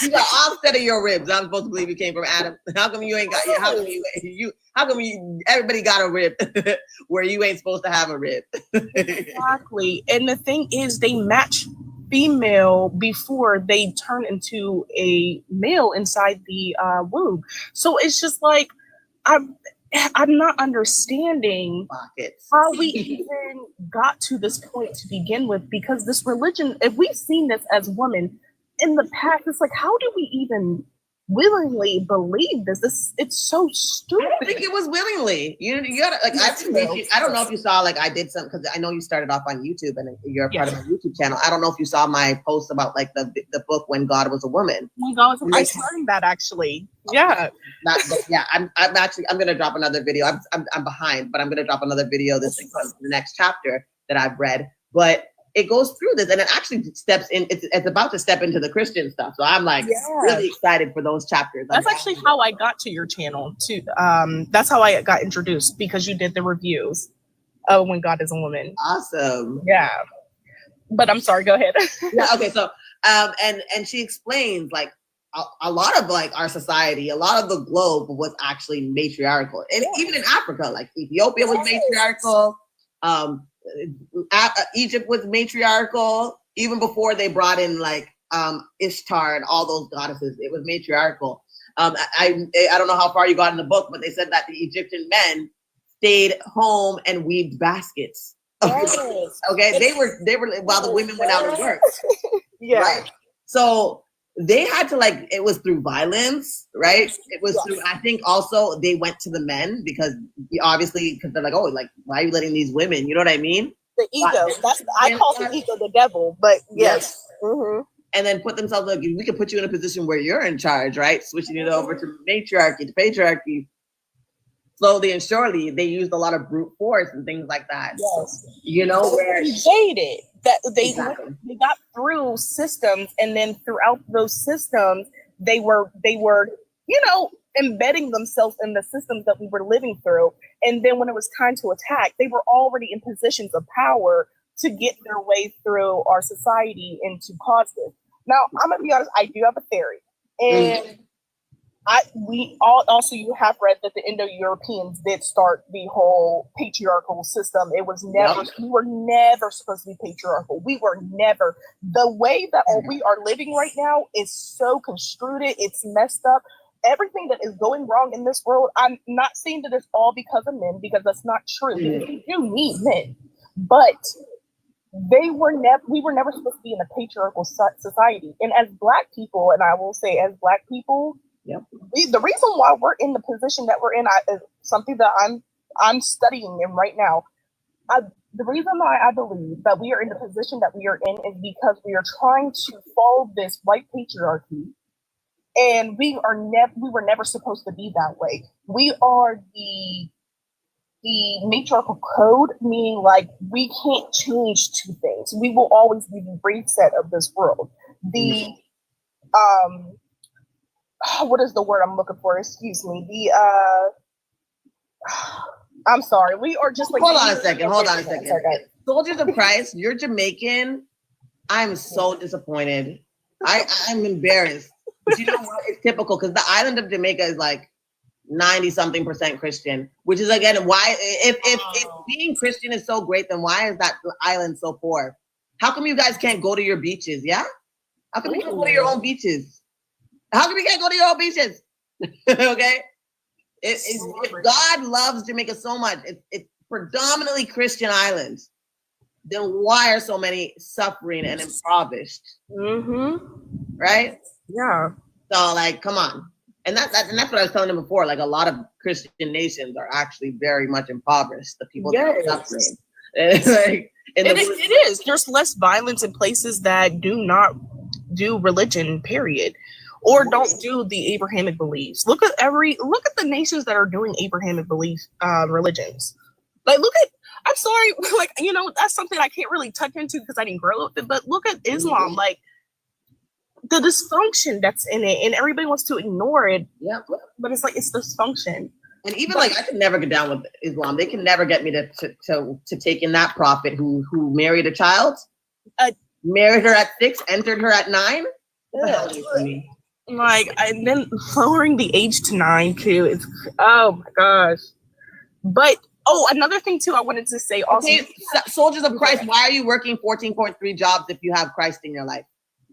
[SPEAKER 1] You got all set of your ribs. I'm supposed to believe you came from Adam. How come you ain't got? How come everybody got a rib where you ain't supposed to have a rib?
[SPEAKER 2] Exactly. And the thing is, they match female before they turn into a male inside the womb. So it's just like I'm not understanding how we even got to this point to begin with, because this religion, if we've seen this as women in the past, it's like, how do we even willingly believe this? It's so stupid.
[SPEAKER 1] I don't think it was willingly. You gotta like. I don't know if you saw like I did some because I know you started off on YouTube and you're a part of my YouTube channel. I don't know if you saw my post about like the book When God Was a Woman.
[SPEAKER 2] I'm starting that actually. Yeah.
[SPEAKER 1] I'm gonna drop another video. I'm behind, but I'm gonna drop another video this week on the next chapter that I've read. But it goes through this and it actually steps in. It's about to step into the Christian stuff. So I'm like really excited for those chapters.
[SPEAKER 2] That's actually how I got to your channel too. That's how I got introduced because you did the reviews of When God Is a Woman.
[SPEAKER 1] Awesome.
[SPEAKER 2] Yeah. But I'm sorry, go ahead.
[SPEAKER 1] Yeah. Okay. So, and she explains like a lot of like our society, a lot of the globe was actually matriarchal, and even in Africa, like Ethiopia was matriarchal. Egypt was matriarchal even before they brought in like Ishtar and all those goddesses. It was matriarchal. I don't know how far you got in the book, but they said that the Egyptian men stayed home and weaved baskets.
[SPEAKER 2] Yes.
[SPEAKER 1] Okay, they were while the women went out and worked.
[SPEAKER 2] Yeah.
[SPEAKER 1] Right. So they had to like, it was through violence, right? It was through, I think also they went to the men because they're like, oh, like, why are you letting these women, you know what I mean?
[SPEAKER 2] The ego. I call the ego the devil, but yes. Mm-hmm.
[SPEAKER 1] And then put themselves like, we could put you in a position where you're in charge, right? Switching it over to matriarchy, to patriarchy. Slowly and surely, they used a lot of brute force and things like that.
[SPEAKER 2] Yes.
[SPEAKER 1] You know, where
[SPEAKER 2] jaded that they got through systems, and then throughout those systems, they were embedding themselves in the systems that we were living through. And then when it was time to attack, they were already in positions of power to get their way through our society and to cause this. Now, I'm gonna be honest, I do have a theory, and you have read that the Indo-Europeans did start the whole patriarchal system. It was never, we were never supposed to be patriarchal. We were never. The way that we are living right now is so construed. It's messed up. Everything that is going wrong in this world, I'm not saying that it's all because of men, because that's not true. Because we do need men, but we were never supposed to be in a patriarchal society. And as Black people, and I will say as Black people, the reason why we're in the position that we're in is something that I'm studying in right now. The reason why I believe that we are in the position that we are in is because we are trying to follow this white patriarchy, and we were never supposed to be that way. We are the matriarchal code, meaning like we can't change two things. We will always be the reset of this world. What is the word I'm looking for? Excuse me. I'm sorry. We are just like.
[SPEAKER 1] Hold on a second. Soldiers of Christ, you're Jamaican. I'm so disappointed. I'm embarrassed. But you know what? It's typical because the island of Jamaica is like 90-something% Christian, which is again why if being Christian is so great, then why is that island so poor? How come you guys can't go to your beaches? Yeah? How come you can't go to your own beaches? How come you can't go to your own beaches? Okay? If God loves Jamaica so much, it's predominantly Christian islands, then why are so many suffering and impoverished? Right?
[SPEAKER 2] Yeah.
[SPEAKER 1] So like, come on. And that's what I was telling them before. Like a lot of Christian nations are actually very much impoverished. The people that are suffering.
[SPEAKER 2] It is. There's less violence in places that do not do religion, period, or don't do the Abrahamic beliefs. Look at the nations that are doing Abrahamic belief religions. Like I'm sorry, like that's something I can't really touch into because I didn't grow up with it. But look at Islam, like the dysfunction that's in it, and everybody wants to ignore it.
[SPEAKER 1] Yeah,
[SPEAKER 2] but it's like it's dysfunction.
[SPEAKER 1] And even like I can never get down with Islam. They can never get me to take in that prophet who married a child, married her at 6, entered her at 9. What the hell is for me?
[SPEAKER 2] Like, and then lowering the age to 9 too. It's oh my gosh. But another thing too, I wanted to say also.
[SPEAKER 1] Okay, soldiers of Christ, why are you working 14.3 jobs if you have Christ in your life?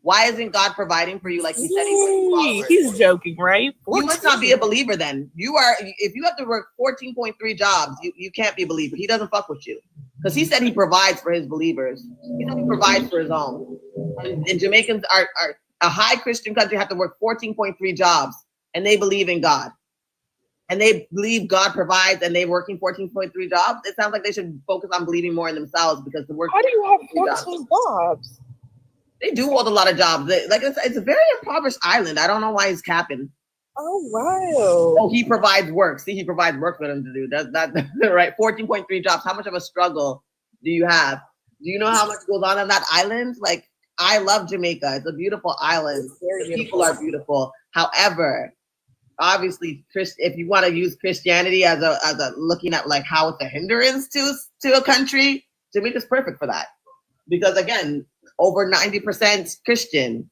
[SPEAKER 1] Why isn't God providing for you like he said he would?
[SPEAKER 2] He's joking, right?
[SPEAKER 1] You must not be a believer then. You are. If you have to work 14.3 jobs, you can't be a believer. He doesn't fuck with you because he said he provides for his believers. He said he provides for his own. And Jamaicans are a high Christian country have to work 14.3 jobs, and they believe in God. And they believe God provides, and they're working 14.3 jobs. It sounds like they should focus on believing more in themselves, because the work.
[SPEAKER 2] How do you have 14 jobs?
[SPEAKER 1] They do hold a lot of jobs. It's a very impoverished island. I don't know why he's capping.
[SPEAKER 2] Oh wow!
[SPEAKER 1] Oh, he provides work. See, he provides work for them to do. That's right. 14.3 jobs. How much of a struggle do you have? Do you know how much goes on that island? Like, I love Jamaica. It's a beautiful island. The people are beautiful. However, obviously, if you want to use Christianity as a looking at like how it's a hindrance to a country, Jamaica's perfect for that. Because again, over 90% Christian,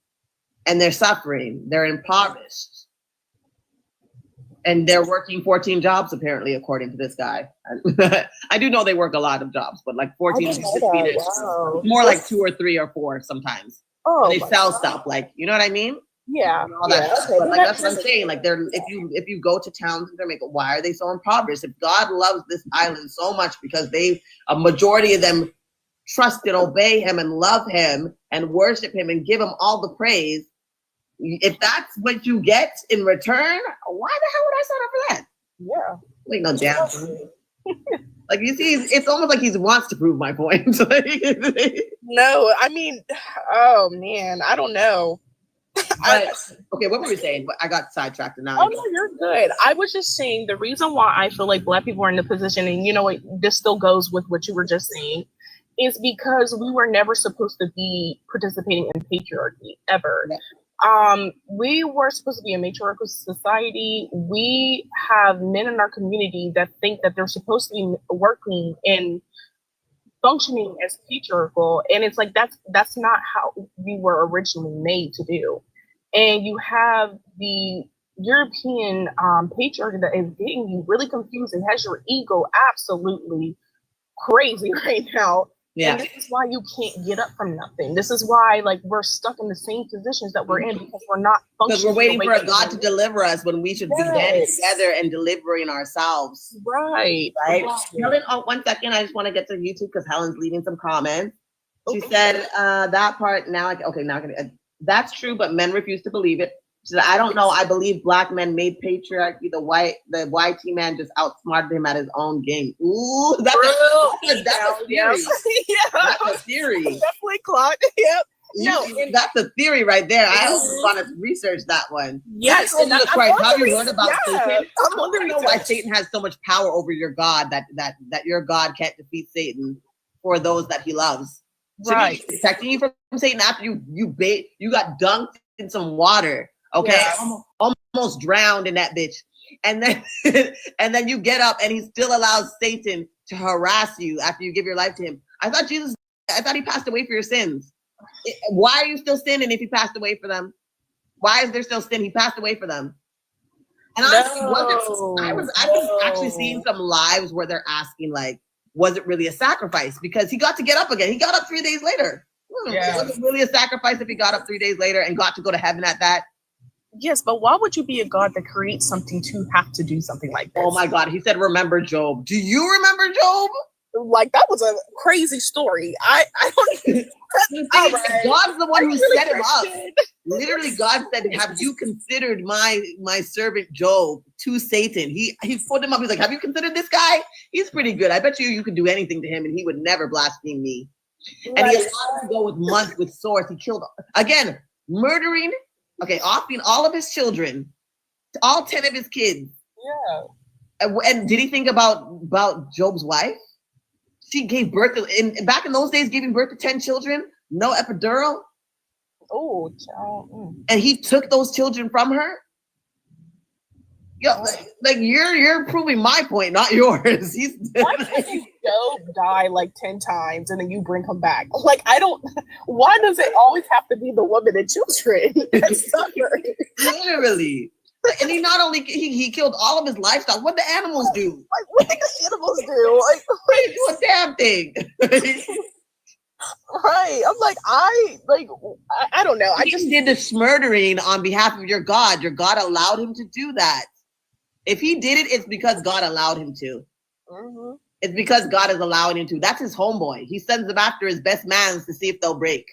[SPEAKER 1] and they're suffering. They're impoverished. And they're working 14 jobs, apparently, according to this guy. I do know they work a lot of jobs, but like 14 is wow. More like 2 or 3 or 4 sometimes. Oh, they sell stuff, like, you know what I mean?
[SPEAKER 2] Yeah.
[SPEAKER 1] All that stuff. But, like, that's what I'm saying. Like, if you go to towns in Jamaica, why are they so impoverished? If God loves this island so much because a majority of them trust and obey him and love him and worship him and give him all the praise, if that's what you get in return, why the hell would I sign up for that?
[SPEAKER 2] Yeah.
[SPEAKER 1] Like, no damn. Like, you see, it's almost like he wants to prove my point.
[SPEAKER 2] No, I mean, oh man, I don't know.
[SPEAKER 1] Okay, what were we saying? I got sidetracked now.
[SPEAKER 2] Oh no, you're good. I was just saying the reason why I feel like Black people are in the position, and you know what, this still goes with what you were just saying, is because we were never supposed to be participating in patriarchy ever. Yeah. We were supposed to be a matriarchal society. We have men in our community that think that they're supposed to be working and functioning as patriarchal, and it's like that's not how we were originally made to do. And you have the European patriarchy that is getting you really confused and has your ego absolutely crazy right now. Yeah. And this is why you can't get up from nothing. This is why, like, we're stuck in the same positions that we're in, because we're not functioning. Because we're waiting for a God to deliver us when we should be getting together and delivering ourselves. Right. Right. Helen, 1 second. I just want to get to YouTube because Helen's leaving some comments. She said that part now. Okay, now that's true, but men refuse to believe it. She said, I don't know. I believe Black men made patriarchy. The YT man just outsmarted him at his own game. Ooh, that's a theory. Yeah. That's a theory. Definitely clock. Yep.
[SPEAKER 1] No, that's a theory right there. I also want to research that one. Yes. Christ, have you heard about Satan? I'm wondering why Satan has so much power over your God that your God can't defeat Satan for those that he loves. So right. He's protecting you from Satan after you got dunked in some water. Okay, yeah. Almost drowned in that bitch, and then you get up, and he still allows Satan to harass you after you give your life to him. I thought he passed away for your sins. Why are you still sinning if he passed away for them? Why is there still sin? He passed away for them. And I was actually seeing some lives where they're asking, like, was it really a sacrifice? Because he got to get up again. He got up 3 days later. Yeah. Was it really a sacrifice if he got up 3 days later and got to go to heaven at that?
[SPEAKER 2] Yes, but why would you be a God that creates something to have to do something like this?
[SPEAKER 1] Oh my God, he said, remember Job. Do you remember Job?
[SPEAKER 2] Like, that was a crazy story. I don't
[SPEAKER 1] God's the one who set him up. Literally, God said, have you considered my servant Job to Satan? He put him up. He's like, have you considered this guy? He's pretty good. I bet you could do anything to him and he would never blaspheme me. And he allowed him to go with months with swords. He killed, again, murdering, offing all of his children, all 10 of his kids. Yeah. And did he think about Job's wife? She gave birth to, back in those days, giving birth to 10 children, no epidural.
[SPEAKER 2] Oh, child.
[SPEAKER 1] And he took those children from her. Yo, like you're proving my point, not yours.
[SPEAKER 2] Why can't you Job die like 10 times and then you bring him back? Like, why does it always have to be the woman and children that suffer?
[SPEAKER 1] Literally. And he not only he killed all of his livestock. What the animals do?
[SPEAKER 2] Like, what do the animals do? Like,
[SPEAKER 1] they do a damn thing.
[SPEAKER 2] Right. I'm like, I don't know. I just
[SPEAKER 1] did this murdering on behalf of your God. Your God allowed him to do that. If he did it, it's because God allowed him to. Mm-hmm. It's because God is allowing him to. That's his homeboy. He sends them after his best mans to see if they'll break.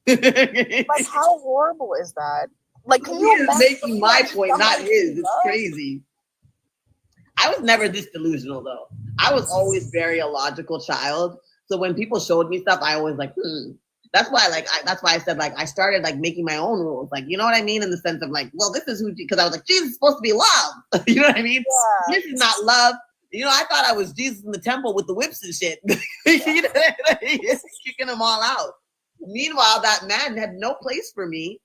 [SPEAKER 2] Like, how horrible is that? Like, can you
[SPEAKER 1] imagine making my point, not his? It's crazy. I was never this delusional though. I was always very illogical child. So when people showed me stuff, I always like, That's why, that's why I said, I started making my own rules. You know what I mean? In the sense of well, this is who, because I was like, Jesus is supposed to be love. You know what I mean? Yeah. This is not love. I thought I was Jesus in the temple with the whips and shit. Kicking them all out. Meanwhile, that man had no place for me.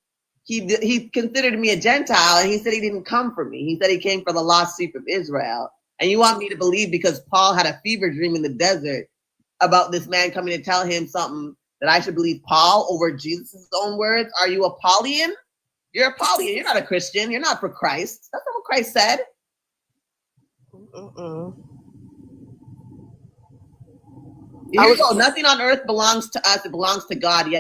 [SPEAKER 1] He considered me a Gentile, and he said he didn't come for me. He said he came for the lost sheep of Israel. And you want me to believe because Paul had a fever dream in the desert about this man coming to tell him something that I should believe Paul over Jesus' own words? Are you a Paulian? You're a Paulian. You're not a Christian. You're not for Christ. That's not what Christ said. Here you go. Nothing on earth belongs to us. It belongs to God.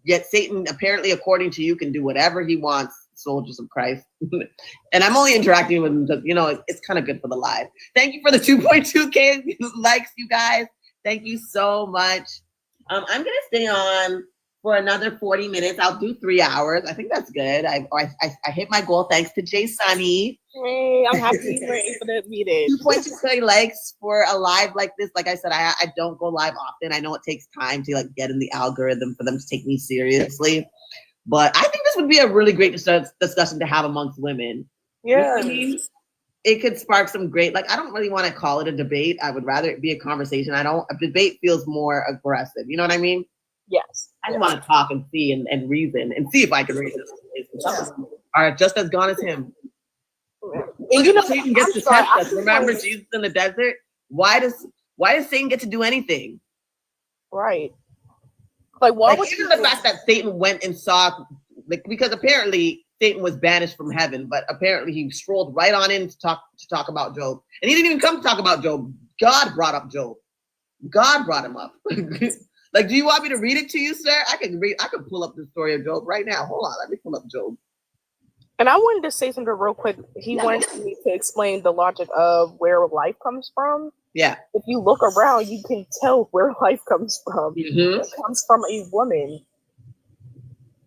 [SPEAKER 1] Yet Satan, apparently, according to you, can do whatever he wants. Soldiers of Christ. And I'm only interacting with him because, it's kind of good for the live. Thank you for the 2.2K likes, you guys. Thank you so much. I'm going to stay on for another 40 minutes. I'll do 3 hours. I think that's good. I hit my goal thanks to Jay Sunny.
[SPEAKER 2] Hey, I'm happy you were able to meet it.
[SPEAKER 1] 2.2K likes for a live like this. Like I said, I don't go live often. I know it takes time to get in the algorithm for them to take me seriously. But I think this would be a really great discussion to have amongst women.
[SPEAKER 2] Yeah.
[SPEAKER 1] You know what I mean? It could spark some great, I don't really want to call it a debate. I would rather it be a conversation. A debate feels more aggressive. You know what I mean?
[SPEAKER 2] Yes.
[SPEAKER 1] I just want to talk and see and reason and see if I can reason. Some of them are just as gone as him. And Satan gets to test us. Remember Jesus in the desert? Why does Satan get to do anything?
[SPEAKER 2] Right. What would
[SPEAKER 1] even the fact that Satan went and saw, because apparently Satan was banished from heaven, but apparently he strolled right on in to talk about Job. And he didn't even come to talk about Job. God brought up Job. God brought him up. Do you want me to read it to you, sir? I could pull up the story of Job right now. Hold on, let me pull up Job.
[SPEAKER 2] And I wanted to say something real quick. He wanted me to explain the logic of where life comes from.
[SPEAKER 1] Yeah.
[SPEAKER 2] If you look around, you can tell where life comes from. Mm-hmm. It comes from a woman.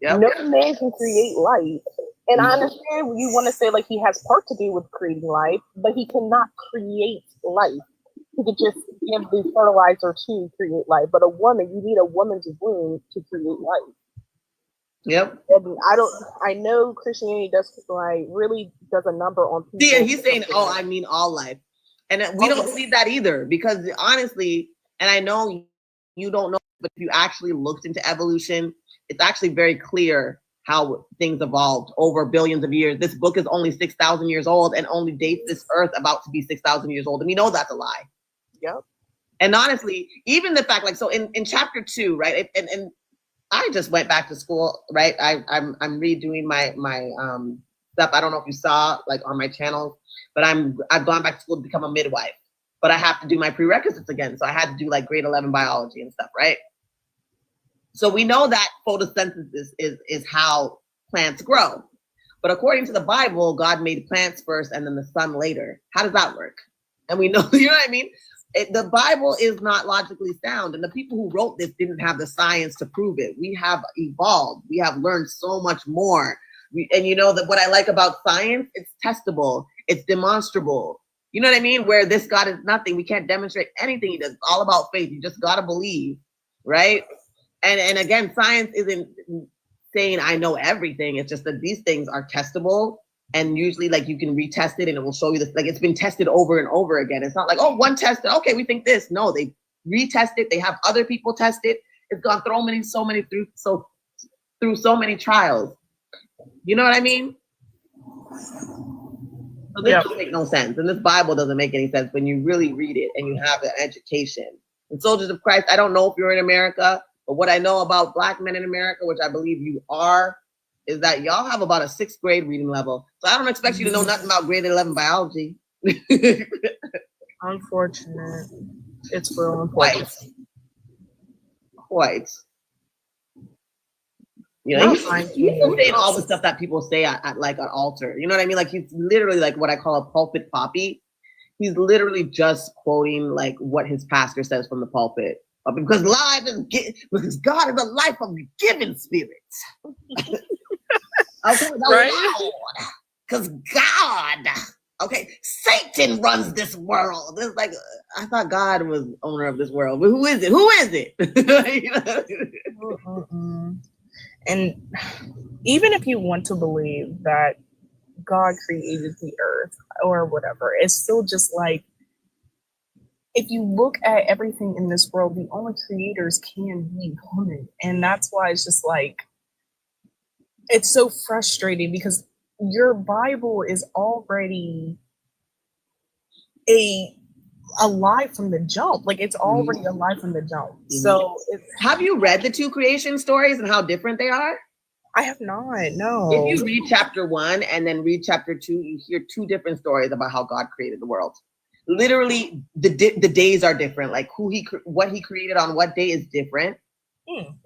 [SPEAKER 2] Yep. No man can create life. And I understand you want to say he has part to do with creating life, but he cannot create life. He could just give the fertilizer to create life. But a woman, you need a woman's womb to create life.
[SPEAKER 1] Yep.
[SPEAKER 2] And I know Christianity really does a number on people.
[SPEAKER 1] See, and he's saying, I mean all life. And we don't believe that either, because honestly, and I know you don't know, but if you actually looked into evolution, it's actually very clear how things evolved over billions of years. This book is only 6,000 years old and only dates this earth about to be 6,000 years old. And we know that's a lie.
[SPEAKER 2] Yep.
[SPEAKER 1] And honestly, even the fact, so in chapter 2, right? And I just went back to school, right? I'm redoing my stuff. I don't know if you saw on my channel, but I've gone back to school to become a midwife, but I have to do my prerequisites again. So I had to do grade 11 biology and stuff, right? So we know that photosynthesis is how plants grow. But according to the Bible, God made plants first and then the sun later. How does that work? And we know, you know what I mean? The Bible is not logically sound. And the people who wrote this didn't have the science to prove it. We have evolved. We have learned so much more. And that what I like about science, it's testable. It's demonstrable. You know what I mean? Where this God is nothing. We can't demonstrate anything he does. It's all about faith. You just got to believe, right? And again, science isn't saying I know everything. It's just that these things are testable. And usually you can retest it and it will show you this. It's been tested over and over again. It's not one tested. Okay, we think this. No, they retest it. They have other people test it. It's gone through so many trials. You know what I mean? So this doesn't make no sense. And this Bible doesn't make any sense when you really read it and you have an education. And Soldiers of Christ, I don't know if you're in America, but what I know about Black men in America, which I believe you are, is that y'all have about a 6th grade reading level. So I don't expect you to know nothing about grade 11 biology.
[SPEAKER 2] Unfortunate. It's real important.
[SPEAKER 1] Quite. He's saying all the stuff that people say at an altar. You know what I mean? He's literally what I call a pulpit poppy. He's literally just quoting what his pastor says from the pulpit. But because because God is a life of giving spirits. Okay,
[SPEAKER 2] Right?
[SPEAKER 1] Lord. Because God, okay, Satan runs this world. It's like, I thought God was owner of this world. But who is it? Who is it?
[SPEAKER 2] And even if you want to believe that God created the earth or whatever, it's still just like, if you look at everything in this world, the only creators can be women. And that's why it's just like, it's so frustrating because your Bible is already a lie from the jump. Like, it's already a lie from the jump. So
[SPEAKER 1] have you read the two creation stories and how different they are?
[SPEAKER 2] I have not. No.
[SPEAKER 1] If you read chapter 1 and then read chapter 2, you hear two different stories about how God created the world. Literally, the days are different. Like what he created on what day is different.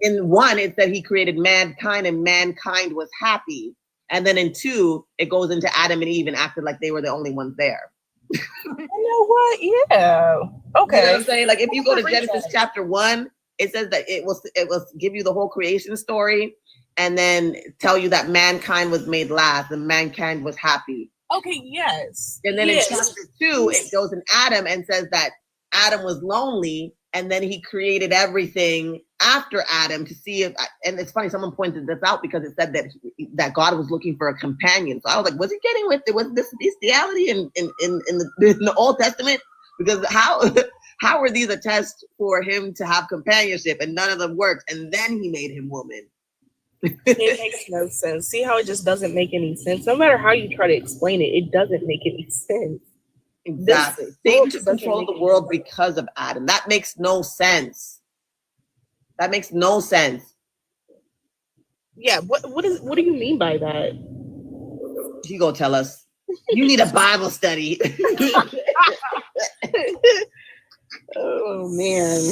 [SPEAKER 1] In 1, it said he created mankind and mankind was happy. And then in 2, it goes into Adam and Eve and acted like they were the only ones there.
[SPEAKER 2] You know what? Yeah. Okay.
[SPEAKER 1] You know what I'm saying? Like, if you go to Genesis chapter 1, it says that it was give you the whole creation story and then tell you that mankind was made last and mankind was happy.
[SPEAKER 2] Okay, yes.
[SPEAKER 1] And then in chapter 2, it goes in Adam and says that Adam was lonely and then he created everything after Adam to see if, and it's funny, someone pointed this out because it said that God was looking for a companion. So I was like, was he getting with it? Was this bestiality in the Old Testament? Because how were these a test for him to have companionship and none of them worked? And then he made him woman.
[SPEAKER 2] It makes no sense. See how it just doesn't make any sense? No matter how you try to explain it, it doesn't make any sense.
[SPEAKER 1] Exactly. Satan to control the world because of Adam. That makes no sense. That makes no sense.
[SPEAKER 2] Yeah, what do you mean by that?
[SPEAKER 1] He gonna tell us. You need a Bible study.
[SPEAKER 2] Oh man.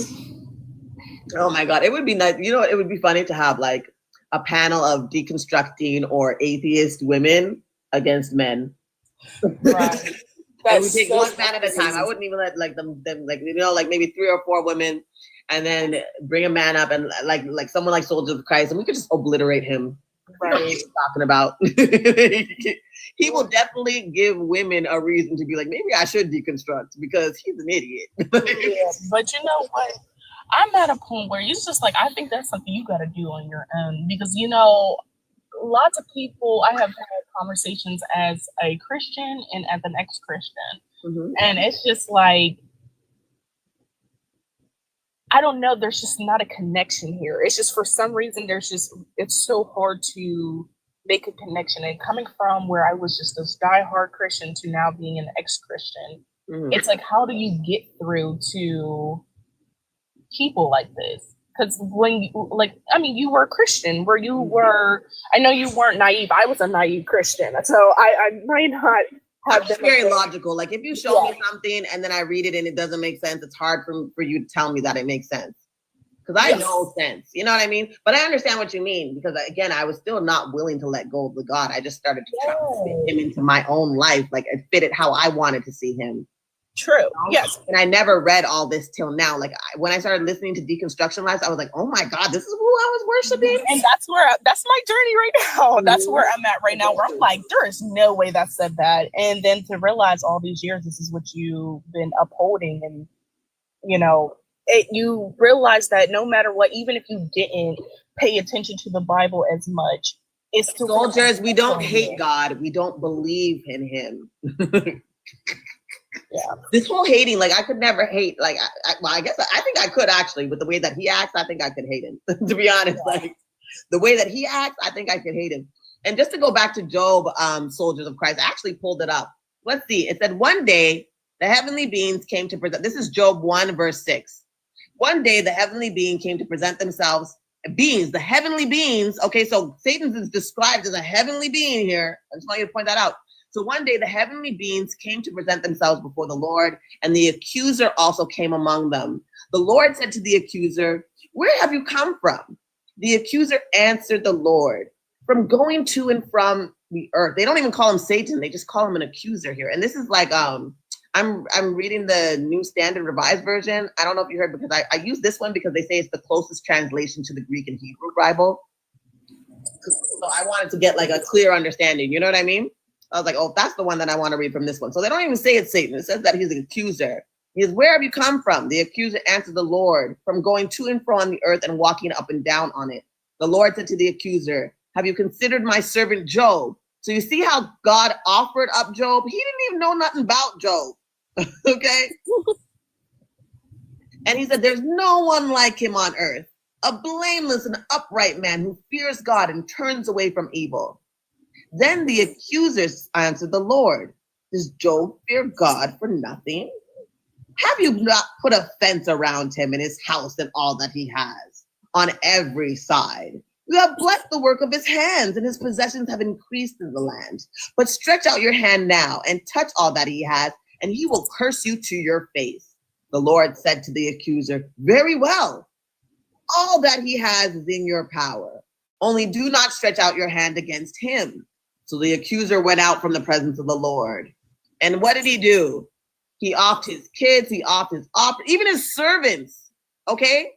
[SPEAKER 1] Oh my God. It would be nice. You know what? It would be funny to have like a panel of deconstructing or atheist women against men.
[SPEAKER 2] Right.
[SPEAKER 1] And we take one man at a time. I wouldn't even let like them like, you know, like maybe 3 or 4 women and then bring a man up and like someone like Soldiers of Christ and we could just obliterate him. Right. What he's talking about. He will definitely give women a reason to be like, maybe I should deconstruct because he's an idiot.
[SPEAKER 2] Yeah, but you know what? I'm at a point where it's just like, I think that's something you got to do on your own because, you know, lots of people, I have had conversations as a Christian and as an ex-Christian. And it's just like, I don't know, there's just not a connection here. It's just for some reason, it's so hard to make a connection. And coming from where I was just this diehard Christian to now being an ex-Christian, it's like, how do you get through to people like this? Because when you were a Christian where you were, I know you weren't naive. I was a naive Christian. So I might not have
[SPEAKER 1] been very logical. Like if you show me something and then I read it and it doesn't make sense, it's hard for you to tell me that it makes sense. Because I know sense. You know what I mean? But I understand what you mean. Because again, I was still not willing to let go of the God. I just started to try to fit him into my own life. Like I fit it how I wanted to see him.
[SPEAKER 2] True. Yes.
[SPEAKER 1] And I never read all this till now. Like when I started listening to Deconstruction Lives, I was like, oh my God, this is who I was worshiping.
[SPEAKER 2] And that's my journey right now. That's where I'm at right now, where I'm like, there is no way that said that. And then to realize all these years, this is what you've been upholding. And, you know, you realize that no matter what, even if you didn't pay attention to the Bible as much, it's still
[SPEAKER 1] Soldiers, we don't hate God. We don't believe in him.
[SPEAKER 2] Yeah.
[SPEAKER 1] This whole hating, like I could never hate. Like I guess I think I could actually, with the way that he acts, I think I could hate him. To be honest, like the way that he acts, I think I could hate him. And just to go back to Job, Soldiers of Christ, I actually pulled it up. Let's see. It said one day the heavenly beings came to present. This is Job 1 verse 6. One day the heavenly being came to present themselves. Beings, the heavenly beings. Okay, so Satan is described as a heavenly being here. I just want you to point that out. So one day the heavenly beings came to present themselves before the Lord, and the accuser also came among them. The Lord said to the accuser, "Where have you come from?" The accuser answered the Lord, "From going to and from the earth." They don't even call him Satan. They just call him an accuser here. And this is like, I I'm reading the New Standard Revised Version. I don't know if you heard, because I use this one because they say it's the closest translation to the Greek and Hebrew Bible. So I wanted to get like a clear understanding. You know what I mean? I was like, oh, that's the one that I want to read from this one. So they don't even say it's Satan. It says that he's an accuser. He says, where have you come from? The accuser answered the Lord, from going to and fro on the earth and walking up and down on it. The Lord said to the accuser, have you considered my servant Job? So you see how God offered up Job? He didn't even know nothing about Job. Okay? And he said, there's no one like him on earth, a blameless and upright man who fears God and turns away from evil. Then the accusers answered the Lord, does Job fear God for nothing? Have you not put a fence around him and his house and all that he has on every side? You have blessed the work of his hands, and his possessions have increased in the land. But stretch out your hand now and touch all that he has, and he will curse you to your face. The Lord said to the accuser, very well, all that he has is in your power. Only do not stretch out your hand against him. So the accuser went out from the presence of the Lord. And what did he do? He offed his kids, he offed his even his servants, okay?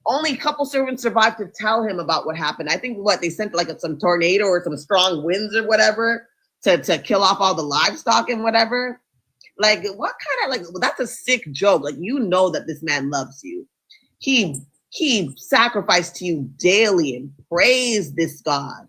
[SPEAKER 1] Only a couple servants survived to tell him about what happened. I think they sent like some tornado or some strong winds or whatever to kill off all the livestock and whatever. Like, what kind of, like, that's a sick joke. Like, you know that this man loves you. He sacrificed to you daily and praised this God.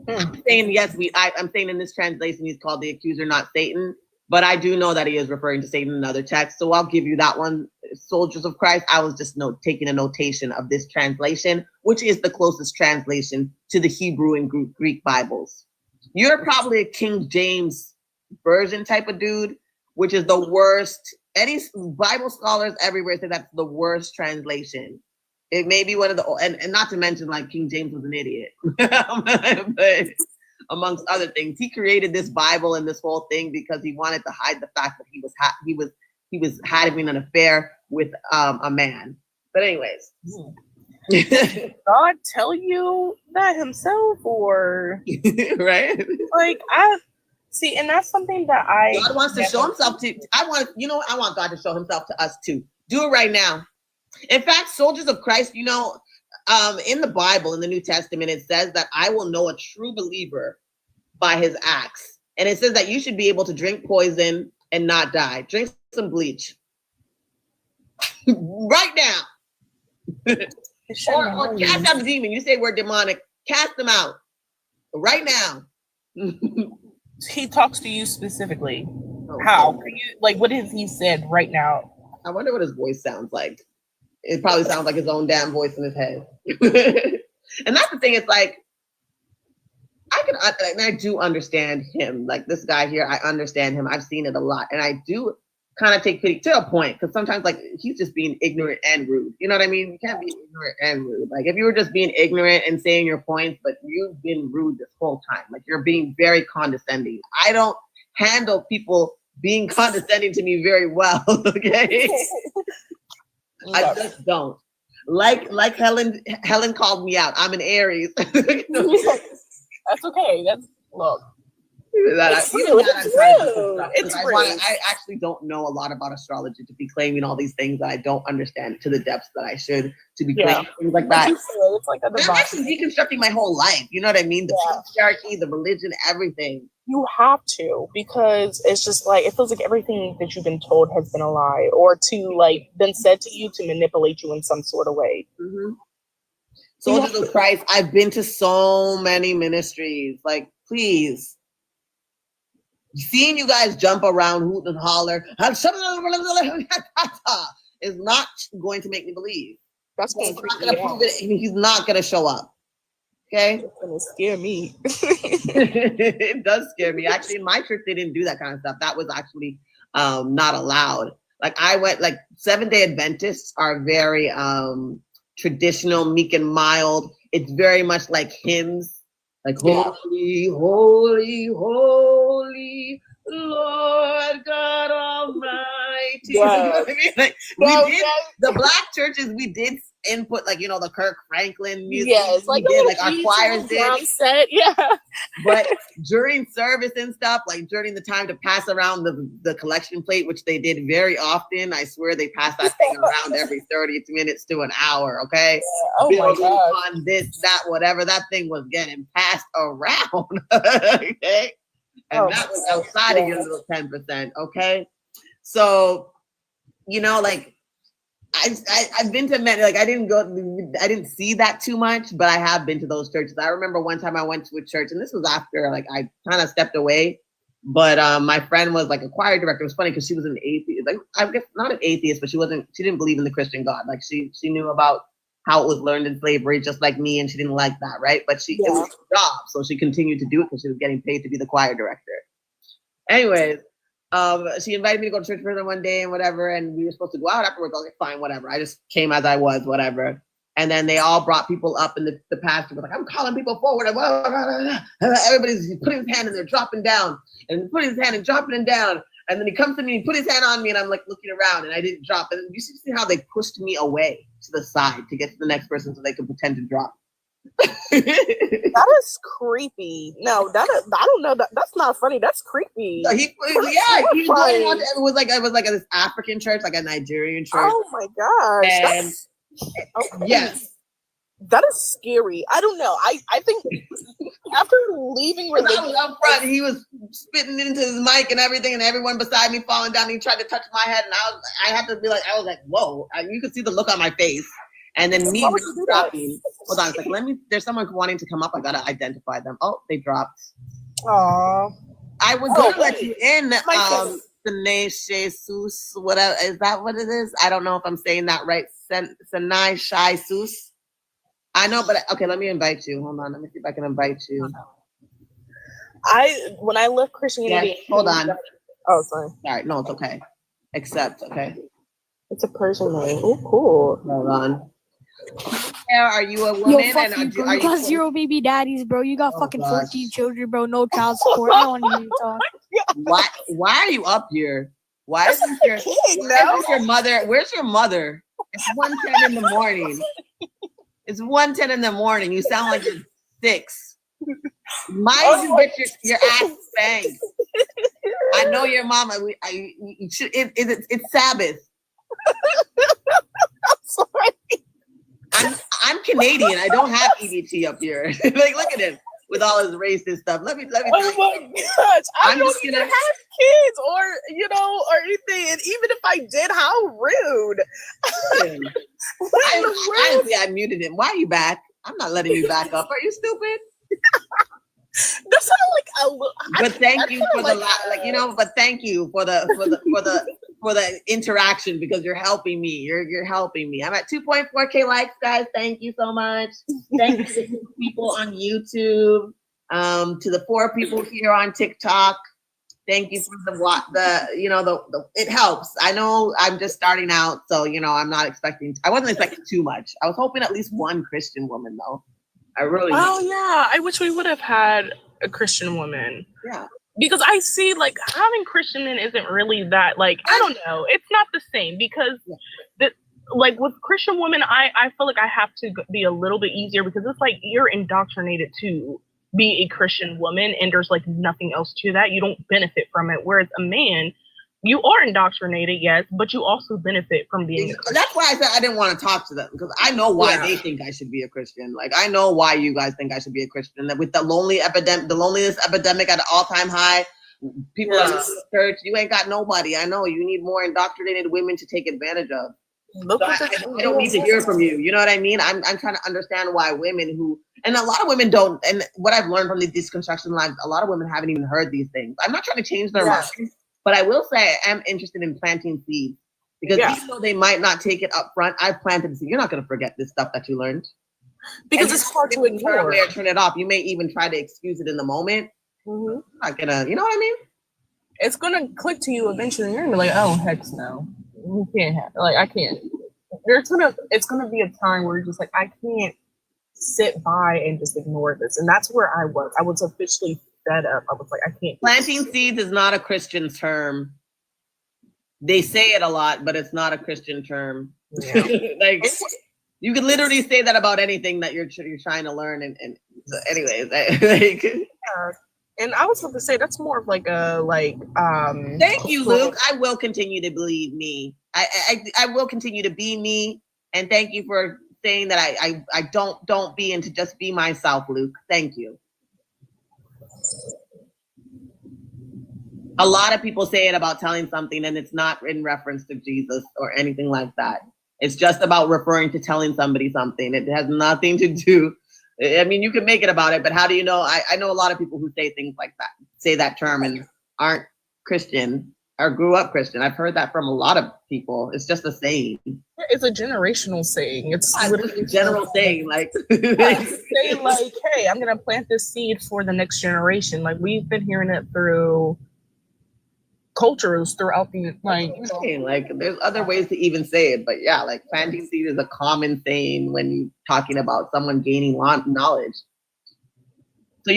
[SPEAKER 1] I'm saying, yes, I'm saying in this translation, he's called the accuser, not Satan. But I do know that he is referring to Satan in other texts. So I'll give you that one, Soldiers of Christ. I was just taking a notation of this translation, which is the closest translation to the Hebrew and Greek Bibles. You're probably a King James version type of dude, which is the worst. Any Bible scholars everywhere say that's the worst translation. It may be one of the, and not to mention like King James was an idiot, but amongst other things, he created this Bible and this whole thing because he wanted to hide the fact that he was having an affair with a man. But anyways,
[SPEAKER 2] did God tell you that himself, or
[SPEAKER 1] right?
[SPEAKER 2] Like, I see, and that's something that
[SPEAKER 1] God wants to show himself to. I want God to show himself to us too. Do it right now. In fact, Soldiers of Christ, in the Bible, in the New Testament, it says that I will know a true believer by his acts. And it says that you should be able to drink poison and not die. Drink some bleach. Right now. or cast out the demon. You say we're demonic. Cast them out. Right now.
[SPEAKER 2] He talks to you specifically. How? What has he said right now?
[SPEAKER 1] I wonder what his voice sounds like. It probably sounds like his own damn voice in his head. And that's the thing. It's like, I do understand him. Like this guy here, I understand him. I've seen it a lot. And I do kind of take pity to a point, because sometimes like he's just being ignorant and rude. You know what I mean? You can't be ignorant and rude. Like if you were just being ignorant and saying your points, but you've been rude this whole time. Like you're being very condescending. I don't handle people being condescending to me very well. Okay. I just don't. Like Helen called me out. I'm an Aries. That's
[SPEAKER 2] okay. Look.
[SPEAKER 1] I actually don't know a lot about astrology to be claiming all these things that I don't understand to the depths that I should, to be claiming things like that.
[SPEAKER 2] It's like
[SPEAKER 1] I'm actually deconstructing my whole life. You know what I mean? The patriarchy, the religion, everything.
[SPEAKER 2] You have to, because it's just like, it feels like everything that you've been told has been a lie, or been said to you to manipulate you in some sort of way.
[SPEAKER 1] Mm-hmm. Soldiers of Christ, I've been to so many ministries. Like, please. Seeing you guys jump around, hoot and holler, is not going to make me believe.
[SPEAKER 2] That's going to
[SPEAKER 1] prove it. He's not going to show up. Okay?
[SPEAKER 2] It's going to scare me.
[SPEAKER 1] It does scare me. Actually, in my church, they didn't do that kind of stuff. That was actually not allowed. Like Seventh-day Adventists are very traditional, meek and mild. It's very much like hymns. Like, holy, holy, holy, Lord God Almighty. night to you. You know what I mean? Like, the black churches, we did input, like, the Kirk Franklin music.
[SPEAKER 2] Yes, like
[SPEAKER 1] we did, like our choirs did.
[SPEAKER 2] Set, yeah.
[SPEAKER 1] But during service and stuff, like during the time to pass around the collection plate, which they did very often, I swear they passed that thing around every 30 minutes to an hour, okay?
[SPEAKER 2] Yeah. Oh my God.
[SPEAKER 1] On this, that, whatever, that thing was getting passed around, okay? And that was outside of your little 10%, okay? So, like, I've been to many, like, I didn't see that too much, but I have been to those churches. I remember one time I went to a church, and this was after, like, I kind of stepped away, but my friend was, like, a choir director. It was funny because she was an atheist, like, I guess not an atheist, but she didn't believe in the Christian God. Like, she knew about how it was learned in slavery, just like me, and she didn't like that, right? But it was her job, so she continued to do it because she was getting paid to be the choir director. Anyways, she invited me to go to church with her one day and whatever, and we were supposed to go out afterwards. I was like, fine, whatever. I just came as I was, whatever. And then they all brought people up, and the pastor was like, I'm calling people forward. And everybody's putting his hand and they're dropping down, and putting his hand and dropping it down. And then he comes to me and put his hand on me, and I'm like looking around, and I didn't drop. And you see how they pushed me away to the side to get to the next person so they could pretend to drop.
[SPEAKER 2] That is creepy. No, I don't know. That's not funny. That's creepy.
[SPEAKER 1] So he was going on. It was like this African church, like a Nigerian church.
[SPEAKER 2] Oh my gosh.
[SPEAKER 1] And yes.
[SPEAKER 2] That is scary. I don't know. I think after leaving religion,
[SPEAKER 1] I was up front, he was spitting into his mic and everything, and everyone beside me falling down. He tried to touch my head, and I had to be like, I was like, whoa! You could see the look on my face, and then me dropping. Hold on, it's like, there's someone wanting to come up. I gotta identify them. Oh, they dropped.
[SPEAKER 2] Aww.
[SPEAKER 1] I was gonna let you in. Sanay Jesus, whatever, is that what it is? I don't know if I'm saying that right. Sanay Jesus. I know, but okay, let me invite you. Hold on, let me see if I can invite you.
[SPEAKER 2] When I left Christianity.
[SPEAKER 1] Yes, hold on.
[SPEAKER 2] Oh, sorry.
[SPEAKER 1] All right, no, it's okay. Accept, okay.
[SPEAKER 2] It's a Persian name. Oh, cool.
[SPEAKER 1] Hold on. Are you a woman?
[SPEAKER 3] Yo, fuck you, bro. You got 0 baby daddies, bro. You got fucking 14 children, bro. No child support. I don't want to hear you talk.
[SPEAKER 1] Why are you up here? Why is your mother? Where's your mother? It's 1:10 in the morning. It's 1:10 in the morning. You sound like you're 6. Mind you, get your ass spanked. I know your mama. It's Sabbath.
[SPEAKER 2] I'm sorry.
[SPEAKER 1] I'm Canadian. I don't have EBT up here. Like, look at him with all his racist stuff. Let me.
[SPEAKER 2] Oh my gosh! I don't even have kids, or or anything. And even if I did, how rude!
[SPEAKER 1] Honestly, I muted him. Why are you back? I'm not letting you back up. Are you stupid?
[SPEAKER 2] That sounded like a little.
[SPEAKER 1] But thank you for the But thank you for the interaction, because you're helping me. You're helping me. I'm at 2.4K likes, guys. Thank you so much. Thank you to the 2 people on YouTube. To the 4 people here on TikTok. Thank you for the it helps. I know I'm just starting out, so I wasn't expecting too much. I was hoping at least one Christian woman though. I really.
[SPEAKER 2] Oh yeah, I wish we would have had a Christian woman.
[SPEAKER 1] Yeah.
[SPEAKER 2] Because I see, like, having Christian men isn't really that, like, I don't know. It's not the same, because like with Christian women, I feel like I have to be a little bit easier, because it's like you're indoctrinated to be a Christian woman, and there's like nothing else to that. You don't benefit from it. Whereas a man, you are indoctrinated, yes, but you also benefit from being.
[SPEAKER 1] That's why I said I didn't want to talk to them, because I know why they think I should be a Christian. Like, I know why you guys think I should be a Christian. That with the loneliness epidemic at an all-time high, people are in the church. You ain't got nobody. I know you need more indoctrinated women to take advantage of. So I don't need to hear from you. You know what I mean? I'm trying to understand why women and a lot of women don't. And what I've learned from the deconstruction lives, a lot of women haven't even heard these things. I'm not trying to change their minds. But I will say I am interested in planting seeds, because even though they might not take it up front, I've planted the seed. You're not going to forget this stuff that you learned.
[SPEAKER 2] Because it's hard to ignore.
[SPEAKER 1] Turn it off. You may even try to excuse it in the moment.
[SPEAKER 2] Mm-hmm.
[SPEAKER 1] Not gonna, you know what I mean?
[SPEAKER 2] It's going to click to you eventually. You're going to be like, oh, heck no. You can't have, like, I can't. It's going to be a time where you're just like, I can't sit by and just ignore this. And that's where I was. I was officially fed up. I was like, I can't.
[SPEAKER 1] Planting seeds is not a Christian term. they say it a lot, but it's not a Christian term.
[SPEAKER 2] Yeah.
[SPEAKER 1] Like you could literally say that about anything that you're trying to learn. And so anyways, like.
[SPEAKER 2] Yeah. And I was about to say that's more of like a
[SPEAKER 1] Thank you, Luke. I will continue to believe me. I will continue to be me. And thank you for saying that I don't be into just be myself, Luke. Thank you. A lot of people say it about telling something and it's not in reference to Jesus or anything like that. It's just about referring to telling somebody something. It has nothing to do. I mean, you can make it about it, but how do you know? I know a lot of people who say things like that, say that term and aren't Christian or grew up Christian. I've heard that from a lot of people. It's just a saying.
[SPEAKER 2] It's a generational saying. It's
[SPEAKER 1] literally a general saying, like
[SPEAKER 2] saying like, hey, I'm gonna plant this seed for the next generation. Like we've been hearing it through cultures throughout the
[SPEAKER 1] like there's other ways to even say it, but yeah, like planting seed is a common saying when you're talking about someone gaining knowledge. So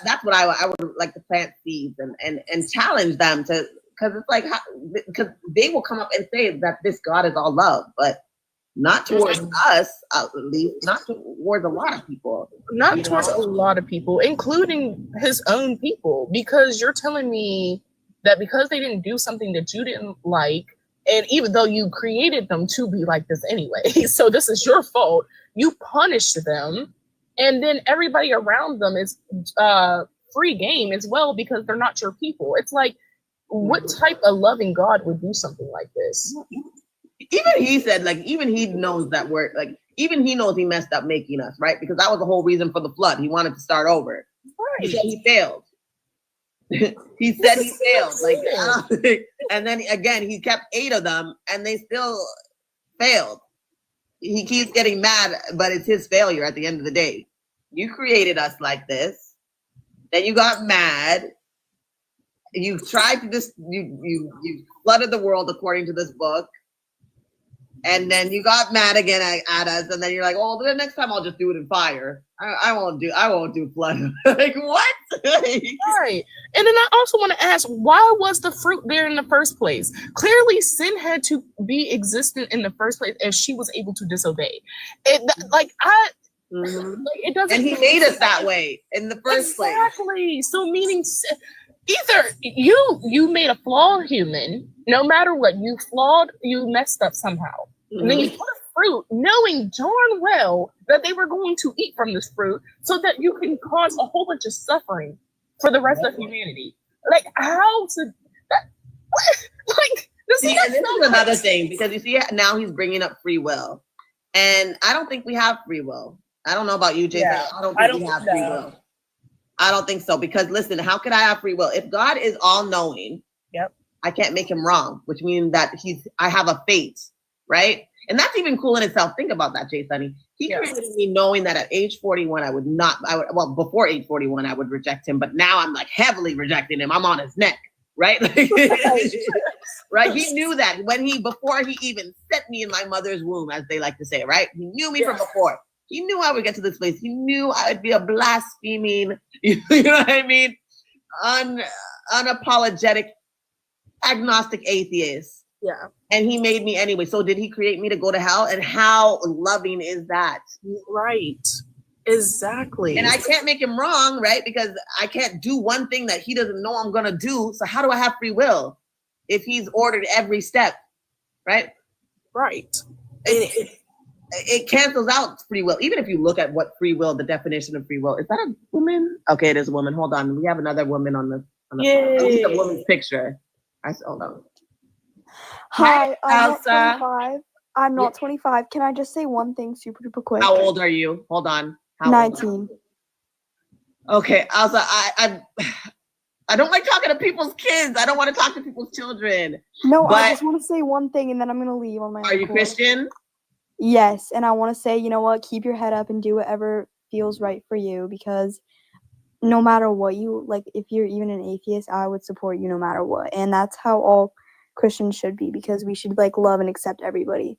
[SPEAKER 1] that's what I would like to plant seeds and challenge them to, because it's like because they will come up and say that this God is all love, but not towards us, at least not towards a lot of people.
[SPEAKER 2] Not towards a lot of people, including his own people, because you're telling me that because they didn't do something that you didn't like, and even though you created them to be like this anyway, so this is your fault, you punished them, and then everybody around them is free game as well because they're not your people. It's like, what type of loving God would do something like this?
[SPEAKER 1] Even he said, like, even he knows that we're like, even he knows he messed up making us, right? Because that was the whole reason for the flood. He wanted to start over. Right. He said he failed. He said he failed, like, and then again he kept 8 of them, and they still failed. He keeps getting mad, but it's his failure at the end of the day. You created us like this, then you got mad. You tried to just you flooded the world according to this book, and then you got mad again at us, and then you're like, "Oh, the next time I'll just do it in fire. I won't do flood." Like what?
[SPEAKER 2] Right. And then I also want to ask, why was the fruit there in the first place? Clearly, sin had to be existent in the first place if she was able to disobey. It it doesn't.
[SPEAKER 1] And he made us that way in the first place.
[SPEAKER 2] Exactly. So meaning, either you made a flawed human, no matter what, you messed up somehow. And then you put a fruit knowing darn well that they were going to eat from this fruit so that you can cause a whole bunch of suffering for the rest of humanity. Like, how to that? Like, this is
[SPEAKER 1] another thing, because you see now he's bringing up free will, and I don't think we have free will. I don't know about you, Jason.
[SPEAKER 2] Yeah,
[SPEAKER 1] I don't think we have free will. I don't think so, because listen, how can I have free will if God is all knowing?
[SPEAKER 2] Yep.
[SPEAKER 1] I can't make him wrong, which means that I have a fate, right? And that's even cool in itself. Think about that, Jay Sunny. He created me knowing that at age 41, before age 41, I would reject him. But now I'm like heavily rejecting him. I'm on his neck, right? Right? He knew that before he even set me in my mother's womb, as they like to say, right? He knew me from before. He knew I would get to this place. He knew I would be a blaspheming, you know what I mean? Unapologetic, agnostic atheist.
[SPEAKER 2] Yeah.
[SPEAKER 1] And he made me anyway. So did he create me to go to hell? And how loving is that?
[SPEAKER 2] Right. Exactly.
[SPEAKER 1] And I can't make him wrong, right? Because I can't do one thing that he doesn't know I'm going to do. So how do I have free will if he's ordered every step, right?
[SPEAKER 2] Right.
[SPEAKER 1] It cancels out free will. Even if you look at what free will, the definition of free will, is that a woman? Okay, it is a woman. Hold on. We have another woman on the
[SPEAKER 2] Yay.
[SPEAKER 1] A woman's picture. Hold on.
[SPEAKER 3] Hi, I'm
[SPEAKER 1] Elsa.
[SPEAKER 3] not 25. I'm not 25. Can I just say one thing super duper quick?
[SPEAKER 1] How old are you? Hold on.
[SPEAKER 3] 19.
[SPEAKER 1] Okay, Elsa, I don't like talking to people's kids. I don't want to talk to people's children.
[SPEAKER 3] No,
[SPEAKER 1] but
[SPEAKER 3] I just want to say one thing and then I'm going to leave on my own.
[SPEAKER 1] Are you Christian?
[SPEAKER 3] Yes, and I want to say, you know what? Keep your head up and do whatever feels right for you, because no matter what you, like, if you're even an atheist, I would support you no matter what. And that's how all Christians should be, because we should like love and accept everybody.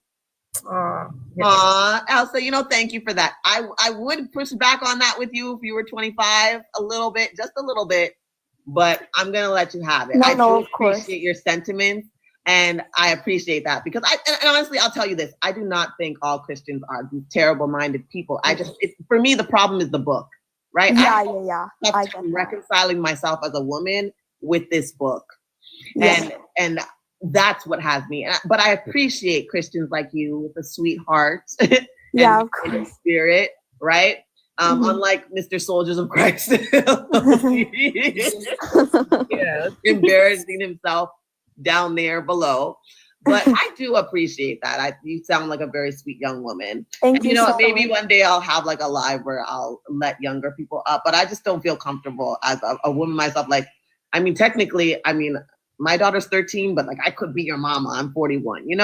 [SPEAKER 1] Elsa, thank you for that. I would push back on that with you if you were 25 a little bit, just a little bit, but I'm gonna let you have it.
[SPEAKER 3] No, of course.
[SPEAKER 1] Appreciate your sentiments, And I appreciate that because and honestly, I'll tell you this. I do not think all Christians are these terrible minded people. For me, the problem is the book, right?
[SPEAKER 3] Yeah.
[SPEAKER 1] I get reconciling myself as a woman with this book. And that's what has me. But I appreciate Christians like you with a sweet heart and
[SPEAKER 3] of course.
[SPEAKER 1] spirit, right? Unlike Mr. Soldiers of Christ, embarrassing himself down there below. But I do appreciate that. You sound like a very sweet young woman.
[SPEAKER 3] Thank you.
[SPEAKER 1] So maybe one day I'll have like a live where I'll let younger people up, but I just don't feel comfortable as a woman myself. Like, technically, my daughter's 13, but like I could be your mama. I'm 41, and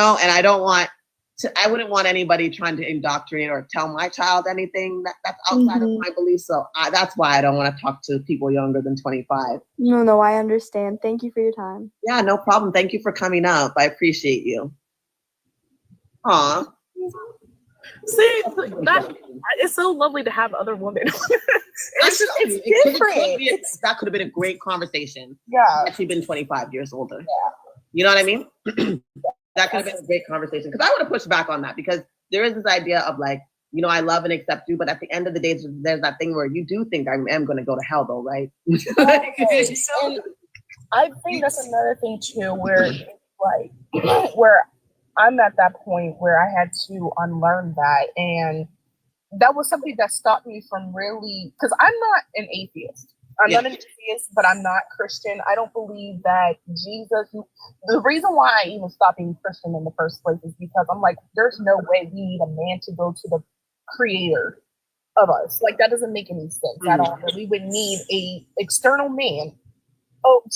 [SPEAKER 1] I wouldn't want anybody trying to indoctrinate or tell my child anything that's outside of my beliefs. So that's why I don't want to talk to people younger than 25.
[SPEAKER 3] No, I understand. Thank you for your time.
[SPEAKER 1] Yeah, no problem. Thank you for coming up. I appreciate you. Aw.
[SPEAKER 2] See, it's so lovely to have other women. It's different.
[SPEAKER 1] That could have been a great conversation.
[SPEAKER 2] Yeah.
[SPEAKER 1] Had she been 25 years older.
[SPEAKER 2] Yeah.
[SPEAKER 1] You know what I mean? That could have been a great conversation. Because I would have pushed back on that because there is this idea of like, I love and accept you, but at the end of the day, there's that thing where you do think I am going to go to hell though, right?
[SPEAKER 2] And I think that's another thing too, where where I'm at that point where I had to unlearn that. And that was something that stopped me from really, because I'm not an atheist. I'm not an atheist, but I'm not Christian. I don't believe that Jesus, the reason why I even stopped being Christian in the first place is because I'm like, there's no way we need a man to go to the creator of us. Like, that doesn't make any sense at all. That we would need a external man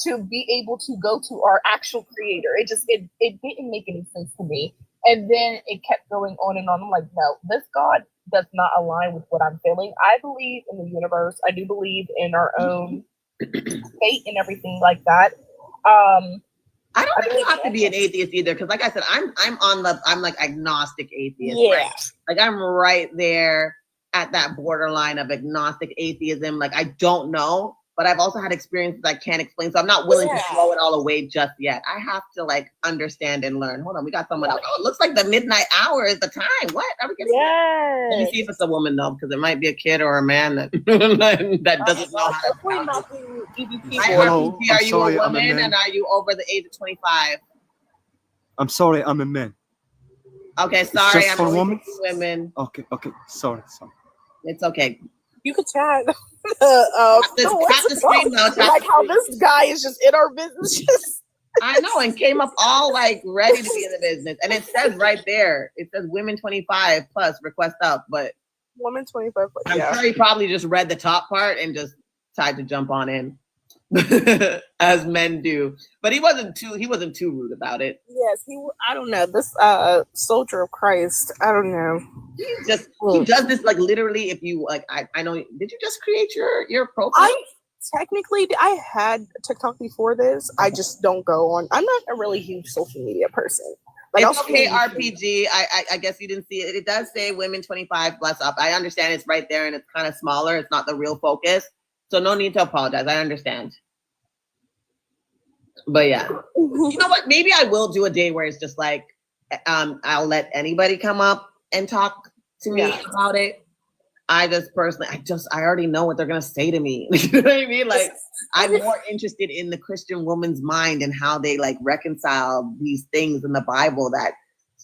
[SPEAKER 2] to be able to go to our actual creator. It didn't make any sense to me. And then it kept going on and on. I'm like, no, this God does not align with what I'm feeling. I believe in the universe. I do believe in our own fate and everything like that. I
[SPEAKER 1] don't think you have to be an atheist either, because like I said, I'm like agnostic atheist.
[SPEAKER 2] Yeah.
[SPEAKER 1] Right? Like I'm right there at that borderline of agnostic atheism. Like I don't know, but I've also had experiences I can't explain. So I'm not willing to throw it all away just yet. I have to like understand and learn. Hold on, we got someone else. Oh, it looks like the midnight hour is the time. What? Are we getting? Let me see if it's a woman though, because it might be a kid or a man that doesn't know how to talk.
[SPEAKER 4] Hello,
[SPEAKER 1] are you a woman and are you over the age of 25?
[SPEAKER 4] I'm sorry, I'm a man.
[SPEAKER 1] Okay, sorry,
[SPEAKER 4] I'm for
[SPEAKER 1] women.
[SPEAKER 4] Okay, sorry.
[SPEAKER 1] It's okay.
[SPEAKER 2] You could chat.
[SPEAKER 1] Tap the screen though.
[SPEAKER 2] Like how this guy is just in our business.
[SPEAKER 1] I know, and came up all like ready to be in the business. And it says right there, it says women 25 plus request up, but
[SPEAKER 2] women 25 plus.
[SPEAKER 1] I'm sure he probably just read the top part and just tried to jump on in. As men do, but he wasn't too rude about it.
[SPEAKER 2] Yes, I don't know, this soldier of Christ, I don't know,
[SPEAKER 1] he does this like literally. If you like, I know, did you just create your profile?
[SPEAKER 2] I had TikTok before this. I just don't go on. I'm not a really huge social media person. Like,
[SPEAKER 1] it's okay, RPG. I guess you didn't see it. It does say women 25 plus up. I understand it's right there and it's kind of smaller. It's not the real focus. So no need to apologize. I understand. But yeah, you know what? Maybe I will do a day where it's just like, I'll let anybody come up and talk to me about it. I just personally, I already know what they're going to say to me. You know what I mean? Like, I'm more interested in the Christian woman's mind and how they like reconcile these things in the Bible that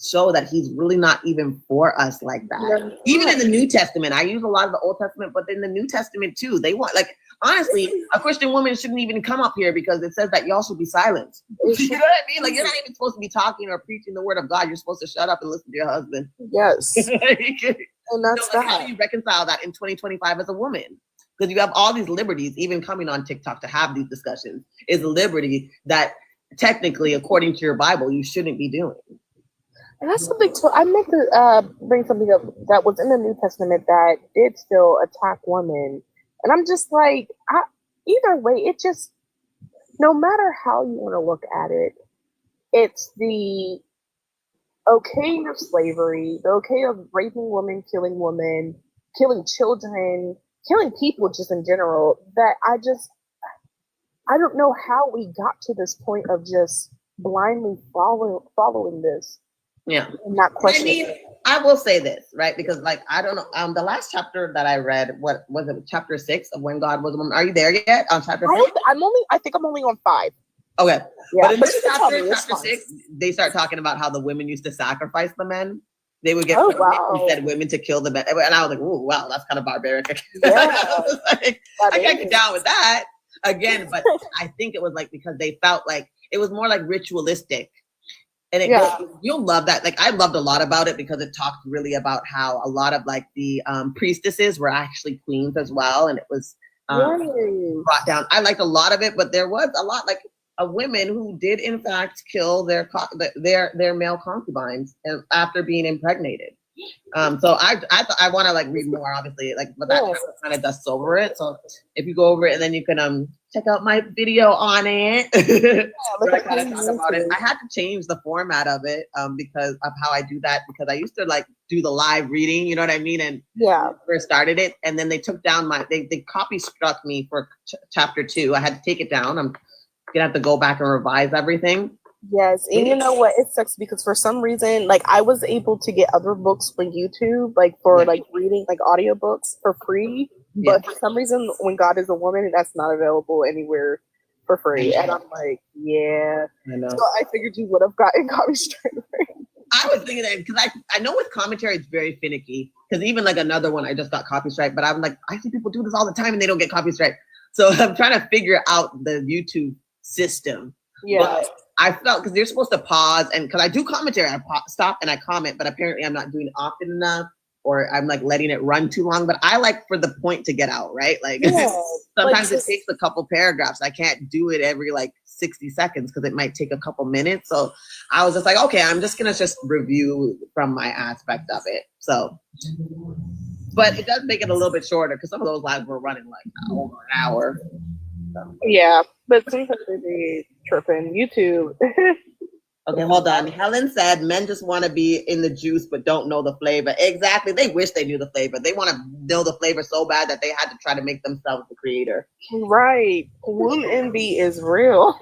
[SPEAKER 1] show that he's really not even for us like that. Even in the New Testament, I use a lot of the Old Testament, but in the New Testament too, they want, like, honestly, a Christian woman shouldn't even come up here because it says that y'all should be silent. You know what I mean? Like, you're not even supposed to be talking or preaching the word of God. You're supposed to shut up and listen to your husband.
[SPEAKER 2] Yes. And that's
[SPEAKER 1] how do you reconcile that in 2025 as a woman? Because you have all these liberties, even coming on TikTok to have these discussions is a liberty that technically, according to your Bible, you shouldn't be doing.
[SPEAKER 2] And that's something too. I meant to bring something up that was in the New Testament that did still attack women. And I'm just like, either way, it just, no matter how you want to look at it, it's the okay of slavery, the okay of raping women, killing children, killing people just in general, that I don't know how we got to this point of just blindly following this
[SPEAKER 1] Yeah.
[SPEAKER 2] and not
[SPEAKER 1] I
[SPEAKER 2] questioning.
[SPEAKER 1] mean, I will say this, right? Because like I don't know, the last chapter that I read, what was it, chapter 6 of When God Was a Woman? Are you there yet on chapter 5?
[SPEAKER 2] I think I'm only on 5.
[SPEAKER 1] Okay.
[SPEAKER 2] Yeah,
[SPEAKER 1] But in this
[SPEAKER 2] you can tell me,
[SPEAKER 1] chapter,
[SPEAKER 2] it's
[SPEAKER 1] chapter
[SPEAKER 2] fine.
[SPEAKER 1] 6, they start talking about how the women used to sacrifice the men. They would get
[SPEAKER 2] Oh,
[SPEAKER 1] pregnant
[SPEAKER 2] wow.
[SPEAKER 1] and send women to kill the men. And I was like, "Ooh, wow, that's kind of barbaric."
[SPEAKER 2] Yeah,
[SPEAKER 1] I was like,
[SPEAKER 2] that
[SPEAKER 1] I can't
[SPEAKER 2] is.
[SPEAKER 1] get down with that again. But I think it was like because they felt like it was more like ritualistic. And it
[SPEAKER 2] Yeah.
[SPEAKER 1] you'll love that. Like I loved a lot about it because it talked really about how a lot of like the priestesses were actually queens as well, and it was
[SPEAKER 2] Right.
[SPEAKER 1] brought down. I liked a lot of it, but there was a lot like of women who did in fact kill their male concubines after being impregnated. So I want to like read more, obviously, like, but that kind of dusts over it. So if you go over it and then you can check out my video on it, where I kind of talk about it. I had to change the format of it because of how I do that, because I used to like do the live reading, you know what I mean? And
[SPEAKER 2] Yeah,
[SPEAKER 1] first started it, and then they took down they copy struck me for chapter 2. I had to take it down. I'm gonna have to go back and revise everything.
[SPEAKER 2] yes, and you know what? It sucks because for some reason, like I was able to get other books from YouTube, like for like reading, like audiobooks for free. But for some reason, When God Is a Woman, that's not available anywhere for free. And I'm like, yeah.
[SPEAKER 1] I know.
[SPEAKER 2] So I figured you would have gotten copy straight away.
[SPEAKER 1] I was thinking that because I know with commentary it's very finicky, because even like another one I just got copy strike, but I'm like, I see people do this all the time and they don't get copy strike. So I'm trying to figure out the YouTube system.
[SPEAKER 2] Yeah.
[SPEAKER 1] But I felt because you're supposed to pause, and because I do commentary, I stop and I comment, but apparently I'm not doing it often enough, or I'm like letting it run too long. But I like for the point to get out, right? Like sometimes it takes a couple paragraphs. I can't do it every like 60 seconds because it might take a couple minutes. So I was just like, okay, I'm just gonna review from my aspect of it. So, but it does make it a little bit shorter because some of those lives were running like over an hour. So.
[SPEAKER 2] Yeah, but sometimes they be tripping. YouTube.
[SPEAKER 1] Okay, hold on. Helen said men just want to be in the juice but don't know the flavor. Exactly. They wish they knew the flavor. They want to know the flavor so bad that they had to try to make themselves the creator.
[SPEAKER 2] Right. Womb envy is real.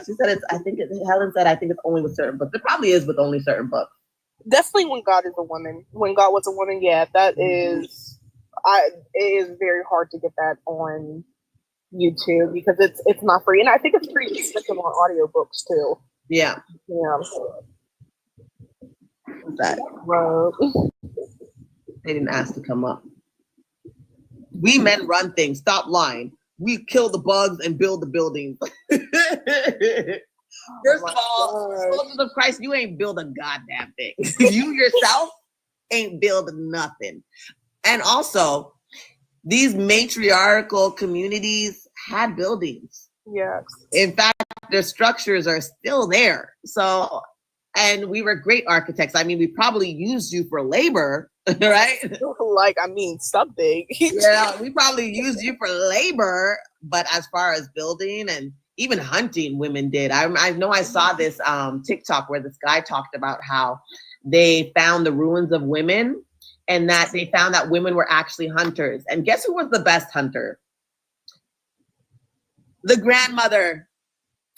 [SPEAKER 1] She said Helen said, I think it's only with certain books. It probably is with only certain books.
[SPEAKER 2] Definitely When God Is a Woman. When God Was a Woman, yeah, that is, it is very hard to get that on YouTube because it's not free, and I think it's free to get them on audiobooks too.
[SPEAKER 1] Yeah.
[SPEAKER 2] What's
[SPEAKER 1] that?
[SPEAKER 2] Well,
[SPEAKER 1] they didn't ask to come up. We men run things. Stop lying. We kill the bugs and build the buildings. First of all, soldiers of Christ, you ain't build a goddamn thing. You yourself ain't build nothing. And also, these matriarchal communities had buildings.
[SPEAKER 2] Yes.
[SPEAKER 1] In fact, their structures are still there. So, and we were great architects. I mean, we probably used you for labor, right?
[SPEAKER 2] Like, I mean, something.
[SPEAKER 1] Yeah, we probably used you for labor, but as far as building and even hunting, women did. I know I saw this TikTok where this guy talked about how they found the ruins of women, and that they found that women were actually hunters. And guess who was the best hunter? The grandmother.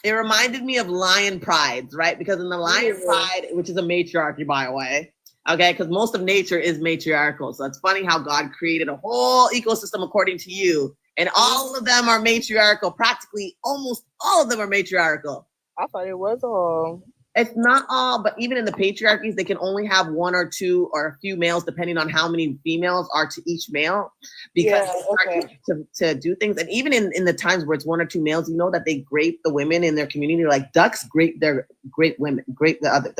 [SPEAKER 1] It reminded me of lion prides, right? Because in the lion pride, which is a matriarchy, by the way, okay, because most of nature is matriarchal. So it's funny how God created a whole ecosystem according to you, and all of them are matriarchal. Practically almost all of them are matriarchal.
[SPEAKER 2] I thought it was all.
[SPEAKER 1] It's not all, but even in the patriarchies, they can only have one or two or a few males, depending on how many females are to each male, because to do things. And even in the times where it's one or two males, you know that they grape the women in their community, like ducks grape the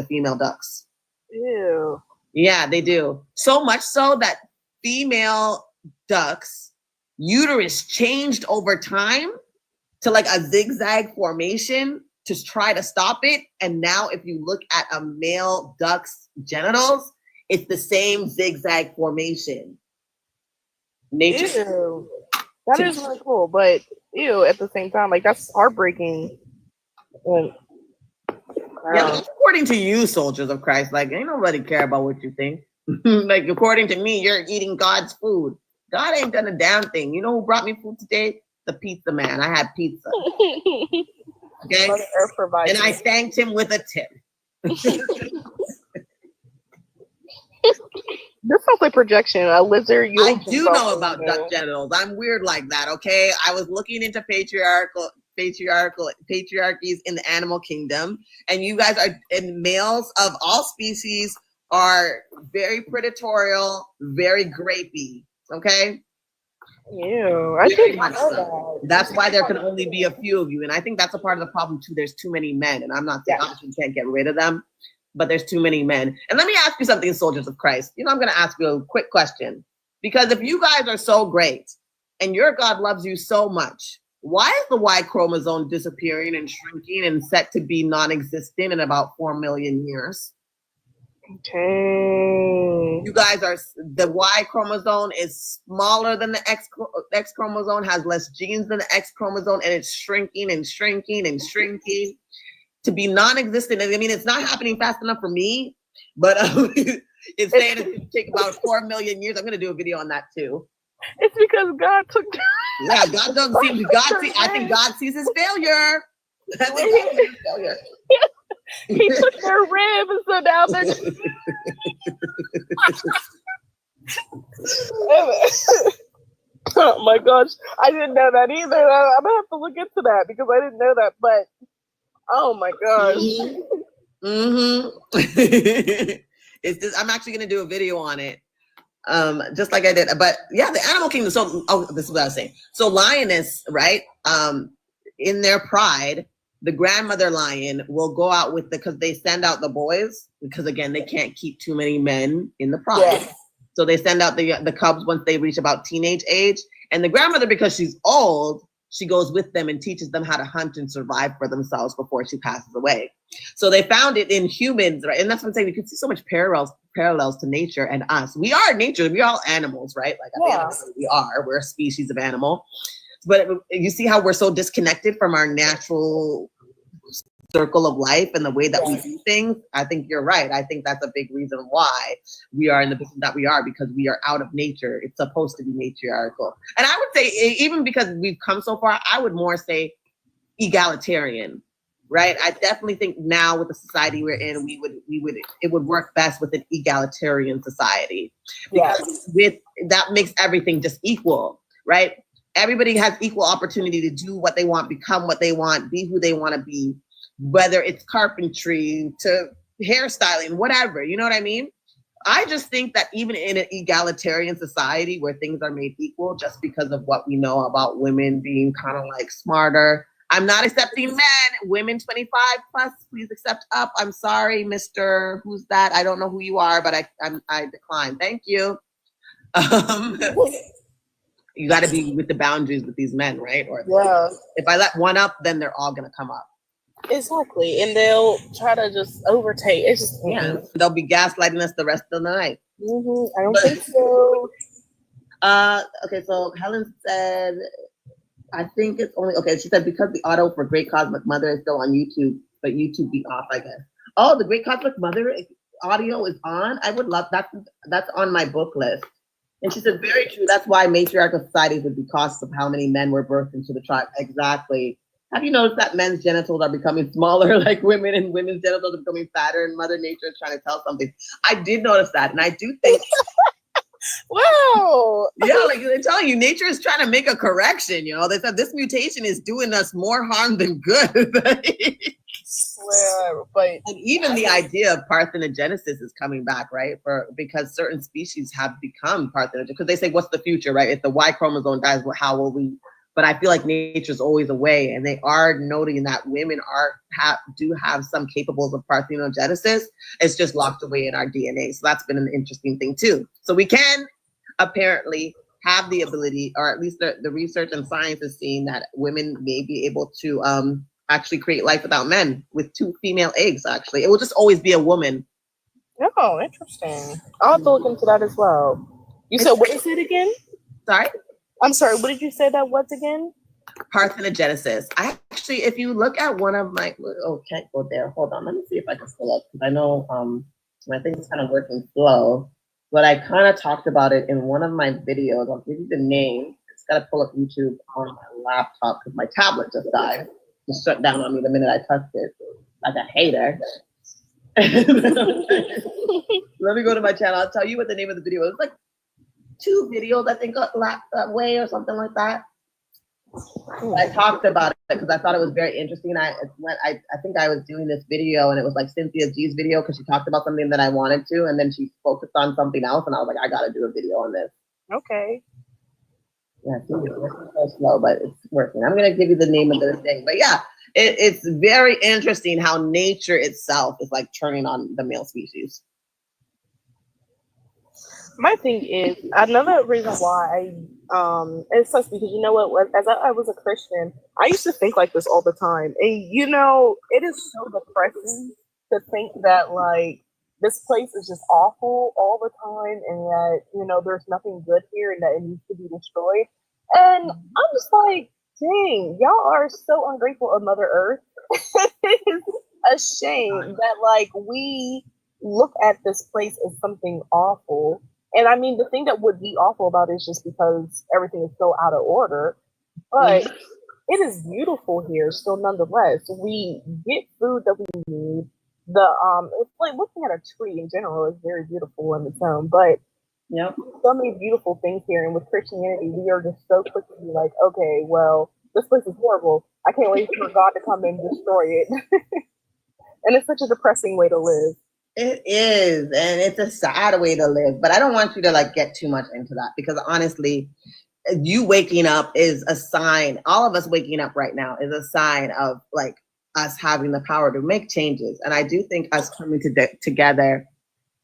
[SPEAKER 1] female ducks.
[SPEAKER 2] Ew.
[SPEAKER 1] Yeah, they do. So much so that female ducks' uterus changed over time to like a zigzag formation to try to stop it. And now if you look at a male duck's genitals, it's the same zigzag formation. Nature.
[SPEAKER 2] Ew. That is really cool, but ew, at the same time, like that's heartbreaking.
[SPEAKER 1] Yeah, but according to you, soldiers of Christ, like ain't nobody care about what you think. Like according to me, you're eating God's food. God ain't done a damn thing. You know who brought me food today? The pizza man. I had pizza. Okay.
[SPEAKER 2] Mother Earth provides.
[SPEAKER 1] And I thanked him with a tip.
[SPEAKER 2] This sounds like projection. A lizard. You
[SPEAKER 1] I do know about duck genitals. I'm weird like that. Okay. I was looking into patriarchies in the animal kingdom, and you guys are, and males of all species are very predatorial, very grapey. Okay.
[SPEAKER 2] Ew, I didn't know that.
[SPEAKER 1] That's why there can only be a few of you, and I think that's a part of the problem too. There's too many men, and I'm not saying you can't get rid of them, but there's too many men. And let me ask you something, soldiers of Christ. You know, I'm going to ask you a quick question, because if you guys are so great and your God loves you so much, why is the Y chromosome disappearing and shrinking and set to be non-existent in about 4 million years?
[SPEAKER 2] Okay.
[SPEAKER 1] You guys are, the Y chromosome is smaller than the X chromosome, has less genes than the X chromosome, and it's shrinking and shrinking and shrinking to be non-existent. I mean, it's not happening fast enough for me, but it's saying it's going to take about 4 million years. I'm going to do a video on that too.
[SPEAKER 2] It's because God took.
[SPEAKER 1] Yeah, God doesn't seem. I think God sees his failure. I think God sees his failure.
[SPEAKER 2] He took their rib, and so now they're. Oh my gosh, I didn't know that either. I'm gonna have to look into that because I didn't know that. But oh my gosh.
[SPEAKER 1] It's just, I'm actually gonna do a video on it. Just like I did, but yeah, the animal kingdom. So, this is what I was saying. So, lioness, right? In their pride, the grandmother lion will go out with because they send out the boys, because again, they can't keep too many men in the pride. Yeah. So they send out the cubs once they reach about teenage age, and the grandmother, because she's old, she goes with them and teaches them how to hunt and survive for themselves before she passes away. So they found it in humans, right? And that's what I'm saying. You can see so much parallels to nature and us. We are nature. We're all animals, right? Like we're a species of animal. But you see how we're so disconnected from our natural circle of life and the way that we do things. I think you're right. I think that's a big reason why we are in the position that we are, because we are out of nature. It's supposed to be matriarchal. And I would say, even because we've come so far, I would more say egalitarian, right? I definitely think now with the society we're in, it would work best with an egalitarian society, because with that makes everything just equal, right? Everybody has equal opportunity to do what they want, become what they want, be who they want to be, whether it's carpentry to hairstyling, whatever, you know what I mean? I just think that even in an egalitarian society where things are made equal, just because of what we know about women being kind of like smarter, I'm not accepting men, women 25 plus, please accept up. I'm sorry, Mr. Who's that? I don't know who you are, but I decline. Thank you. You got to be with the boundaries with these men, right? Or if I let one up, then they're all going to come up.
[SPEAKER 2] Exactly. And they'll try to just overtake. It's just,
[SPEAKER 1] they'll be gaslighting us the rest of the night.
[SPEAKER 2] I don't think so.
[SPEAKER 1] Okay, so Helen said, I think it's only, okay, she said, because the auto for Great Cosmic Mother is still on YouTube, but YouTube be off, I guess. Oh, the Great Cosmic Mother audio is on? I would love that. That's on my book list. And she said, very true. That's why matriarchal societies would be cautious of how many men were birthed into the tribe. Exactly. Have you noticed that men's genitals are becoming smaller like women, and women's genitals are becoming fatter, and Mother Nature is trying to tell something? I did notice that. And I do think...
[SPEAKER 2] Wow.
[SPEAKER 1] Yeah, like they're telling you, nature is trying to make a correction. You know, they said this mutation is doing us more harm than good. And even the idea of parthenogenesis is coming back, right? Because certain species have become parthenogenetic. Because they say, what's the future, right? If the Y chromosome dies, how will we? But I feel like nature's always a way, and they are noting that women do have some capables of parthenogenesis. It's just locked away in our DNA. So that's been an interesting thing too. So we can apparently have the ability, or at least the research and science is seeing that women may be able to actually create life without men with 2 female eggs. Actually, it will just always be a woman.
[SPEAKER 2] Oh, interesting. I'll have to look into that as well. You said, what is it again?
[SPEAKER 1] Sorry?
[SPEAKER 2] I'm sorry, what did you say that was again?
[SPEAKER 1] Parthenogenesis. I actually, if you look at one of my, can't go there. Hold on, let me see if I can pull up, because I know my thing's kind of working slow, but I kind of talked about it in one of my videos. I'll give you the name. It's got to pull up YouTube on my laptop because my tablet just died. just shut down on me the minute I touched it, like a hater. Let me go to my channel. I'll tell you what the name of the video is. It's like 2 videos, I think, away or something like that. I talked about it because I thought it was very interesting. I think I was doing this video and it was like Cynthia G's video because she talked about something that I wanted to, and then she focused on something else, and I was like, I gotta do a video on this.
[SPEAKER 2] Okay.
[SPEAKER 1] Yeah, it's so slow, but it's working. I'm gonna give you the name of the thing, but yeah, it's very interesting how nature itself is like turning on the male species.
[SPEAKER 2] My thing is another reason why it sucks because you know what, as I was a Christian, I used to think like this all the time, and you know it is so depressing to think that like this place is just awful all the time, and that you know there's nothing good here, and that it needs to be destroyed. And I'm just like, dang, y'all are so ungrateful of Mother Earth. It's a shame that like we look at this place as something awful. And I mean, the thing that would be awful about it is just because everything is so out of order. But it is beautiful here still nonetheless. We get food that we need. It's like looking at a tree in general is very beautiful on its own. But so many beautiful things here. And with Christianity, we are just so quick to be like, okay, well, this place is horrible. I can't wait for God to come and destroy it. And it's such a depressing way to live.
[SPEAKER 1] It is, and it's a sad way to live, but I don't want you to like get too much into that because honestly, you waking up is a sign. All of us waking up right now is a sign of like us having the power to make changes. And I do think us coming together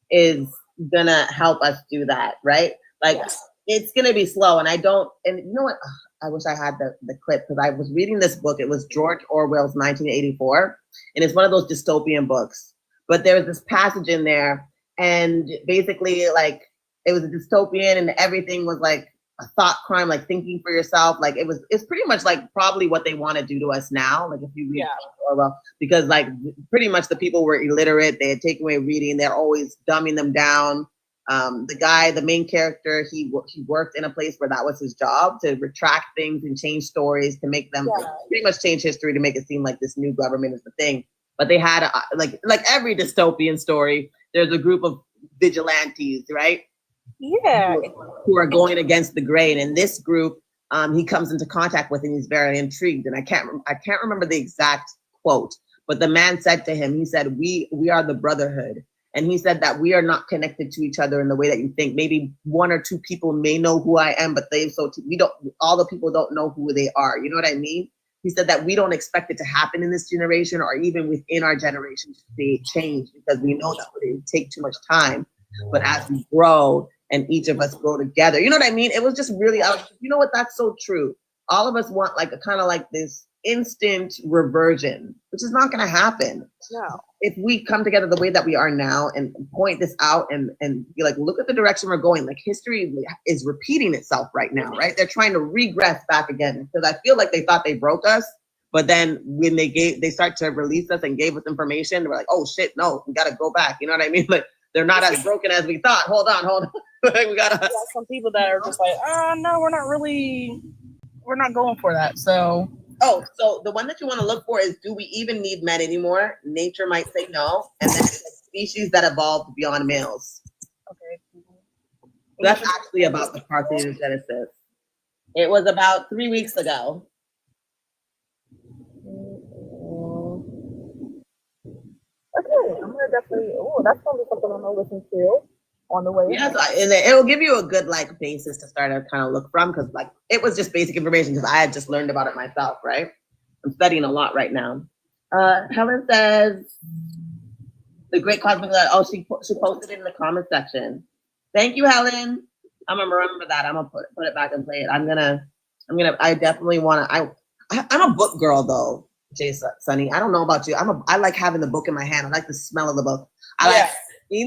[SPEAKER 1] is gonna help us do that, right? Like it's gonna be slow, and you know what? I wish I had the clip because I was reading this book. It was George Orwell's 1984, and it's one of those dystopian books. But there was this passage in there, and basically, like, it was a dystopian, and everything was like a thought crime, like thinking for yourself. Like it's pretty much like probably what they want to do to us now. Like if you read Orwell, because like pretty much the people were illiterate. They had taken away reading. They're always dumbing them down. The main character, he worked in a place where that was his job, to retract things and change stories to make them pretty much change history to make it seem like this new government is the thing. But they had like every dystopian story, there's a group of vigilantes, right?
[SPEAKER 2] Yeah.
[SPEAKER 1] Who are going against the grain. And this group, he comes into contact with, and he's very intrigued. And I can't remember the exact quote, but the man said to him, he said, "We are the brotherhood." And he said that we are not connected to each other in the way that you think. Maybe 1 or 2 people may know who I am, but all the people don't know who they are. You know what I mean? He said that we don't expect it to happen in this generation or even within our generation to create change, because we know that it would take too much time. But as we grow and each of us grow together, you know what I mean? It was just really, you know what? That's so true. All of us want like a kind of like this instant reversion, which is not going to happen.
[SPEAKER 2] No.
[SPEAKER 1] If we come together the way that we are now and point this out and be like, look at the direction we're going. Like history is repeating itself right now, right? They're trying to regress back again, because I feel like they thought they broke us, but then when they start to release us and gave us information, we're like, oh shit, no, we got to go back. You know what I mean? Like they're not as broken as we thought. Hold on. Like, we gotta.
[SPEAKER 2] Some people that are just like, no, we're not going for that. So.
[SPEAKER 1] Oh, so the one that you want to look for is, do we even need men anymore? Nature might say no. And then species that evolved beyond males.
[SPEAKER 2] Okay.
[SPEAKER 1] That's actually about the parthenogenesis. It was about 3 weeks ago.
[SPEAKER 2] Okay, I'm gonna definitely. Oh, that's probably something I'm gonna listen to on the way.
[SPEAKER 1] Yes, and it will give you a good like basis to start to kind of look from, because like it was just basic information because I had just learned about it myself, right? I'm studying a lot right now. Helen says the Great Cosmic. Oh, she posted it in the comment section. Thank you, Helen. I'm gonna remember that. I'm gonna put it back and play it. I definitely want to. I'm a book girl though, Sunny. I don't know about you. I like having the book in my hand. I like the smell of the book.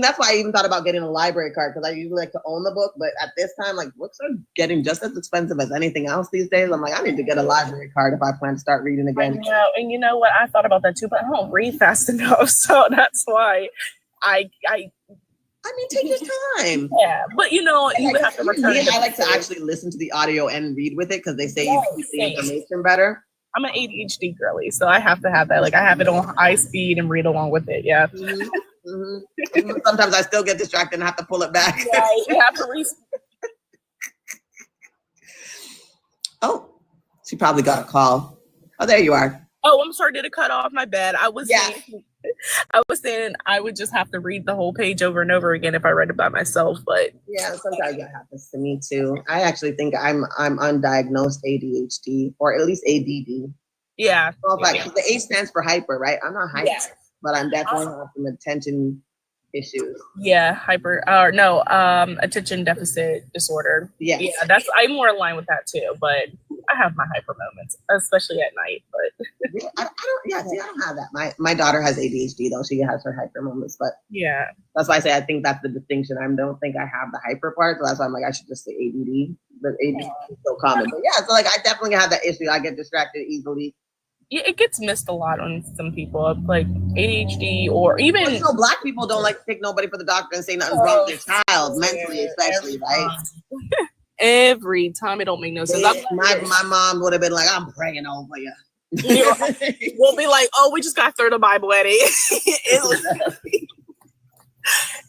[SPEAKER 1] That's why I even thought about getting a library card, because I usually like to own the book. But at this time, like books are getting just as expensive as anything else these days. I'm like, I need to get a library card if I plan to start reading again.
[SPEAKER 2] And you know what? I thought about that too, but I don't read fast enough, so that's why I
[SPEAKER 1] mean, take your time.
[SPEAKER 2] Yeah, but you know, you would have to return.
[SPEAKER 1] I like to actually listen to the audio and read with it, because they say you keep the information better.
[SPEAKER 2] I'm an ADHD girly, so I have to have that. Like I have it on high speed and read along with it. Yeah.
[SPEAKER 1] Sometimes I still get distracted and have to pull it back.
[SPEAKER 2] Right. You have to read.
[SPEAKER 1] Oh, she probably got a call. Oh, there you are.
[SPEAKER 2] Oh, I'm sorry. Did it cut off? My bad. I was saying I would just have to read the whole page over and over again if I read it by myself. But
[SPEAKER 1] yeah, sometimes that happens to me too. I actually think I'm undiagnosed ADHD or at least ADD.
[SPEAKER 2] Yeah.
[SPEAKER 1] Well, the A stands for hyper, right? I'm not hyper, but I'm definitely have some attention issues.
[SPEAKER 2] Yeah, attention deficit disorder.
[SPEAKER 1] Yes.
[SPEAKER 2] Yeah, I'm more aligned with that too. But I have my hyper moments, especially at night. But
[SPEAKER 1] I don't have that. My daughter has ADHD though. She has her hyper moments, but
[SPEAKER 2] yeah,
[SPEAKER 1] that's why I say I think that's the distinction. I don't think I have the hyper part, so that's why I'm like I should just say ADD. But ADD is so common. But yeah, so like I definitely have that issue. I get distracted easily.
[SPEAKER 2] Yeah, it gets missed a lot on some people, like ADHD or even.
[SPEAKER 1] Well, Black people don't like to take nobody for the doctor and say nothing's wrong with their child, mentally especially, right?
[SPEAKER 2] Every time, it don't make no sense.
[SPEAKER 1] My mom would have been like, "I'm praying over you."
[SPEAKER 2] We'll be like, "Oh, we just got to throw the Bible at it."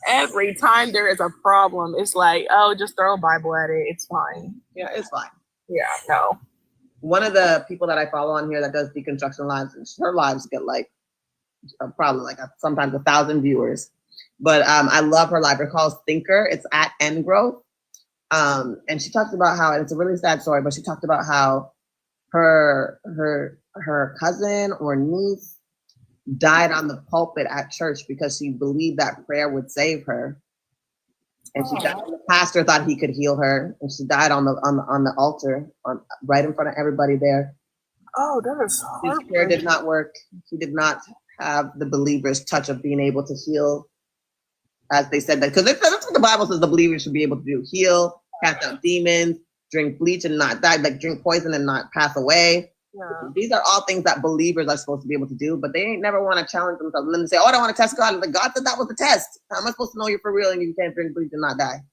[SPEAKER 2] Every time there is a problem, it's like, "Oh, just throw a Bible at it. It's fine."
[SPEAKER 1] Yeah, it's fine.
[SPEAKER 2] Yeah, no.
[SPEAKER 1] One of the people that I follow on here that does deconstruction lives, her lives get like probably like sometimes 1,000 viewers. But I love her live. Her called Thinker. It's at Ngrowth. And she talks about how, and it's a really sad story, but she talked about how her cousin or niece died on the pulpit at church because she believed that prayer would save her. And the pastor thought he could heal her, and she died on the altar, right in front of everybody there.
[SPEAKER 2] Oh, that is horrible.
[SPEAKER 1] His prayer did not work. He did not have the believer's touch of being able to heal, as they said that, because that's what the Bible says the believers should be able to do: heal, cast out demons, drink bleach and not die, like drink poison and not pass away. Yeah. These are all things that believers are supposed to be able to do, but they ain't never want to challenge themselves. And then they say, "Oh, I don't want to test God." And like, God said that was the test. How am I supposed to know you're for real and you can't drink bleach and not die?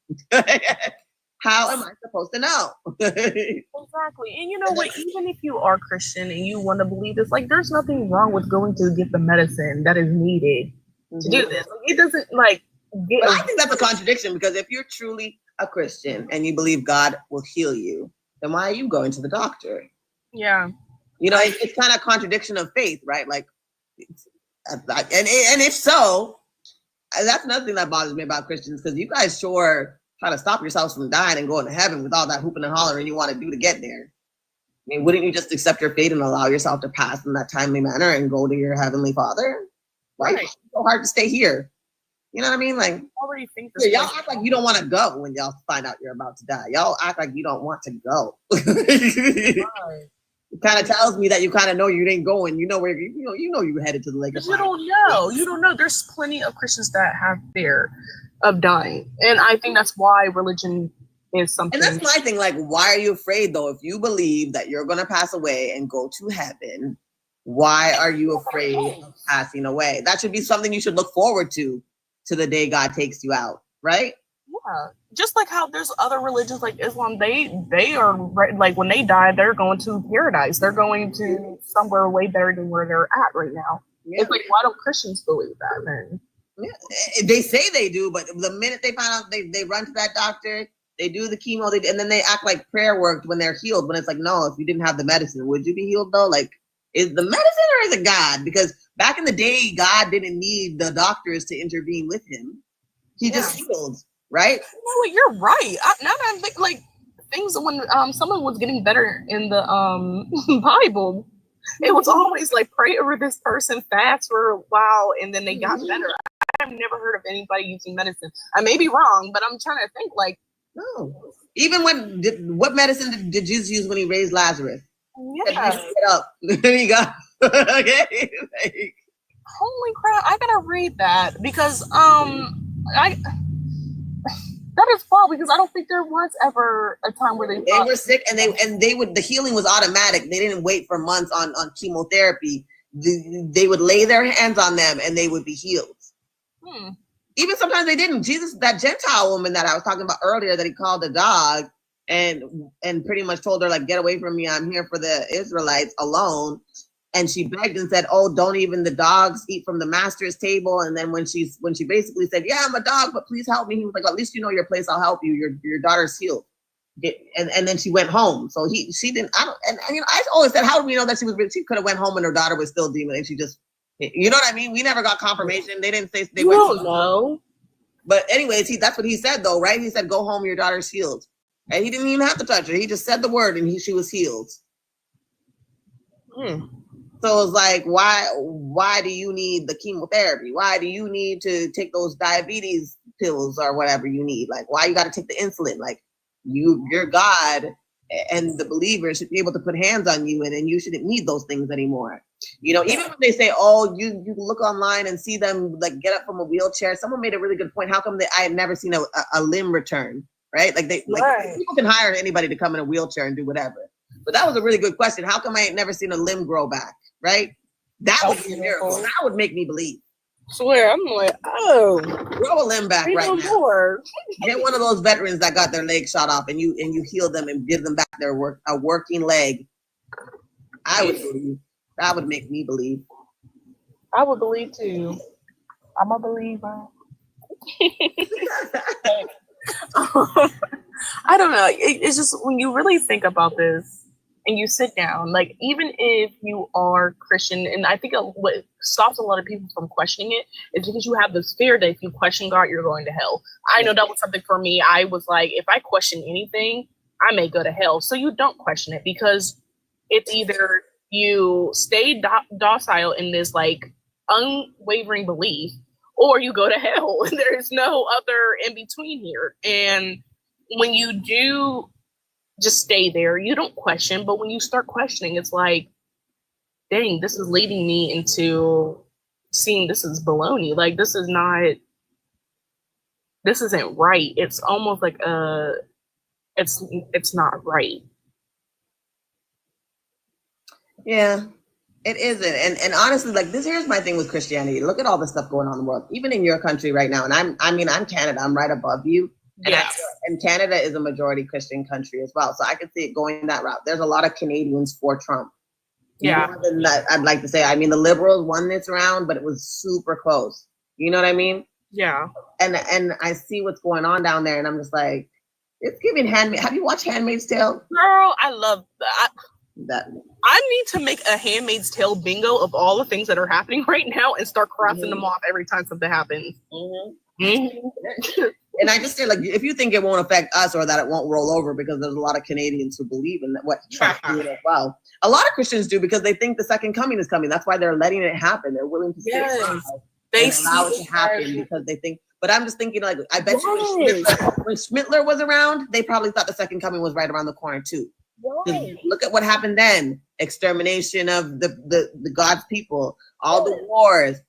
[SPEAKER 1] How am I supposed to know?
[SPEAKER 2] Exactly. And you know what? Even if you are Christian and you want to believe this, like, there's nothing wrong with going to get the medicine that is needed to do this. Like, it doesn't like.
[SPEAKER 1] But I think that's a contradiction, because if you're truly a Christian and you believe God will heal you, then why are you going to the doctor?
[SPEAKER 2] Yeah.
[SPEAKER 1] You know, it's kind of a contradiction of faith, right? Like, and if so, that's another thing that bothers me about Christians, because you guys sure try to stop yourselves from dying and going to heaven with all that hooping and hollering you want to do to get there. I mean, wouldn't you just accept your fate and allow yourself to pass in that timely manner and go to your heavenly Father? Why is it so hard to stay here? You know what I mean? Like,
[SPEAKER 2] I already think this
[SPEAKER 1] y'all act like you don't want to go when y'all find out you're about to die. Y'all act like you don't want to go. It kind of tells me that you kind of know you ain't going. You know where you know you're headed to the lake of fire.
[SPEAKER 2] You don't know. There's plenty of Christians that have fear of dying, and I think that's why religion is something.
[SPEAKER 1] And that's my thing. Like, why are you afraid though? If you believe that you're gonna pass away and go to heaven, why are you afraid of passing away? That should be something you should look forward to the day God takes you out, right?
[SPEAKER 2] Yeah, just like how there's other religions like Islam, they are like when they die, they're going to paradise. They're going to somewhere way better than where they're at right now. Yeah. It's like, why don't Christians believe that then?
[SPEAKER 1] Yeah. They say they do, but the minute they find out, they run to that doctor, they do the chemo, and then they act like prayer worked when they're healed. When it's like, no, if you didn't have the medicine, would you be healed though? Like, is the medicine or is it God? Because back in the day, God didn't need the doctors to intervene with him. He just healed. Right?
[SPEAKER 2] You know what? You're right. Now that I think, like, things when someone was getting better in the Bible, it was always like, pray over this person, fast for a while, and then they got better. I've never heard of anybody using medicine. I may be wrong, but I'm trying to think. Like,
[SPEAKER 1] no. Even what medicine did Jesus use when he raised Lazarus?
[SPEAKER 2] Yeah.
[SPEAKER 1] Get up. There you go. Okay.
[SPEAKER 2] Holy crap! I gotta read that because that is wild, because I don't think there was ever a time where they
[SPEAKER 1] were sick and the healing was automatic. They didn't wait for months on chemotherapy. They would lay their hands on them and they would be healed. Even sometimes they didn't. Jesus, that Gentile woman that I was talking about earlier that he called a dog and pretty much told her like, get away from me, I'm here for the Israelites alone. And she begged and said, oh, don't even the dogs eat from the master's table. And then when she basically said, yeah, I'm a dog, but please help me, he was like, at least you know your place, I'll help you, your daughter's healed. And then she went home. So she didn't, I always said, how do we know that she could have went home and her daughter was still demon, and she just, you know what I mean? We never got confirmation. They didn't say they went.
[SPEAKER 2] don't know.
[SPEAKER 1] But anyways, that's what he said though, right? He said, go home, your daughter's healed. And he didn't even have to touch her. He just said the word and she was healed. So it's like, why do you need the chemotherapy? Why do you need to take those diabetes pills or whatever you need? Like, why you got to take the insulin? Like, your God and the believers should be able to put hands on you, and you shouldn't need those things anymore. You know, even when they say, oh, you look online and see them like get up from a wheelchair. Someone made a really good point. How come I had never seen a limb return, right? Like people can hire anybody to come in a wheelchair and do whatever. But that was a really good question. How come I ain't never seen a limb grow back, right? That would be a miracle. That would make me believe.
[SPEAKER 2] Swear, I'm like, oh,
[SPEAKER 1] grow a limb back right now.
[SPEAKER 2] More.
[SPEAKER 1] Get one of those veterans that got their leg shot off, and you heal them and give them back their a working leg. I would believe. That would make me believe.
[SPEAKER 2] I would believe too. I'm a believer. I don't know. It's just when you really think about this and you sit down, like even if you are Christian, and I think what stops a lot of people from questioning it is because you have this fear that if you question God, you're going to hell. I know that was something for me. I was like, if I question anything, I may go to hell. So you don't question it, because it's either you stay docile in this like unwavering belief, or you go to hell. There's no other in between here. And when you do just stay there, you don't question. But when you start questioning, it's like, dang, this is leading me into seeing this is baloney. Like, this isn't right. It's almost like it's not right.
[SPEAKER 1] Yeah, it isn't. And honestly, like here's my thing with Christianity. Look at all the stuff going on in the world, even in your country right now. And I'm Canada. I'm right above you. And Canada is a majority Christian country as well. So I could see it going that route. There's a lot of Canadians for Trump.
[SPEAKER 2] Yeah.
[SPEAKER 1] More than that, I'd like to say. I mean, the Liberals won this round, but it was super close. You know what I mean?
[SPEAKER 2] Yeah.
[SPEAKER 1] And I see what's going on down there, and I'm just like, it's giving Have you watched Handmaid's Tale?
[SPEAKER 2] Girl, I love
[SPEAKER 1] that.
[SPEAKER 2] I need to make a Handmaid's Tale bingo of all the things that are happening right now and start crossing them off every time something happens.
[SPEAKER 1] And I just say, like, if you think it won't affect us or that it won't roll over, because there's a lot of Canadians who believe in what Trump did as well. A lot of Christians do, because they think the second coming is coming. That's why they're letting it happen. They're willing to stay alive and allow it to happen, because they think. But I'm just thinking, like, I bet you when Schmittler was around, they probably thought the second coming was right around the corner too. Look at what happened then. Extermination of the God's people, all the wars.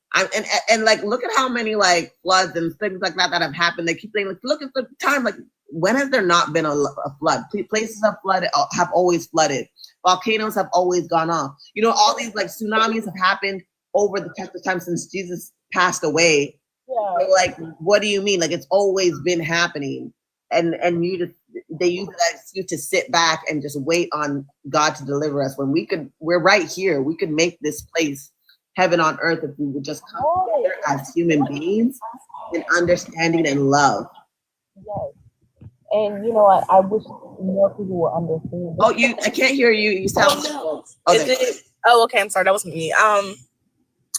[SPEAKER 1] And like, look at how many like floods and things like that have happened. They keep saying, like, look at the time. Like, when has there not been a flood? Places have always flooded. Volcanoes have always gone off. You know, all these like tsunamis have happened over the test of time since Jesus passed away. Yeah. So, like, what do you mean? Like, it's always been happening. And they use that excuse to sit back and just wait on God to deliver us, when we're right here. We could make this place heaven on earth if we would just come together as human beings in understanding and love.
[SPEAKER 5] Yes. And you know what? I wish more people would understand.
[SPEAKER 1] Oh, I can't hear you. You sound.
[SPEAKER 2] Okay. I'm sorry. That wasn't me.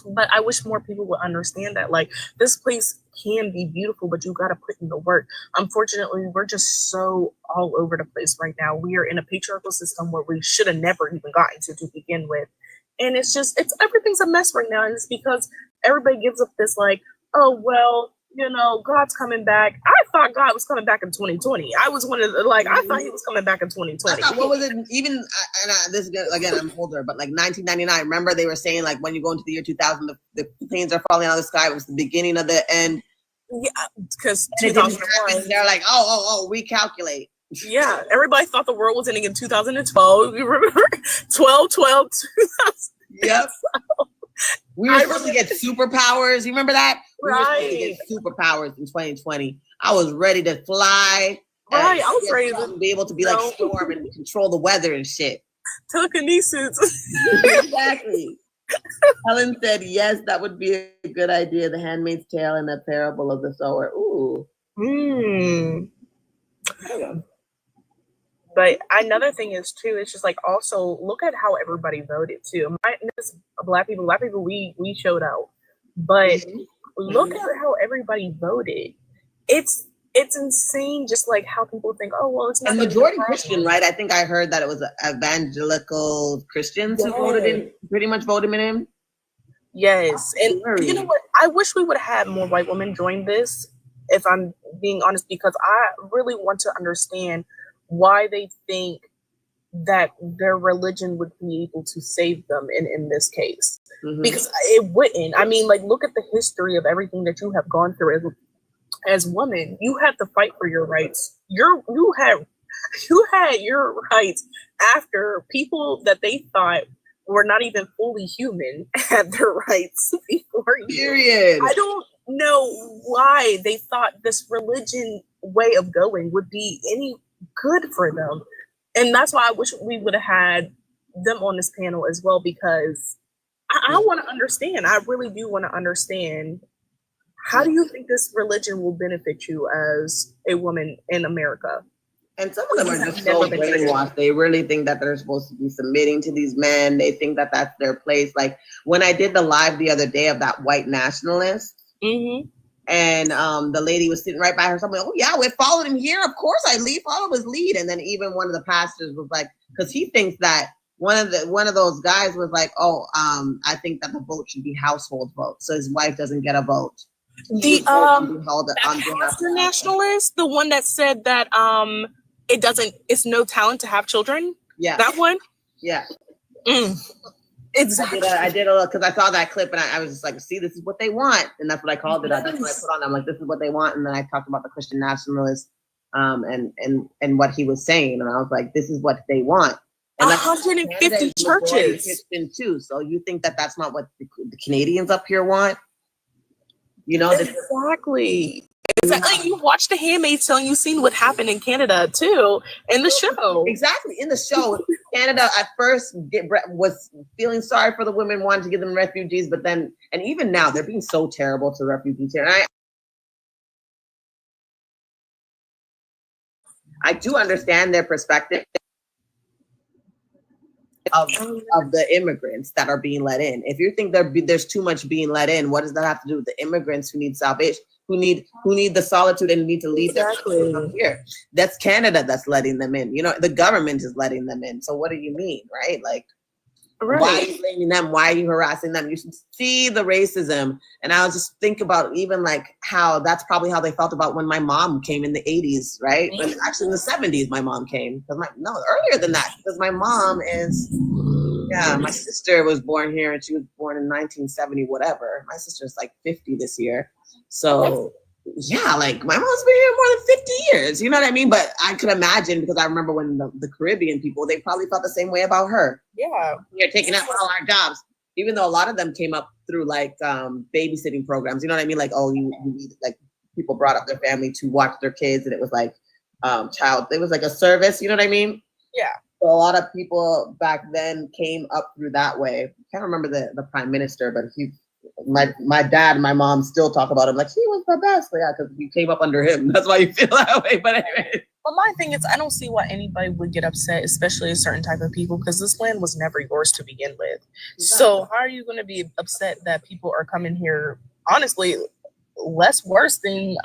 [SPEAKER 2] But I wish more people would understand that, like, this place can be beautiful, but you got to put in the work. Unfortunately, we're just so all over the place right now. We are in a patriarchal system where we should have never even gotten to begin with. And everything's a mess right now. And it's because everybody gives up this, like, oh, well, you know, God's coming back. I thought God was coming back in 2020. I was one of the, like, I thought he was coming back in 2020.
[SPEAKER 1] What was it? Even, this again, I'm older, but like 1999, remember they were saying, like, when you go into the year 2000, the planes are falling out of the sky. It was the beginning of the end.
[SPEAKER 2] Yeah, because
[SPEAKER 1] they're like, oh, recalculate.
[SPEAKER 2] Yeah, everybody thought the world was ending in 2012. You remember? 12/12/2000.
[SPEAKER 1] Yep. We were supposed to get superpowers. You remember that? We were supposed to
[SPEAKER 2] Right.
[SPEAKER 1] get superpowers in 2020. I was ready to fly.
[SPEAKER 2] Right, I was
[SPEAKER 1] get
[SPEAKER 2] ready
[SPEAKER 1] something,
[SPEAKER 2] to
[SPEAKER 1] be able to be like Storm and control the weather and shit.
[SPEAKER 2] telekinesis.
[SPEAKER 1] Exactly. Helen said, yes, that would be a good idea. The Handmaid's Tale and the Parable of the Sower. Ooh.
[SPEAKER 2] But another thing is too, it's just like also look at how everybody voted too. Black people, we showed out. But look at how everybody voted. It's insane just like how people think, oh well, it's not
[SPEAKER 1] And majority Christian, right? I think I heard that it was evangelical Christians who pretty much voted him in.
[SPEAKER 2] Yes. And you know what? I wish we would have had more white women join this, if I'm being honest, because I really want to understand why they think that their religion would be able to save them in this case. Because it wouldn't. I mean, like, look at the history of everything that you have gone through as women. You had to fight for your rights. You had your rights after people that they thought were not even fully human had their rights before you.
[SPEAKER 1] Period.
[SPEAKER 2] I don't know why they thought this religion way of going would be any good for them. And that's why I wish we would have had them on this panel as well, because I want to understand. I really do want to understand. How do you think this religion will benefit you as a woman in America?
[SPEAKER 1] And some of them are just so brainwashed. They really think that they're supposed to be submitting to these men. They think that that's their place. Like when I did the live the other day of that white nationalist, and the lady was sitting right by her. Somebody, oh yeah, we followed him here. Of course, follow his lead. And then even one of the pastors was like, because he thinks that one of those guys was like, oh, I think that the vote should be household vote, so his wife doesn't get a vote.
[SPEAKER 2] The pastor nationalist, the one that said that it's no talent to have children.
[SPEAKER 1] Yeah,
[SPEAKER 2] that one.
[SPEAKER 1] Yeah.
[SPEAKER 2] Exactly.
[SPEAKER 1] I did a look because I saw that clip and I was just like, see, this is what they want. And that's what I called it. That's what I put on. I'm like, this is what they want. And then I talked about the Christian nationalist and what he was saying. And I was like, this is what they want. And
[SPEAKER 2] 150 churches.
[SPEAKER 1] Christian too. So you think that that's not what the Canadians up here want? You know?
[SPEAKER 2] Exactly. Exactly. You watched The Handmaid's Tale and you've seen what happened in Canada too in the show.
[SPEAKER 1] Exactly. In the show, Canada at first was feeling sorry for the women, wanted to give them refugees, but then, and even now, they're being so terrible to refugees here. And I do understand their perspective of the immigrants that are being let in. If you think there's too much being let in, what does that have to do with the immigrants who need salvation? Who need the solitude and need to leave their country here? That's Canada that's letting them in. You know, the government is letting them in. So what do you mean, right? Like, why are you blaming them? Why are you harassing them? You should see the racism. And I was just think about even like how that's probably how they felt about when my mom came in the 80s, right? But actually in the 70s, my mom came. Earlier than that, because my mom is, my sister was born here and she was born in 1970, whatever. My sister's like 50 this year. So yeah, like my mom's been here more than 50 years, you know what I mean? But I could imagine, because I remember when the Caribbean people, they probably felt the same way about her.
[SPEAKER 2] Yeah.
[SPEAKER 1] You're taking up all our jobs, even though a lot of them came up through like babysitting programs, you know what I mean? Like, oh, you need, like, people brought up their family to watch their kids, and it was like it was like a service, you know what I mean?
[SPEAKER 2] Yeah.
[SPEAKER 1] So a lot of people back then came up through that way. I can't remember the prime minister, but my dad and my mom still talk about him like he was the best. Yeah, because we came up under him. That's why you feel that way. But anyway.
[SPEAKER 2] Well, my thing is, I don't see why anybody would get upset, especially a certain type of people, because this land was never yours to begin with. Exactly. So how are you going to be upset that people are coming here, honestly, less worse than,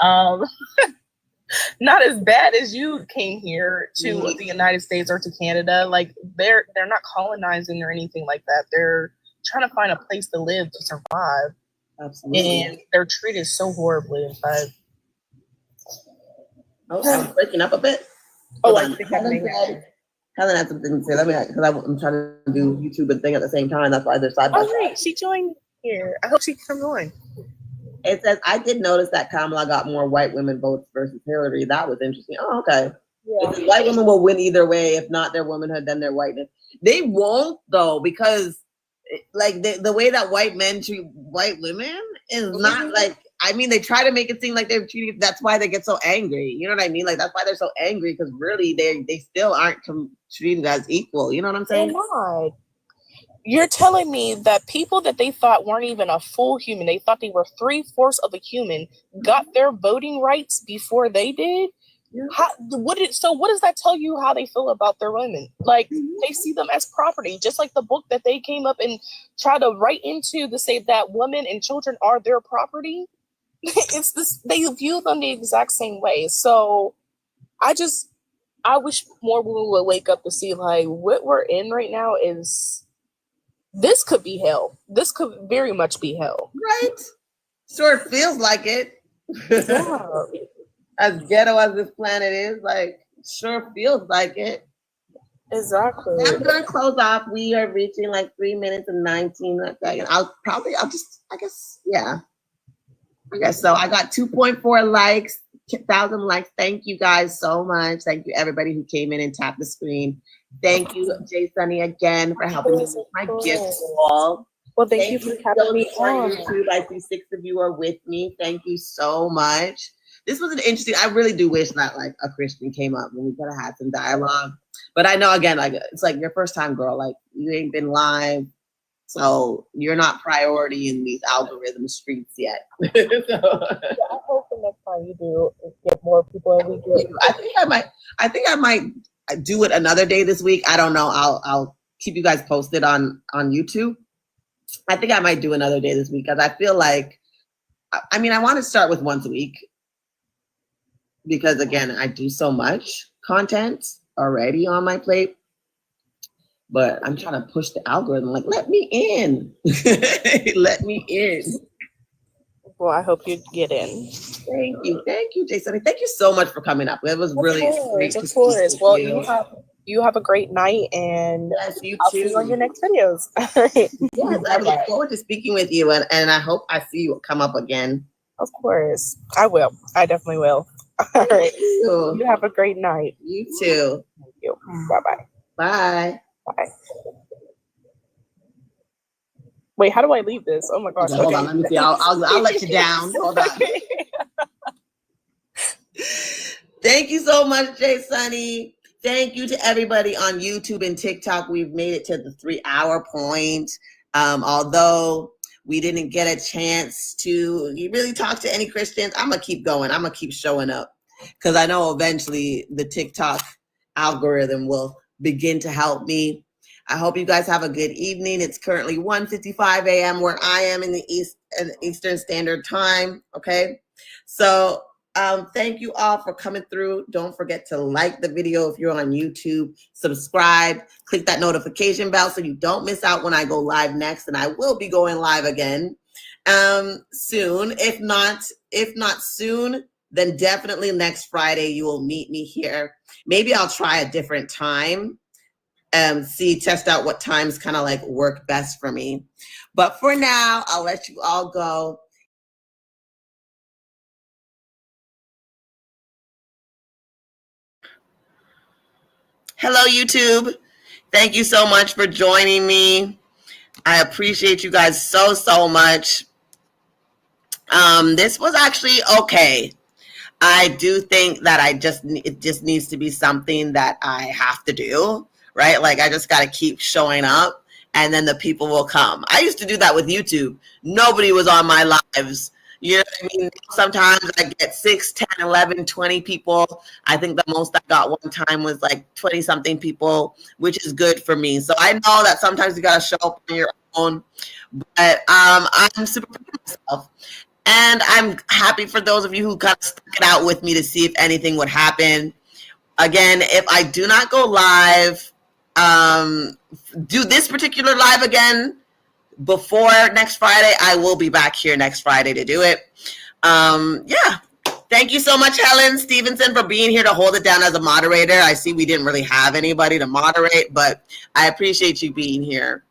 [SPEAKER 2] not as bad as you came here to the United States or to Canada? Like, they're not colonizing or anything like that. They're trying to find a place to live, to survive. Absolutely. And they're treated so horribly. But
[SPEAKER 1] I'm breaking up a bit.
[SPEAKER 2] Oh,
[SPEAKER 1] Helen had something to say. Because I'm trying to do YouTube and thing at the same time. That's why they're side by side.
[SPEAKER 2] Oh, right. She joined here. I hope she can come on.
[SPEAKER 1] It says, I did notice that Kamala got more white women votes versus Hillary. That was interesting. Oh, okay. Yeah. White women will win either way. If not their womanhood, then their whiteness. They won't, though, because like the way that white men treat white women is not like I mean, they try to make it seem like they're treating. That's why they get so angry. You know what I mean? Like that's why they're so angry because really they still aren't treated as equal. You know what I'm saying?
[SPEAKER 2] They're not. You're telling me that people that they thought weren't even a full human, they thought they were 3/4 of a human, got their voting rights before they did?
[SPEAKER 1] Yeah.
[SPEAKER 2] What does that tell you how they feel about their women? Like they see them as property, just like the book that they came up and tried to write into to say that women and children are their property. It's this, they view them the exact same way. So I wish more women would wake up to see like what we're in right now is. This could be hell. This could very much be hell.
[SPEAKER 1] Right? Sure, it feels like it.
[SPEAKER 2] Yeah.
[SPEAKER 1] As ghetto as this planet is, like, sure feels like it.
[SPEAKER 2] Exactly.
[SPEAKER 1] I'm gonna close off. We are reaching like 3 minutes and 19 seconds. I guess so. I got 2.4 likes, 1,000 likes. Thank you guys so much. Thank you everybody who came in and tapped the screen. Thank you, Jay Sunny, again for helping me with my gift wall.
[SPEAKER 2] Well, thank you for having me on
[SPEAKER 1] YouTube. I see 6 of you are with me. Thank you so much. This was an interesting. I really do wish that like a Christian came up and we could have had some dialogue. But I know again, like it's like your first time, girl. Like you ain't been live, so you're not priority in these algorithm streets yet. So,
[SPEAKER 5] Yeah, I hope the next time you do get more people and we get.
[SPEAKER 1] I think I might do it another day this week. I don't know. I'll keep you guys posted on YouTube. I think I might do another day this week because I feel like, I mean, I want to start with once a week because again, I do so much content already on my plate, but I'm trying to push the algorithm. Like, let me in, let me in.
[SPEAKER 2] Well, I hope you get in.
[SPEAKER 1] Thank you, Jason. Thank you so much for coming up. It was really great.
[SPEAKER 2] Of course. Well, you have a great night, and
[SPEAKER 1] yes, you
[SPEAKER 2] I'll
[SPEAKER 1] too.
[SPEAKER 2] see you on your next videos.
[SPEAKER 1] Yes, I look forward to speaking with you, and I hope I see you come up again.
[SPEAKER 2] Of course, I will. I definitely will. All right. You have a great night.
[SPEAKER 1] You too.
[SPEAKER 2] Thank you. Bye-bye.
[SPEAKER 1] Bye.
[SPEAKER 2] Bye. Wait, how do I leave this? Oh my gosh.
[SPEAKER 1] Okay, hold on, let me see. I'll let you down. Hold on. Thank you so much, Jay Sunny. Thank you to everybody on YouTube and TikTok. We've made it to the 3-hour point. Although we didn't get a chance to really talk to any Christians, I'm gonna keep going. I'm gonna keep showing up because I know eventually the TikTok algorithm will begin to help me. I hope you guys have a good evening. It's currently 1:55 a.m. where I am in the Eastern Standard Time. Okay, so thank you all for coming through. Don't forget to like the video if you're on YouTube, subscribe, click that notification bell so you don't miss out when I go live next. And I will be going live again soon. If not soon, then definitely next Friday you will meet me here. Maybe I'll try a different time. Test out what times kind of like work best for me. But for now, I'll let you all go. Hello, YouTube. Thank you so much for joining me. I appreciate you guys so much. This was actually okay. I do think that it just needs to be something that I have to do, right? Like I just got to keep showing up and then the people will come. I used to do that with YouTube. Nobody was on my lives. You know what I mean? Sometimes I get 6, 10, 11, 20 people. I think the most I got one time was like 20 something people, which is good for me. So I know that sometimes you got to show up on your own, but I'm super proud of myself. And I'm happy for those of you who kind of stuck it out with me to see if anything would happen. Again, if I do not go live, do this particular live again before next Friday, I will be back here next Friday to do it. Yeah. Thank you so much, Helen Stevenson, for being here to hold it down as a moderator. I see we didn't really have anybody to moderate, but I appreciate you being here.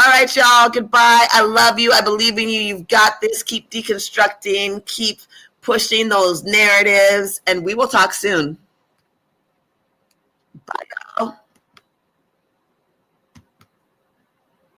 [SPEAKER 1] All right, y'all. Goodbye. I love you. I believe in you. You've got this. Keep deconstructing. Keep pushing those narratives. And we will talk soon. Bye, y'all.